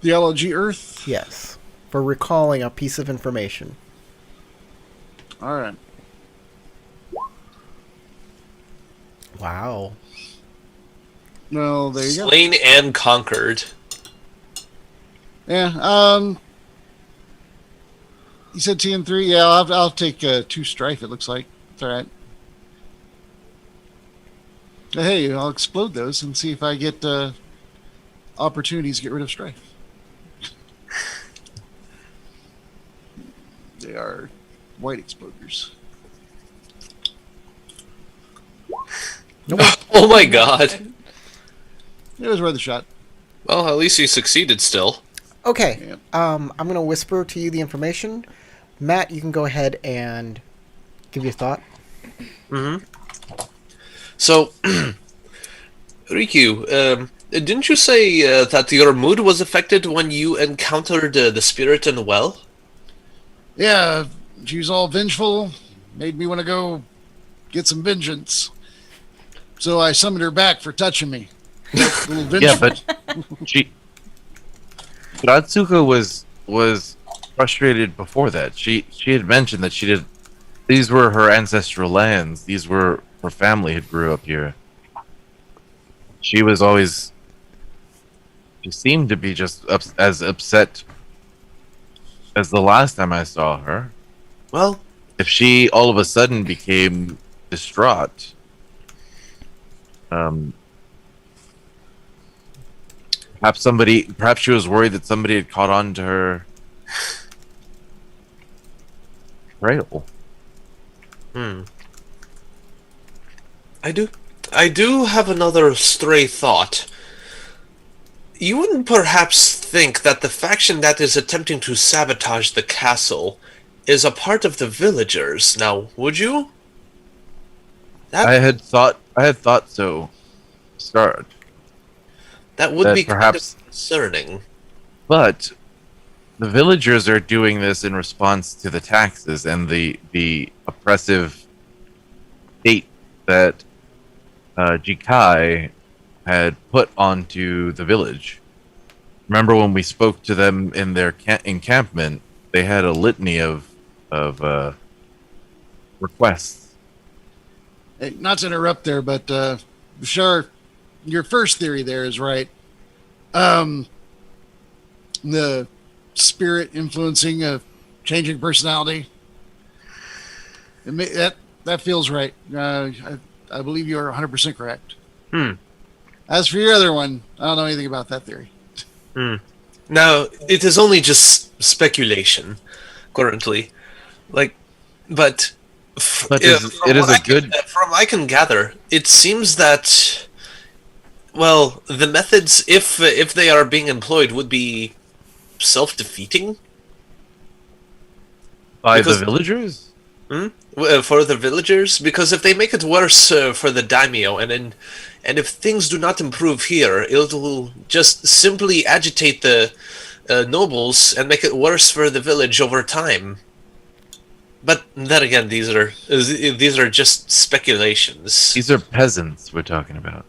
theology Earth. Yes, for recalling a piece of information. All right. Wow. Well, there you go. Slain and conquered. Yeah. You said TN3. Yeah, I'll take 2 strife. It looks like it's all right. Hey, I'll explode those and see if I get opportunities to get rid of strife. They are white exploders. Oh my god. It was worth a shot. Well, at least you succeeded still. Okay. Yep. I'm gonna whisper to you the information. Matt, you can go ahead and give your thought. So, Rikyu, didn't you say that your mood was affected when you encountered the spirit in the well? Yeah, she was all vengeful. Made me want to go get some vengeance. So I summoned her back for touching me. Little Yeah, vengeful. but Atsuko was frustrated before that. She had mentioned that these were her ancestral lands. These were her family had grew up here. She was always. She seemed to be just as upset as the last time I saw her. Well, If she all of a sudden became distraught, perhaps she was worried that somebody had caught on to her trail. I do have another stray thought. You wouldn't perhaps think that the faction that is attempting to sabotage the castle is a part of the villagers, now, would you? I had thought so. Start, That would that be perhaps- kind of concerning. but the villagers are doing this in response to the taxes and the oppressive state that Jikai had put onto the village. Remember when we spoke to them in their encampment? They had a litany of requests. Hey, not to interrupt there, but Bashar, your first theory there is right. The spirit influencing a changing personality. That feels right. I believe you are 100% correct. As for your other one, I don't know anything about that theory. Now, it is only just speculation, currently. But But it is a good. From I can gather, it seems that Well, the methods, if they are being employed, would be self-defeating. By Because- the villagers? For the villagers, because if they make it worse for the daimyo, and if things do not improve here, it will just simply agitate the nobles and make it worse for the village over time. But then again, these are just speculations. These are peasants we're talking about.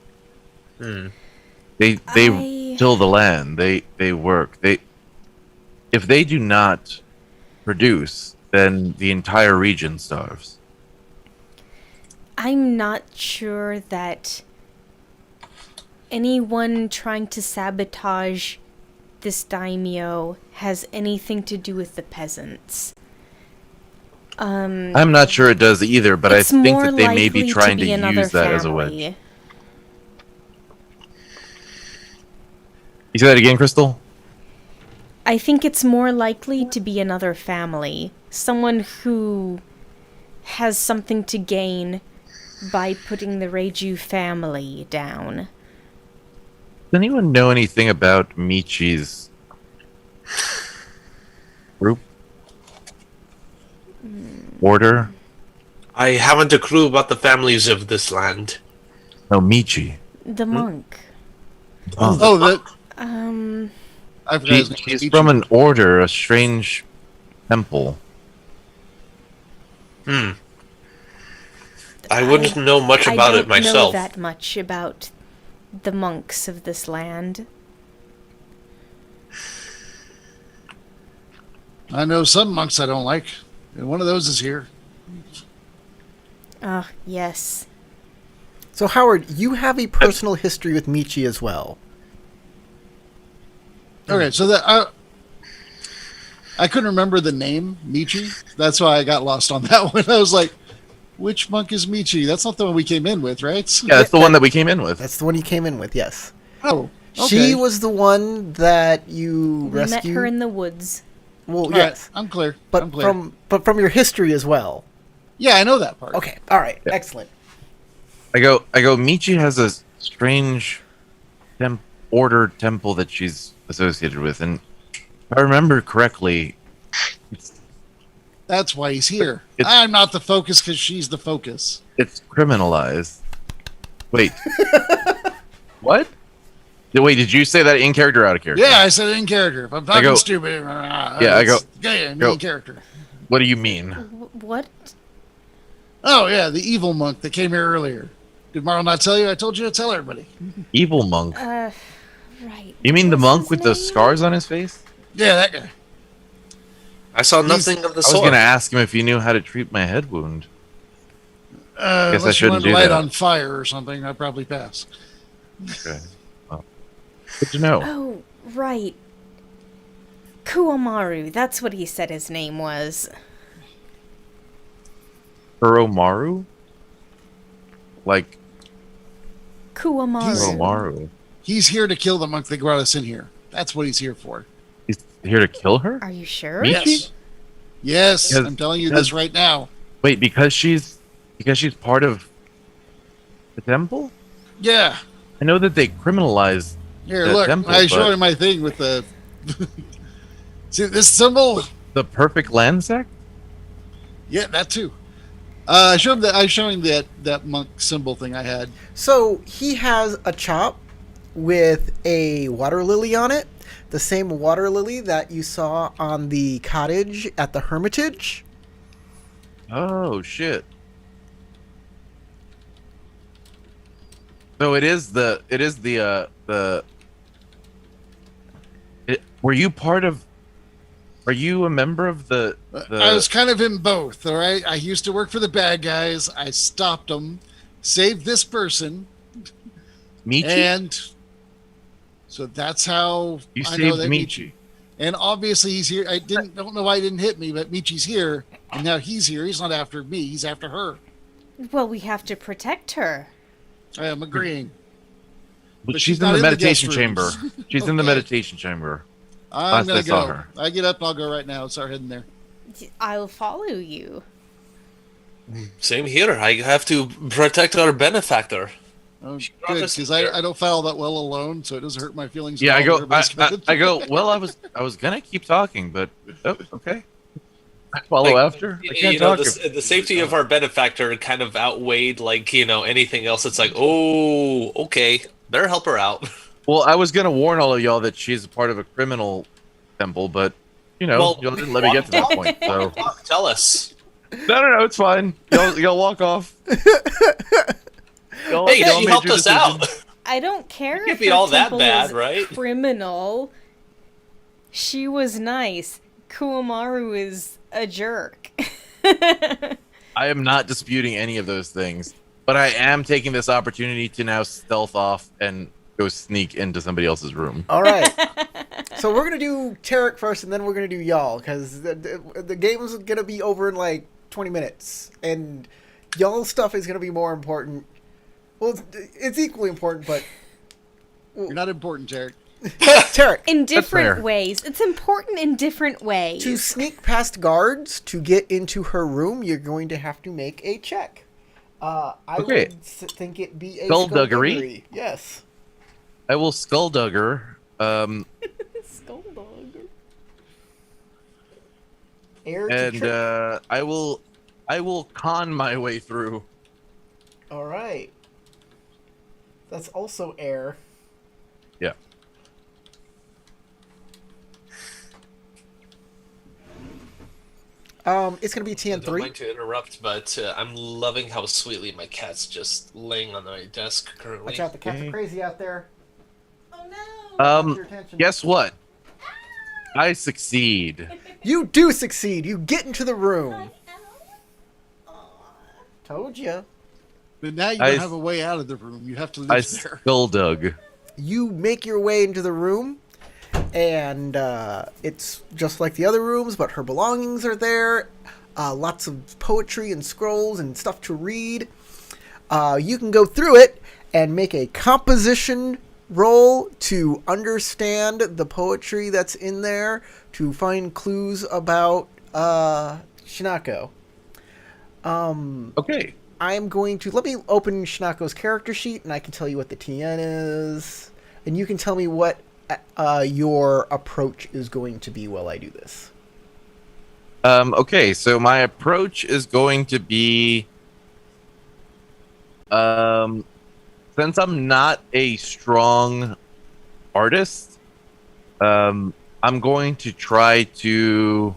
They I- till the land. They work. If they do not produce, then the entire region starves. I'm not sure that anyone trying to sabotage this daimyo has anything to do with the peasants. I'm not sure it does either, but I It's think more that they may be likely trying to be another use that as a wedge. family. You say that again, Crystal? I think it's more likely to be another family. Someone who has something to gain by putting the Reiju family down. Does anyone know anything about Michi's group? Order? I haven't a clue about the families of this land. No, Michi. The monk. Oh, that I forgot his name. She's Ichi. from an order, a strange temple. I wouldn't know much about I it don't myself. know that much about the monks of this land. I know some monks I don't like, and one of those is here. Ah, yes. So Howard, you have a personal history with Michi as well. Okay, so that I couldn't remember the name Michi. That's why I got lost on that one. I was like, which monk is Michi? That's not the one we came in with, right? Yeah, that's the one that we came in with. That's the one you came in with, yes. Oh, okay. She was the one that you We rescued. met her in the woods. Well, All right, yes, I'm clear. but I'm clear. from your history as well. Yeah, I know that part. Okay, all right, excellent. I go. Michi has a strange order temple that she's associated with, and if I remember correctly, That's why he's here. It's- I'm not the focus because she's the focus. it's criminalized. Wait. What? Wait, did you say that in character or out of character? Yeah, I said it in character. If I'm talking go- stupid, Yeah, I go- Yeah, go. in character. What do you mean? What? Oh yeah, the evil monk that came here earlier. Did Marl not tell you? I told you to tell everybody. Evil monk. Right. You mean the What's monk his with the name? scars on his face? Yeah, that guy. I saw nothing of the I was sort. gonna ask him if he knew how to treat my head wound. Guess I Unless you shouldn't wanted to do light that. on fire or something, I'd probably pass. Okay. Well, good to know. Oh, right. Kuomaru, that's what he said his name was. Kuromaru? Like Kuomaru. Kuromaru. He's here to kill the monk that brought us in here. That's what he's here for. He's here to kill her? Are you sure? Me? Yes. Yes, Because- I'm telling you because- this right now. Wait, because she's part of the temple? Yeah. I know that they criminalized Here, The look. temple, I showed but- him my thing with the. See this symbol? the perfect land sect? Yeah, that too. I showed him that. I showed him that monk symbol thing I had. So he has a chop with a water lily on it, the same water lily that you saw on the cottage at the Hermitage. Oh shit. So it is the were you part of are you a member of the I was kind of in both. All right. I used to work for the bad guys. I stopped them, saved this person, Michi? and so that's how You I know saved that Michi. And obviously he's here. I don't know why he didn't hit me, but Michi's here, and now he's here. He's not after me. He's after her. Well, we have to protect her. I am agreeing. But But she's she's in not the in the meditation guest chamber. rooms. She's in the Okay. meditation chamber. I'm Last gonna I saw go. her. I get up and I'll go right now. Start heading there. I'll follow you. Same here. I have to protect our benefactor. Oh, She brought good, us because here. I don't file that well alone, so it doesn't hurt my feelings. Yeah, at I all go. when everybody's good. I go. Well, I was gonna keep talking, but okay. I follow Like, after. I you can't know, talk. the safety of our benefactor kind of outweighed, like, anything else. It's like, oh, okay, better help her out. Well, I was gonna warn all of y'all that she's a part of a criminal temple, but y'all didn't let me get to that point. So Tell us. no, it's fine. Y'all walk off. Y'all, Hey, y'all she made helped your us decision. out. I don't care Can't if be her all that temple bad, is right? criminal. She was nice. Kuwamaru is a jerk. I am not disputing any of those things, but I am taking this opportunity to now stealth off and go sneak into somebody else's room. All right. So we're gonna do Tarek first, and then we're gonna do y'all, because the game's gonna be over in like 20 minutes, and y'all stuff is gonna be more important. Well, it's equally important, but You're not important, Jared. Tarek, In different fair. ways. It's important in different ways. to sneak past guards to get into her room, you're going to have to make a check. I Okay. would think it be a Skullduggery? Yes. I will skulldugger. Skulldog. Air to And trick. I will con my way through. All right. That's also air. Yeah. It's gonna be I don't TN3. mind to interrupt, but I'm loving how sweetly my cat's just laying on my desk currently. Watch out, the cats are Okay. crazy out there. Oh no! Your attention. Guess what? I succeed. You do succeed. You get into the room. Told you. But now you I- don't have a way out of the room. You have to live I there. skulldug. You make your way into the room, and it's just like the other rooms, but her belongings are there. Lots of poetry and scrolls and stuff to read. You can go through it and make a composition roll to understand the poetry that's in there, to find clues about Shinako. Okay. I'm going to let me open Shinako's character sheet, and I can tell you what the TN is, and you can tell me what your approach is going to be while I do this. Okay, so my approach is going to be since I'm not a strong artist, I'm going to try to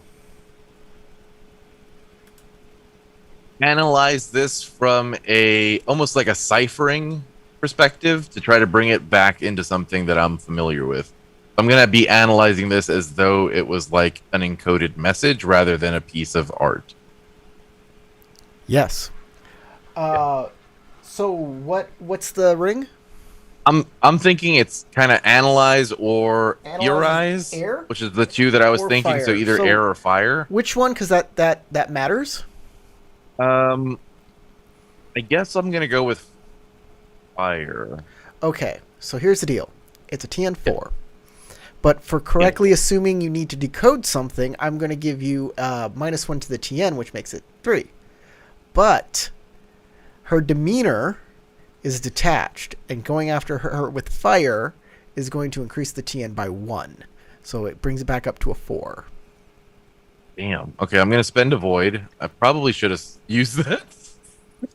analyze this from a almost like a ciphering perspective to try to bring it back into something that I'm familiar with. I'm going to be analyzing this as though it was like an encoded message rather than a piece of art. Yes. So what's the ring? I'm thinking it's kind of analyze or Analyze theorize, air? which is the two that I was Or thinking. So fire. either So- air or fire. Which one? Because that matters. I guess I'm gonna go with fire. Okay. So here's the deal. It's a TN4. But for correctly assuming you need to decode something, I'm going to give you -1 to the TN, which makes it 3. But her demeanor is detached, and going after her with fire is going to increase the TN by 1. So it brings it back up to a 4. Damn. Okay, I'm gonna spend a void. I probably should have used that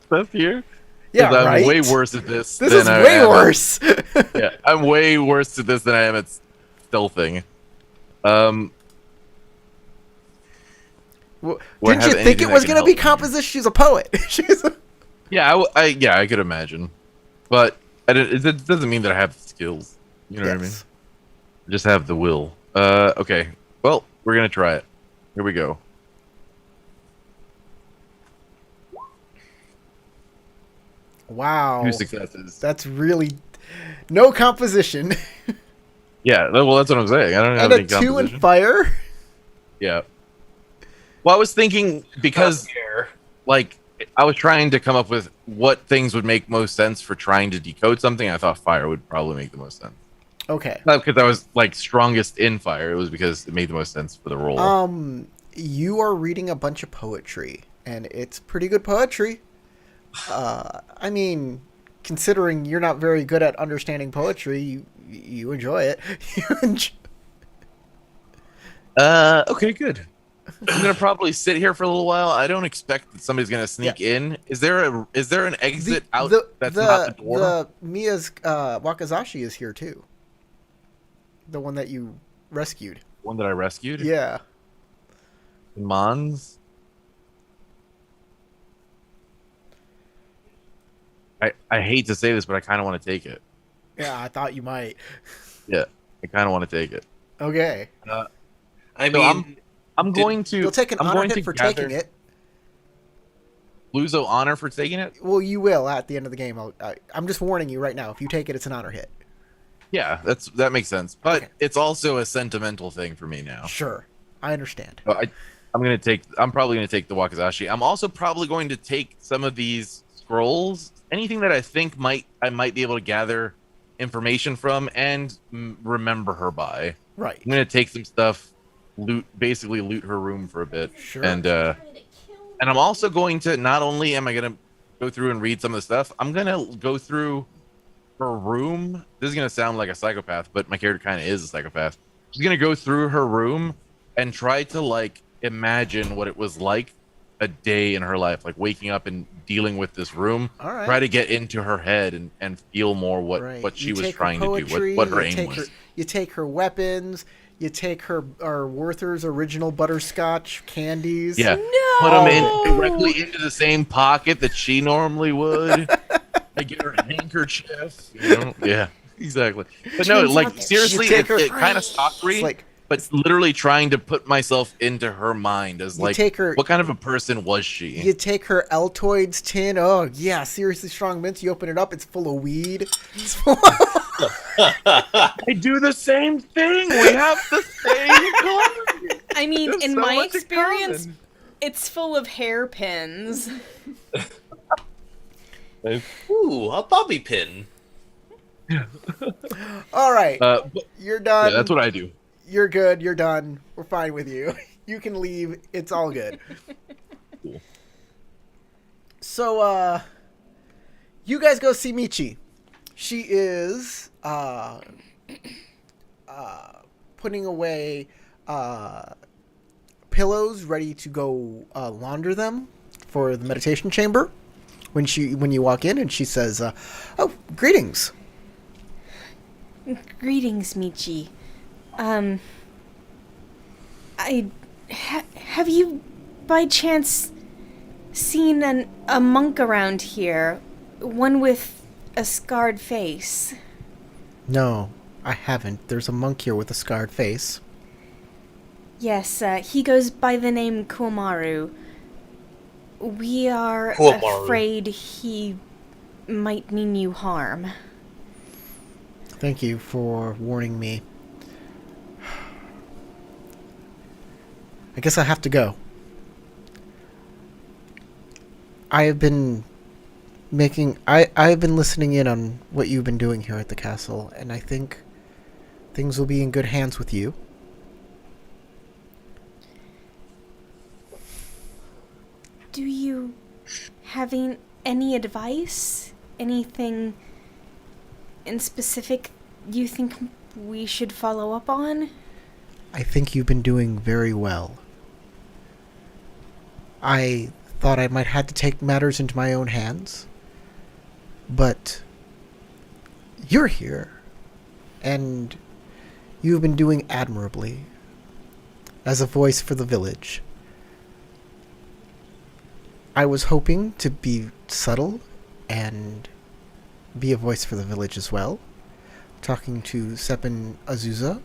stuff here. 'Cause Yeah, I'm right? way worse at this. This than is I way am at- worse. Yeah, I'm way worse at this than I am at stealthing. Well, Or didn't have you think anything it that was can going to be help me. composition? She's a poet. She's a... Yeah, I could imagine, but it doesn't mean that I have the skills. You know what I mean? Yes. I just have the will. Okay. Well, we're gonna try it. Here we go. Wow. 2 successes. That's really no composition. Yeah. Well, that's what I'm saying. I don't have And a any 2 in composition. fire. Yeah. Well, I was thinking because Air. like I was trying to come up with what things would make most sense for trying to decode something. I thought fire would probably make the most sense. Okay. Not because I was like strongest in fire. It was because it made the most sense for the role. You are reading a bunch of poetry, and it's pretty good poetry. I mean, considering you're not very good at understanding poetry, you enjoy it. Okay, good. I'm gonna probably sit here for a little while. I don't expect that somebody's gonna sneak in. Is there an exit out that's not the door? The Mia's Wakazashi is here too. The one that you rescued. One that I rescued? Yeah. Mons? I hate to say this, but I kind of want to take it. Yeah, I thought you might. Yeah, I kind of want to take it. Okay. I So mean, I'm going to. You'll take an I'm honor going to hit for gather taking it. Luzo honor for taking it? Well, you will at the end of the game. I'm just warning you right now. If you take it, it's an honor hit. Yeah, that makes sense. But Okay. it's also a sentimental thing for me now. Sure, I understand. So I'm probably gonna take the Wakazashi. I'm also probably going to take some of these scrolls, anything that I think I might be able to gather information from and remember her by. Right. I'm gonna take some stuff, basically loot her room for a bit, Sure. and I'm also going to, not only am I gonna go through and read some of the stuff, I'm gonna go through her room. This is gonna sound like a psychopath, but my character kind of is a psychopath. She's gonna go through her room and try to like imagine what it was like a day in her life, like waking up and dealing with this room. All right. Try to get into her head and feel more what she You was take her trying to poetry, do, what her you aim take was. you take her weapons. You take her Werther's original butterscotch candies. Yeah, put them in directly into the same pocket that she normally would. I get her a handkerchief. Yeah, exactly. But no, like seriously, take her- it kind of stalkery. It's like- but literally trying to put myself into her mind as like, take her- what kind of a person was she? You take her Altoids tin. Oh yeah, seriously strong mints. You open it up, it's full of weed. It's full I do the same thing. We have the same color. I mean, There's in so my much in experience, common. it's full of hairpins. ooh, a bobby pin. All right, But, you're done. yeah, that's what I do. You're good. You're done. We're fine with you. You can leave. It's all good. Cool. So, you guys go see Michi. She is putting away pillows, ready to go launder them for the meditation chamber. When you walk in, and she says, "Oh, greetings." Greetings, Michi. Have you, by chance, seen a monk around here? One with a scarred face. No, I haven't. There's a monk here with a scarred face. Yes, he goes by the name Komaru. We are Komaru. afraid he might mean you harm. Thank you for warning me. I guess I have to go. I've been listening in on what you've been doing here at the castle, and I think things will be in good hands with you. Do you have any advice? Anything in specific you think we should follow up on? I think you've been doing very well. I thought I might have to take matters into my own hands, but you're here, and you've been doing admirably as a voice for the village. I was hoping to be subtle and be a voice for the village as well, talking to Seppen Azusa.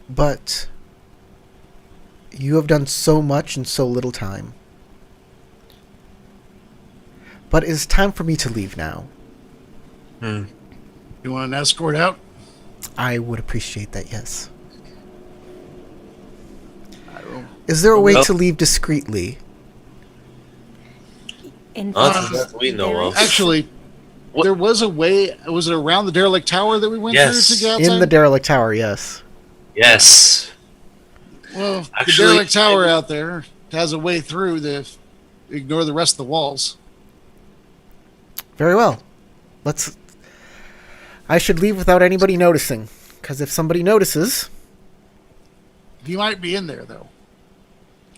But you have done so much in so little time. But it is time for me to leave now. You want an escort out? I would appreciate that, yes. I don't know. Is there a way Well- to leave discreetly? In Not fact, that we know there of. is- Actually, What- there was a way. Was it around the derelict tower that we went Yes. through to get outside? In the derelict tower, yes. Yes. Well, Actually, the derelict tower out there has a way through. ignore the rest of the walls. Very well. I should leave without anybody noticing, because if somebody notices, He might be in there though.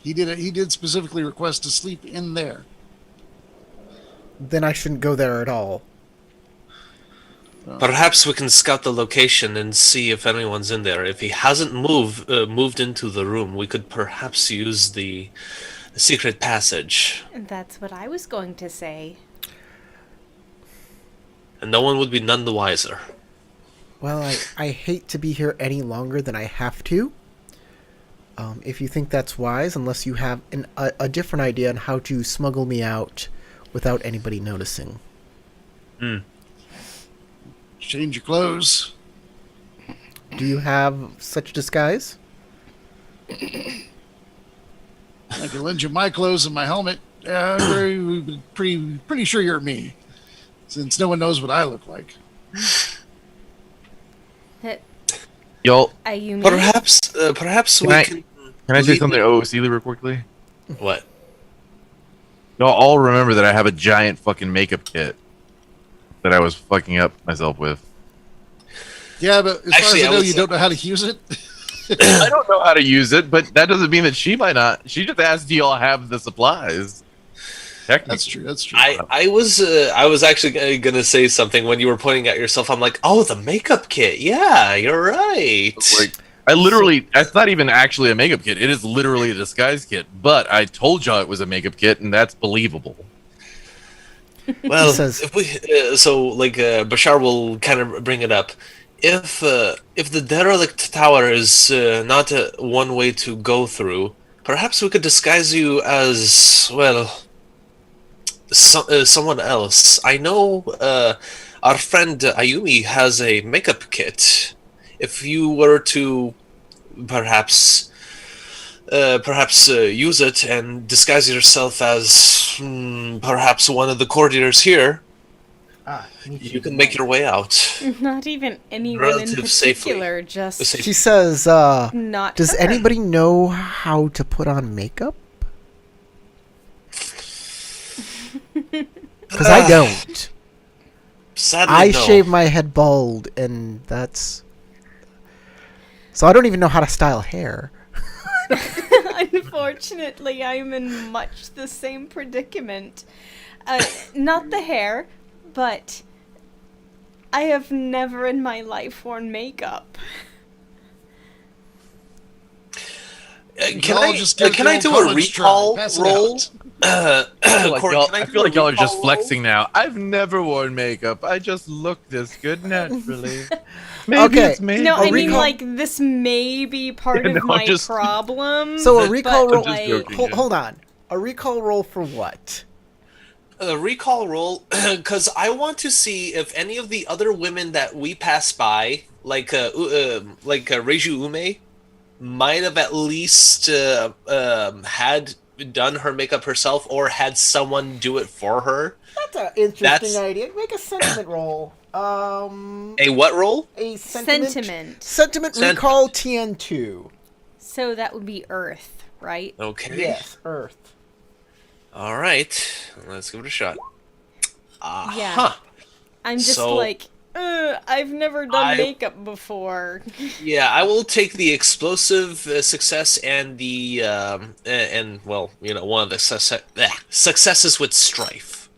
He did specifically request to sleep in there. then I shouldn't go there at all. Perhaps we can scout the location and see if anyone's in there. If he hasn't moved into the room, we could perhaps use the secret passage, That's what I was going to say. and no one would be none the wiser. Well, I hate to be here any longer than I have to. If you think that's wise, unless you have a different idea on how to smuggle me out without anybody noticing. Change your clothes. Do you have such disguise? I can lend you my clothes and my helmet. Pretty sure you're me, since no one knows what I look like. Y'all, Ayumi? Perhaps we Can I say something to OOC real quickly? What? Y'all all remember that I have a giant fucking makeup kit that I was fucking up myself with. Yeah, but as Actually, far as I I know, would you say- don't know how to use it. I don't know how to use it, but that doesn't mean that she might not. She just asked, "Do y'all have the supplies?" That's true. That's true. I was actually gonna say something when you were pointing at yourself. I'm like, oh, the makeup kit. Yeah, you're right. Like, it's not even actually a makeup kit. It is literally a disguise kit. But I told y'all it was a makeup kit, and that's believable. Well, says- if we Bashar will kind of bring it up. If the derelict tower is not one way to go through, perhaps we could disguise you as someone else. I know our friend Ayumi has a makeup kit. If you were to perhaps use it and disguise yourself as perhaps one of the courtiers here, you can make your way out. Not even anyone in Relative safely. particular, just She says, not does her. anybody know how to put on makeup? Because I don't. Sadly, I no. shave my head bald, and that's... So I don't even know how to style hair. Unfortunately, I'm in much the same predicament. Not the hair, but I have never in my life worn makeup. Can all I just give can the I old do a college try. recall Pass it roll? out. I feel like y'all are just flexing now. I've never worn makeup. I just look this good naturally. Maybe Okay. it's me. No, I mean, recall- like, this may be part Yeah, of no, I'm my just- problem. So a but, recall roll... just joking. Hold on. A recall roll for what? A recall roll, because I want to see if any of the other women that we pass by, like Reiju Ume, might have at least had done her makeup herself or had someone do it for her. That's an interesting That's- idea. Make a sentiment roll. A what roll? A sentiment... Sentiment. Sentiment Sent- recall TN2. So that would be Earth, right? Okay. Yes, Earth. All right. Let's give it a shot. Yeah. Huh. I'm just So- like, I've never done makeup before. Yeah, I will take the explosive success and the one of the successes with strife.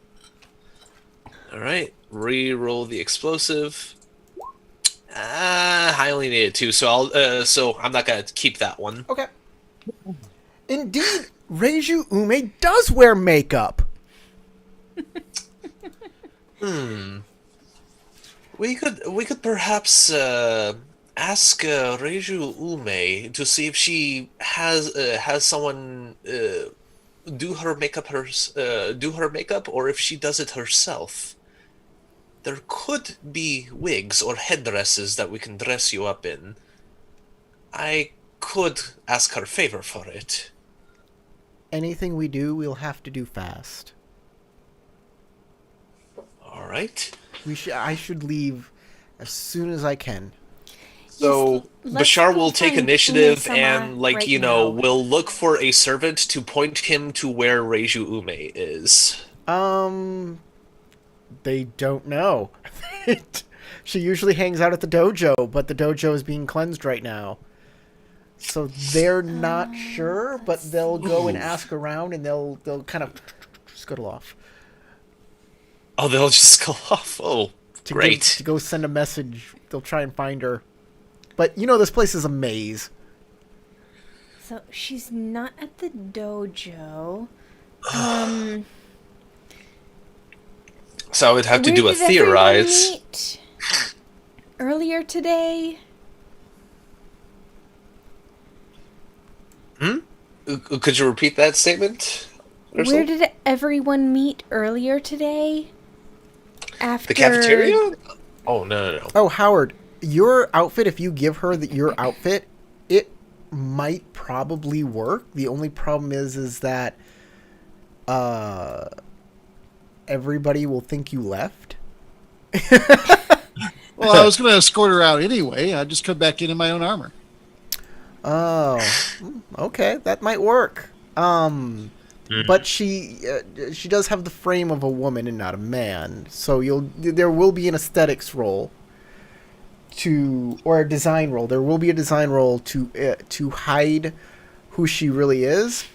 All right, re-roll the explosive. I only needed 2, so I'm not gonna keep that one. Okay. Indeed, Reiju Ume does wear makeup. We could perhaps ask Reiju Ume to see if she has someone do her makeup or if she does it herself. There could be wigs or headdresses that we can dress you up in. I could ask her favor for it. Anything we do, we'll have to do fast. All right. I should leave as soon as I can. So Let's Bashar go will take find initiative Ume-sama and, like, right you know, now. will look for a servant to point him to where Reiju Ume is. They don't know. She usually hangs out at the dojo, but the dojo is being cleansed right now. So they're not sure, but they'll go and ask around, and they'll kind of scuttle off. Oh, they'll just go off. Oh, great. To go send a message. They'll try and find her. But you know this place is a maze. So she's not at the dojo. So I would have to Where do a did everyone theorize. meet? Earlier today? Could you repeat that statement? Ursula? Where did everyone meet earlier today? After The cafeteria? Oh, no. Oh, Howard, your outfit, if you give her your outfit, it might probably work. The only problem is that everybody will think you left. Well, I was going to escort her out anyway. I'd just come back in my own armor. Oh, okay, that might work. But she does have the frame of a woman and not a man, so there will be an aesthetics role or a design role. There will be a design role to hide who she really is,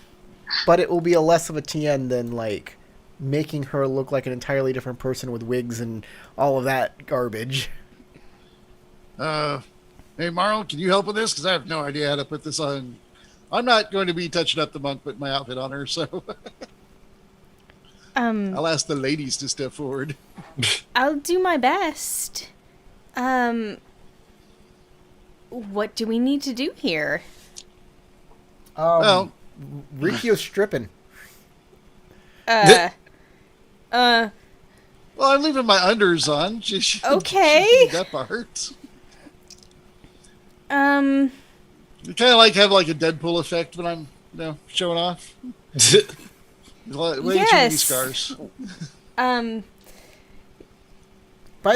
but it will be a less of a TN than like making her look like an entirely different person with wigs and all of that garbage. Hey, Marl, can you help with this? Because I have no idea how to put this on. I'm not going to be touching up the monk, putting my outfit on her, so I'll ask the ladies to step forward. I'll do my best. What do we need to do here? Well, Rikio's stripping. well, I'm leaving my unders on. She Okay. did that part. You kind of like have like a Deadpool effect when I'm, showing off. Way too many Yes. scars. By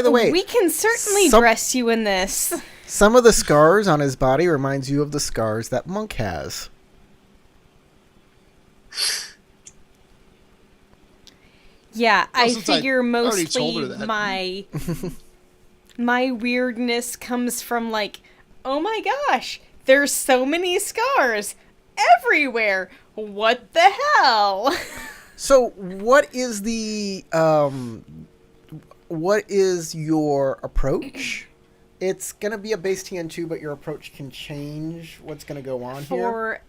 the way, we can certainly some- dress you in this. some of the scars on his body reminds you of the scars that Monk has. Yeah, Well, I since I figure already told her mostly that. my weirdness comes from like, oh my gosh, there's so many scars everywhere. What the hell? So, what is your approach? It's gonna be a base TN2, but your approach can change what's gonna go on here. For,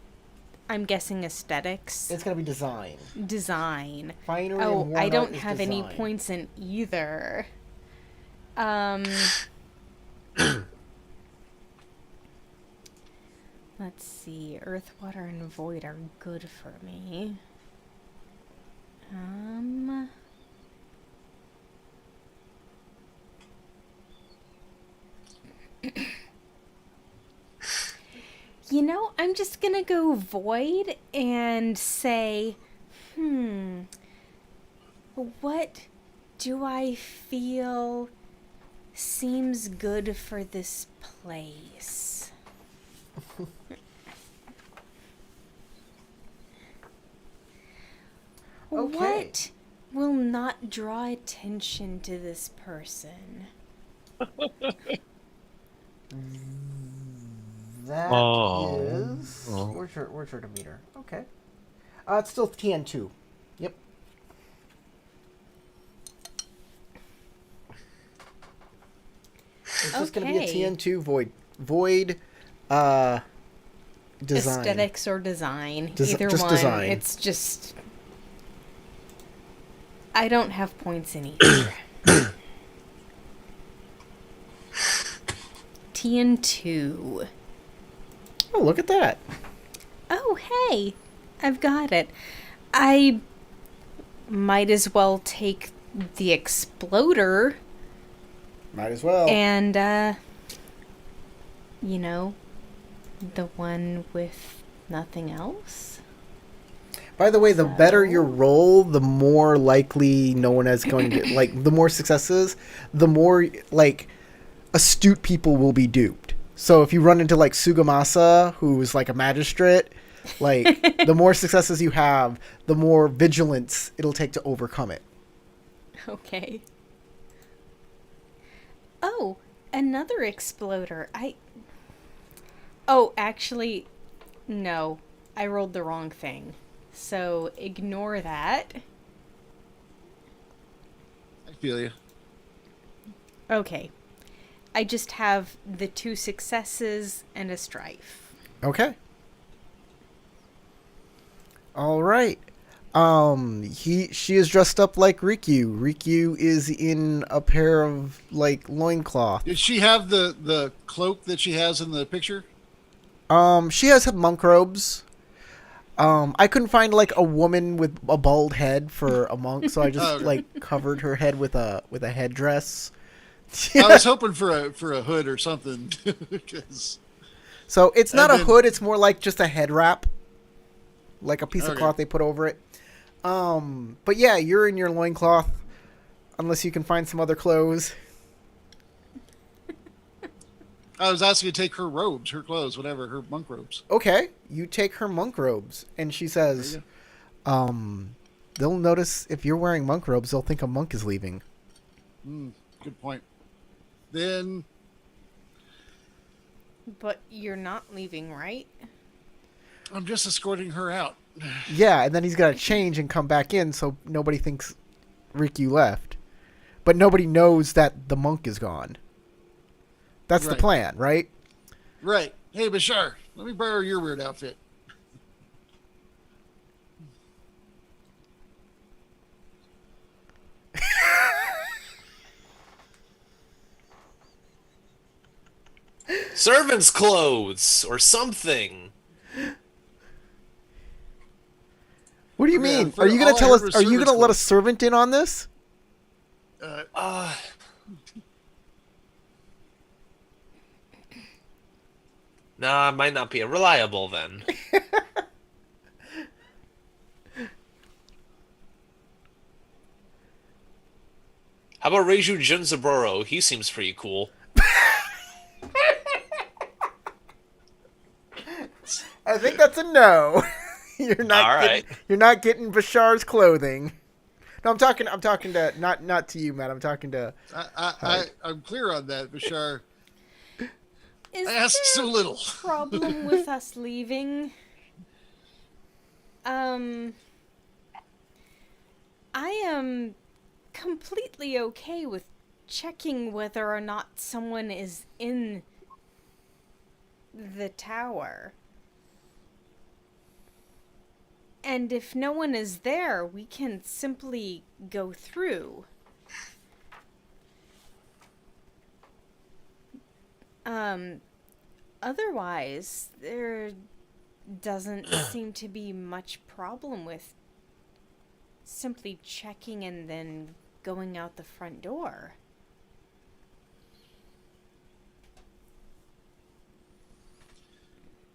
I'm guessing aesthetics, It's gonna be design. design. Finery and Oh, worn I art don't is have any design. points in either. Let's see. Earth, water, and void are good for me. You know, I'm just gonna go void and say, what do I feel seems good for this place? Okay. What will not draw attention to this person? That Oh. is. Oh. Where's your demeanor? Okay. It's still TN2. Yep. It's just gonna be a Okay. TN2 void. Void. Design. Aesthetics or design. Just Either one. design. It's just. I don't have points in either. TN2. Oh, look at that. Oh, hey. I've got it. I might as well take the exploder Might as well. and, you know, the one with nothing else. By the way, the better your roll, the more likely no one is going to the more successes, the more astute people will be duped. So if you run into like Sugamasa, who's like a magistrate, like the more successes you have, the more vigilance it'll take to overcome it. Okay. Oh, another exploder. Oh, actually, no. I rolled the wrong thing. So ignore that. I feel you. Okay. I just have the 2 successes and a strife. Okay. All right. She is dressed up like Rikyu. Rikyu is in a pair of like loincloth. Did she have the cloak that she has in the picture? She has monk robes. I couldn't find like a woman with a bald head for a monk, so I just Okay. like covered her head with a headdress. I was hoping for a hood or something. 'Cause- So it's not And a then- hood, it's more like just a head wrap. Like a piece of Okay. cloth they put over it. But yeah, you're in your loincloth. Unless you can find some other clothes. I was asking to take her robes, her clothes, whatever, her monk robes. Okay, you take her monk robes, and she says, There they'll notice if you're wearing monk robes, they'll think a monk is leaving. Good point. Then But you're not leaving, right? I'm just escorting her out. Yeah, and then he's got to change and come back in so nobody thinks Riku left. But nobody knows that the monk is gone. That's the Right. plan, right? Right. Hey, Bashar, let me borrow your weird outfit. Servant's clothes or something. What do you Yeah, mean? for Are you going all to I tell heard us? was Are you going to servants' let a clothes. servant in on this? Nah, it might not be reliable then. How about Reiju Junzaburo? He seems pretty cool. I think that's a no. You're not. All getting, right. You're not getting Bashar's clothing. No, I'm talking. I'm talking to not to you, Matt. I'm talking to. I'm clear on that, Bashar. Is Ask there so little. a problem with us leaving? I am completely okay with checking whether or not someone is in the tower. And if no one is there, we can simply go through. Otherwise, there doesn't seem to be much problem with simply checking and then going out the front door.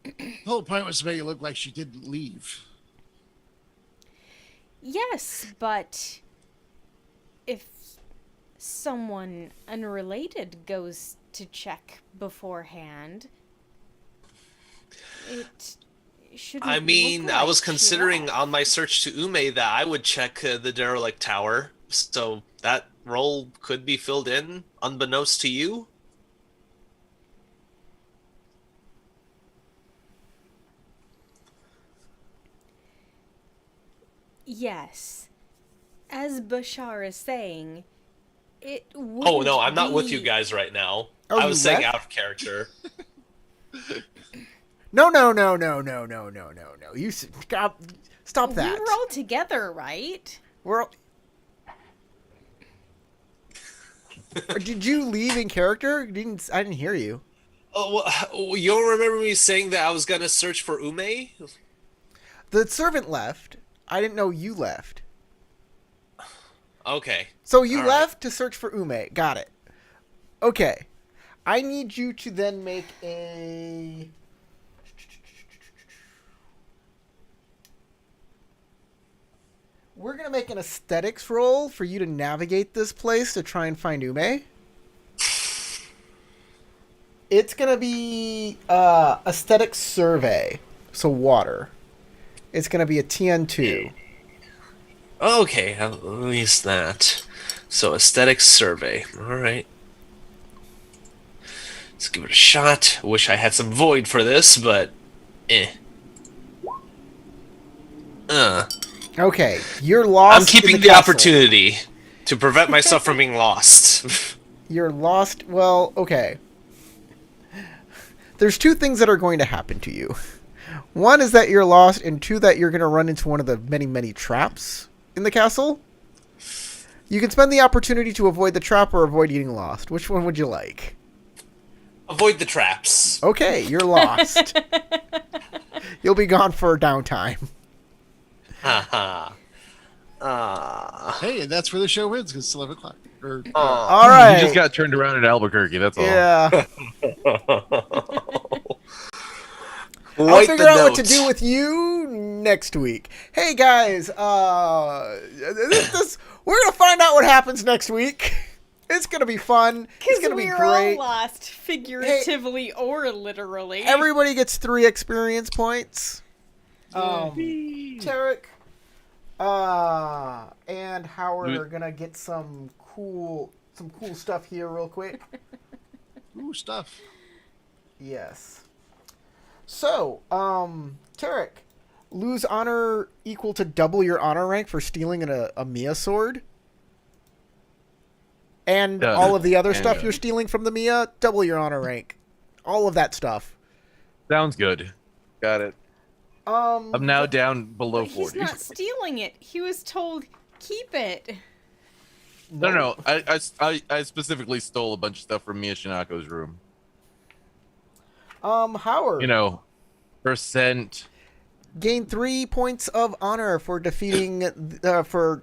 The whole point was to make it look like she didn't leave. Yes, but if someone unrelated goes to check beforehand, it shouldn't I mean, look I like was she considering left. on my search to Ume that I would check the derelict tower, so that role could be filled in, unbeknownst to you. Yes. As Bashar is saying, it would. Oh no, I'm not with you guys right now. Oh, I you was saying left? out of character. No. You stop We that. were all together, right? We're all... Did you leave in character? I didn't hear you. Oh, well, you don't remember me saying that I was gonna search for Ume? The servant left. I didn't know you left. Okay. So you All right. left to search for Ume. Got it. Okay. I need you to then make a... We're going to make an aesthetics roll for you to navigate this place to try and find Ume. It's gonna be aesthetic survey. So water. It's gonna be a TN2. Okay, at least that. So aesthetic survey. All right. Let's give it a shot. Wish I had some void for this, but eh. Okay, you're lost. I'm keeping in the castle. opportunity to prevent myself from being lost. You're lost. Well, okay. There's two things that are going to happen to you. One is that you're lost, and two, that you're going to run into one of the many, many traps in the castle. You can spend the opportunity to avoid the trap or avoid getting lost. Which one would you like? Avoid the traps. Okay, you're lost. You'll be gone for downtime. Haha. Hey, and that's where the show ends, because it's 11 o'clock. All right. You just got turned around at Albuquerque. That's all. Yeah. I'll Write figure the out what note. to do with you next week. Hey guys, we're gonna find out what happens next week. It's gonna be fun. It's Because gonna be we're great. all lost, figuratively or literally. Everybody gets 3 experience points. Tarek, and Howard are gonna get some cool stuff here real quick. Ooh, stuff. Yes. So, Tarek, lose honor equal to double your honor rank for stealing a Mia sword. And Done. all of the other stuff Done. you're stealing from the Mia, double your honor rank. All of that stuff. Sounds good. Got it. I'm now down below He's 40. not stealing it. He was told, keep it. No. I specifically stole a bunch of stuff from Mia Shinako's room. Howard. You know, percent. Gain 3 points of honor for defeating for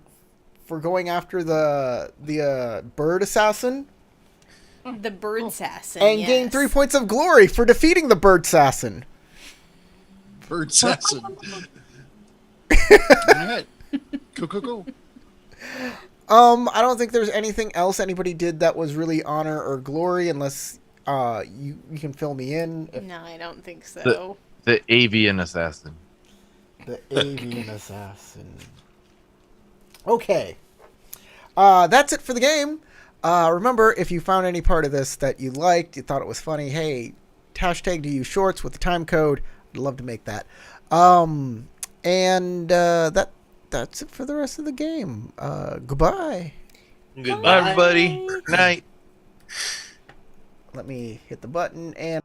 going after the bird assassin, The bird assassin. and yes. gain 3 points of glory for defeating the bird assassin. Bird assassin. All right. Go. I don't think there's anything else anybody did that was really honor or glory, unless you can fill me in. No, I don't think so. The avian assassin. The avian assassin. Okay. That's it for the game. Remember, if you found any part of this that you liked, you thought it was funny, hey, hashtag DU Shorts with the time code. I'd love to make that. That's it for the rest of the game. Goodbye. Goodbye. Bye, everybody. Night. Let me hit the button and